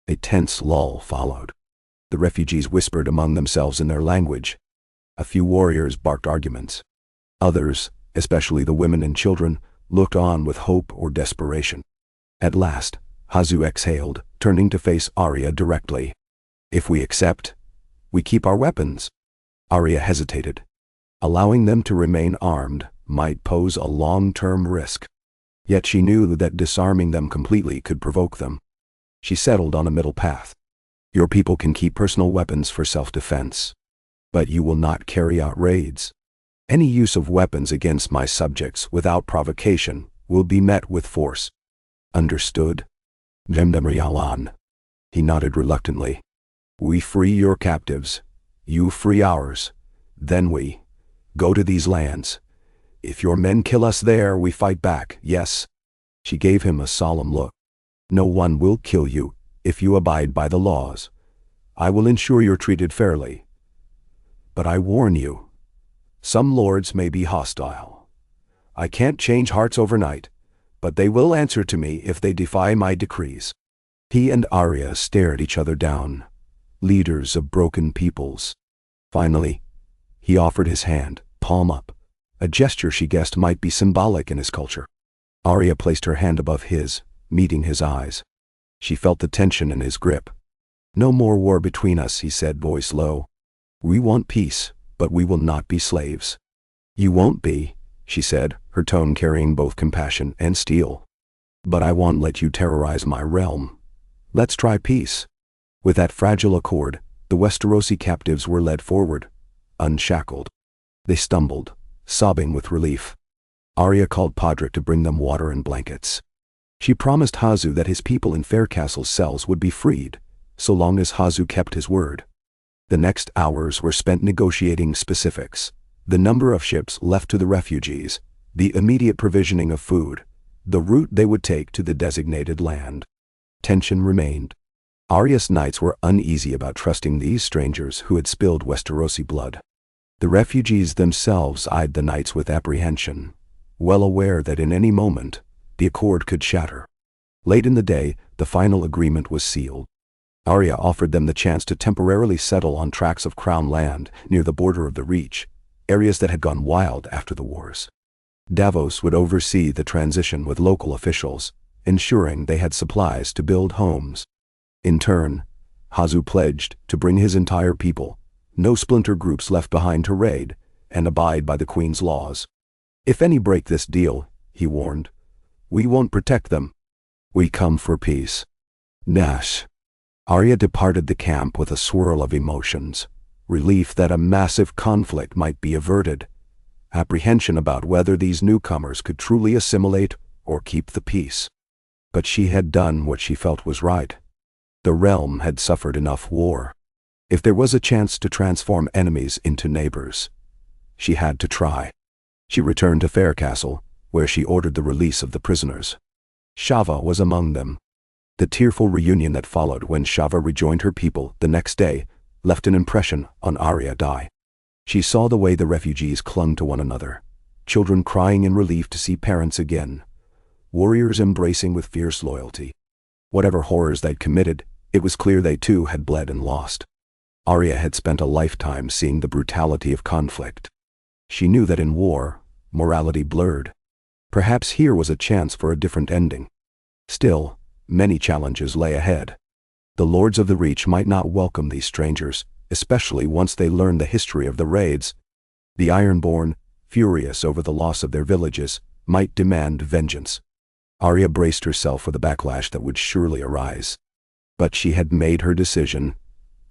a tense lull followed. The refugees whispered among themselves in their language. A few warriors barked arguments. Others, especially the women and children, looked on with hope or desperation. At last, Hazu exhaled, turning to face Arya directly. "If we accept, we keep our weapons." Arya hesitated. Allowing them to remain armed might pose a long-term risk. Yet she knew that disarming them completely could provoke them. She settled on a middle path. "Your people can keep personal weapons for self-defense, but you will not carry out raids. Any use of weapons against my subjects without provocation will be met with force." "Understood?" Jemdemriyalan. He nodded reluctantly. "We free your captives. You free ours. Then we go to these lands. If your men kill us there, we fight back, yes?" She gave him a solemn look. "No one will kill you if you abide by the laws. I will ensure you're treated fairly. But I warn you, some lords may be hostile. I can't change hearts overnight, but they will answer to me if they defy my decrees." He and Arya stared each other down, leaders of broken peoples. Finally, he offered his hand, palm up, a gesture she guessed might be symbolic in his culture. Arya placed her hand above his, meeting his eyes. She felt the tension in his grip. "No more war between us," he said, voice low. "We want peace, but we will not be slaves." "You won't be. she said, her tone carrying both compassion and steel. "But I won't let you terrorize my realm. Let's try peace." With that fragile accord, the Westerosi captives were led forward, unshackled. They stumbled, sobbing with relief. Arya called Podrick to bring them water and blankets. She promised Hazu that his people in Faircastle's cells would be freed, so long as Hazu kept his word. The next hours were spent negotiating specifics: the number of ships left to the refugees, the immediate provisioning of food, the route they would take to the designated land. Tension remained. Arya's knights were uneasy about trusting these strangers who had spilled Westerosi blood. The refugees themselves eyed the knights with apprehension, well aware that in any moment, the accord could shatter. Late in the day, the final agreement was sealed. Arya offered them the chance to temporarily settle on tracts of crown land near the border of the Reach, areas that had gone wild after the wars. Davos would oversee the transition with local officials, ensuring they had supplies to build homes. In turn, Hazu pledged to bring his entire people, no splinter groups left behind to raid, and abide by the Queen's laws. "If any break this deal," he warned, "we won't protect them. We come for peace." Nash. Arya departed the camp with a swirl of emotions: relief that a massive conflict might be averted, apprehension about whether these newcomers could truly assimilate or keep the peace. But she had done what she felt was right. The realm had suffered enough war. If there was a chance to transform enemies into neighbors, she had to try. She returned to Faircastle, where she ordered the release of the prisoners. Shava was among them. The tearful reunion that followed when Shava rejoined her people the next day left an impression on Arya. She saw the way the refugees clung to one another, children crying in relief to see parents again, warriors embracing with fierce loyalty. Whatever horrors they'd committed, it was clear they too had bled and lost. Arya had spent a lifetime seeing the brutality of conflict. She knew that in war, morality blurred. Perhaps here was a chance for a different ending. Still, many challenges lay ahead. The Lords of the Reach might not welcome these strangers, especially once they learned the history of the raids. The Ironborn, furious over the loss of their villages, might demand vengeance. Arya braced herself for the backlash that would surely arise. But she had made her decision: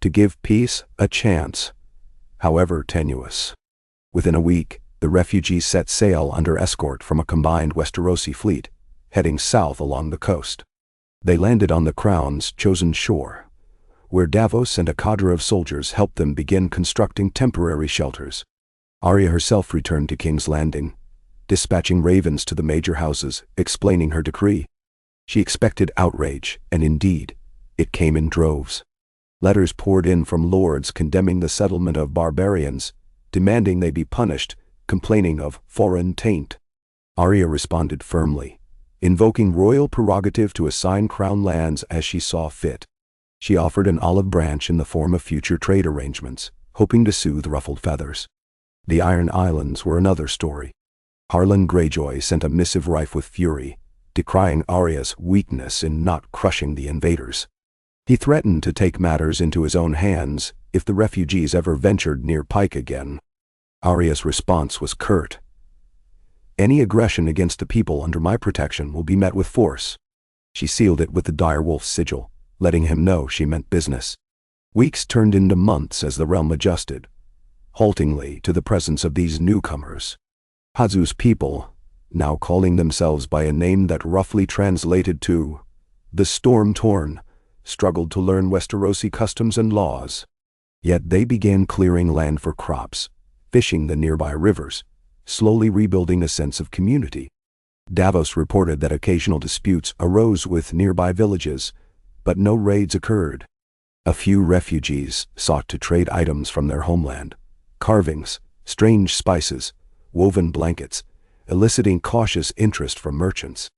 to give peace a chance, however tenuous. Within a week, the refugees set sail under escort from a combined Westerosi fleet, heading south along the coast. They landed on the Crown's chosen shore, where Davos and a cadre of soldiers helped them begin constructing temporary shelters. Arya herself returned to King's Landing, dispatching ravens to the major houses, explaining her decree. She expected outrage, and indeed, it came in droves. Letters poured in from lords condemning the settlement of barbarians, demanding they be punished, complaining of foreign taint. Arya responded firmly, invoking royal prerogative to assign crown lands as she saw fit. She offered an olive branch in the form of future trade arrangements, hoping to soothe ruffled feathers. The Iron Islands were another story. Harlan Greyjoy sent a missive rife with fury, decrying Arya's weakness in not crushing the invaders. He threatened to take matters into his own hands if the refugees ever ventured near Pike again. Arya's response was curt: "Any aggression against the people under my protection will be met with force." She sealed it with the direwolf's sigil, letting him know she meant business. Weeks turned into months as the realm adjusted, haltingly to the presence of these newcomers. Hazu's people, now calling themselves by a name that roughly translated to the Storm-Torn, struggled to learn Westerosi customs and laws. Yet they began clearing land for crops, fishing the nearby rivers, slowly rebuilding a sense of community. Davos reported that occasional disputes arose with nearby villages, but no raids occurred. A few refugees sought to trade items from their homeland: carvings, strange spices, woven blankets, eliciting cautious interest from merchants.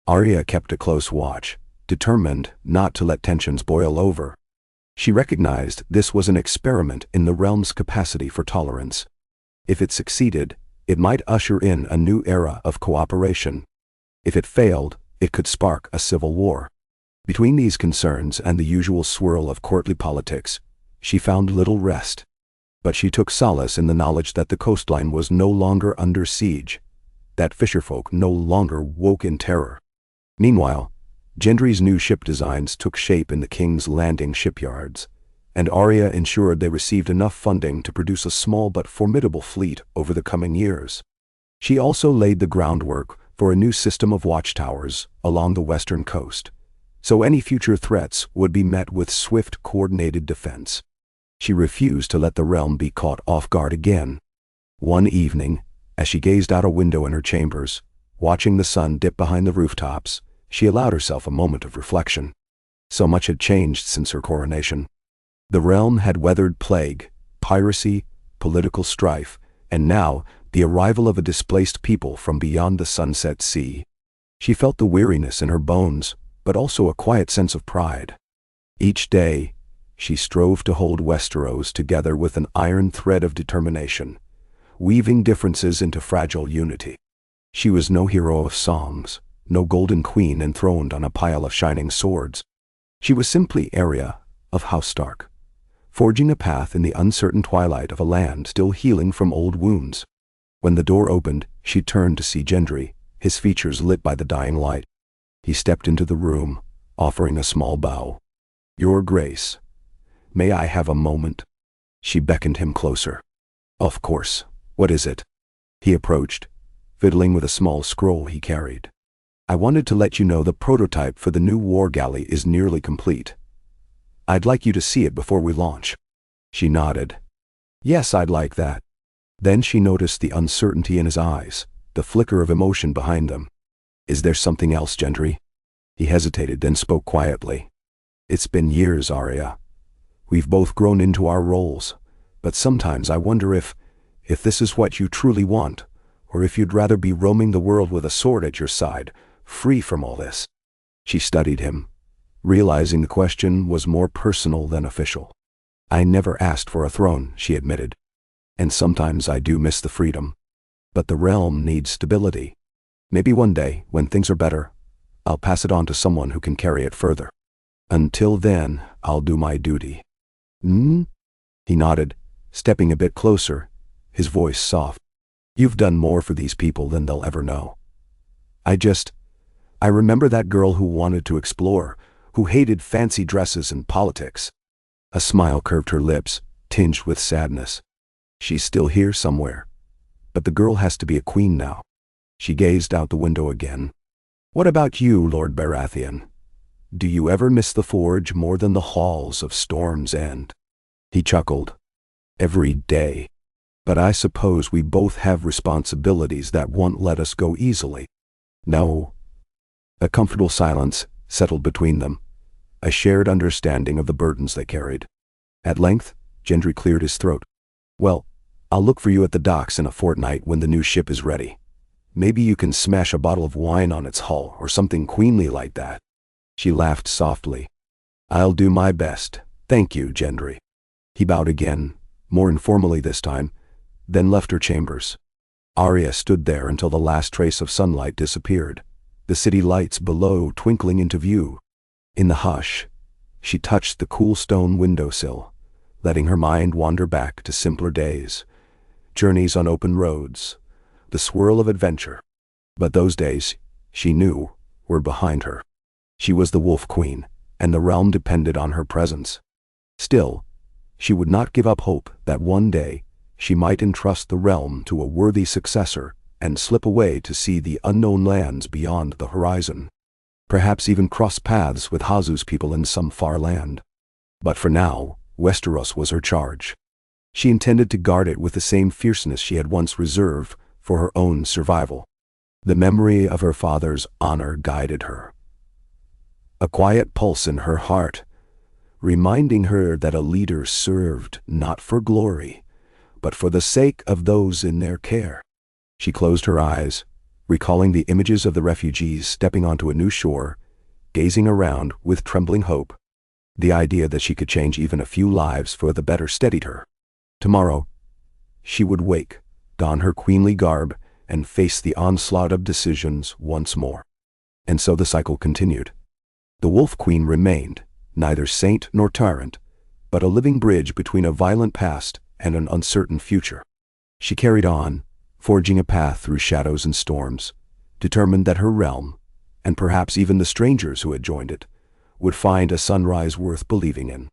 Arya kept a close watch, determined not to let tensions boil over. She recognized this was an experiment in the realm's capacity for tolerance. If it succeeded, it might usher in a new era of cooperation. If it failed, it could spark a civil war. Between these concerns and the usual swirl of courtly politics, she found little rest. But she took solace in the knowledge that the coastline was no longer under siege, that fisherfolk no longer woke in terror. Meanwhile, Gendry's new ship designs took shape in the King's Landing shipyards, and Arya ensured they received enough funding to produce a small but formidable fleet over the coming years. She also laid the groundwork for a new system of watchtowers along the western coast, so any future threats would be met with swift, coordinated defense. She refused to let the realm be caught off guard again. One evening, as she gazed out a window in her chambers, watching the sun dip behind the rooftops, she allowed herself a moment of reflection. So much had changed since her coronation. The realm had weathered plague, piracy, political strife, and now the arrival of a displaced people from beyond the sunset sea. She felt the weariness in her bones, but also a quiet sense of pride. Each day, she strove to hold Westeros together with an iron thread of determination, weaving differences into fragile unity. She was no hero of songs, no golden queen enthroned on a pile of shining swords. She was simply Arya of House Stark, forging a path in the uncertain twilight of a land still healing from old wounds. When the door opened, she turned to see Gendry, his features lit by the dying light. He stepped into the room, offering a small bow. "Your Grace, may I have a moment?" She beckoned him closer. "Of course. What is it?" He approached, fiddling with a small scroll he carried. "I wanted to let you know the prototype for the new war galley is nearly complete. I'd like you to see it before we launch." She nodded. "Yes, I'd like that." Then she noticed the uncertainty in his eyes, the flicker of emotion behind them. "Is there something else, Gendry?" He hesitated, then spoke quietly. "It's been years, Arya. We've both grown into our roles, but sometimes I wonder if this is what you truly want, or if you'd rather be roaming the world with a sword at your side, free from all this." She studied him, realizing the question was more personal than official. "I never asked for a throne," she admitted. "And sometimes I do miss the freedom. But the realm needs stability. Maybe one day, when things are better, I'll pass it on to someone who can carry it further. Until then, I'll do my duty." "Hmm?" He nodded, stepping a bit closer, his voice soft. "You've done more for these people than they'll ever know. I remember that girl who wanted to explore, who hated fancy dresses and politics." A smile curved her lips, tinged with sadness. "She's still here somewhere. But the girl has to be a queen now." She gazed out the window again. "What about you, Lord Baratheon? Do you ever miss the forge more than the halls of Storm's End?" He chuckled. "Every day. But I suppose we both have responsibilities that won't let us go easily." "No." A comfortable silence settled between them, a shared understanding of the burdens they carried. At length, Gendry cleared his throat. "Well, I'll look for you at the docks in a fortnight when the new ship is ready. Maybe you can smash a bottle of wine on its hull or something queenly like that." She laughed softly. "I'll do my best. Thank you, Gendry." He bowed again, more informally this time, then left her chambers. Arya stood there until the last trace of sunlight disappeared, the city lights below twinkling into view. In the hush, she touched the cool stone windowsill, letting her mind wander back to simpler days, journeys on open roads, the swirl of adventure. But those days, she knew, were behind her. She was the Wolf Queen, and the realm depended on her presence. Still, she would not give up hope that one day she might entrust the realm to a worthy successor and slip away to see the unknown lands beyond the horizon. Perhaps even cross paths with Hazu's people in some far land. But for now, Westeros was her charge. She intended to guard it with the same fierceness she had once reserved for her own survival. The memory of her father's honor guided her. A quiet pulse in her heart, reminding her that a leader served not for glory, but for the sake of those in their care. She closed her eyes, recalling the images of the refugees stepping onto a new shore, gazing around with trembling hope. The idea that she could change even a few lives for the better steadied her. Tomorrow, she would wake, don her queenly garb, and face the onslaught of decisions once more. And so the cycle continued. The Wolf Queen remained, neither saint nor tyrant, but a living bridge between a violent past and an uncertain future. She carried on, forging a path through shadows and storms, determined that her realm, and perhaps even the strangers who had joined it, would find a sunrise worth believing in.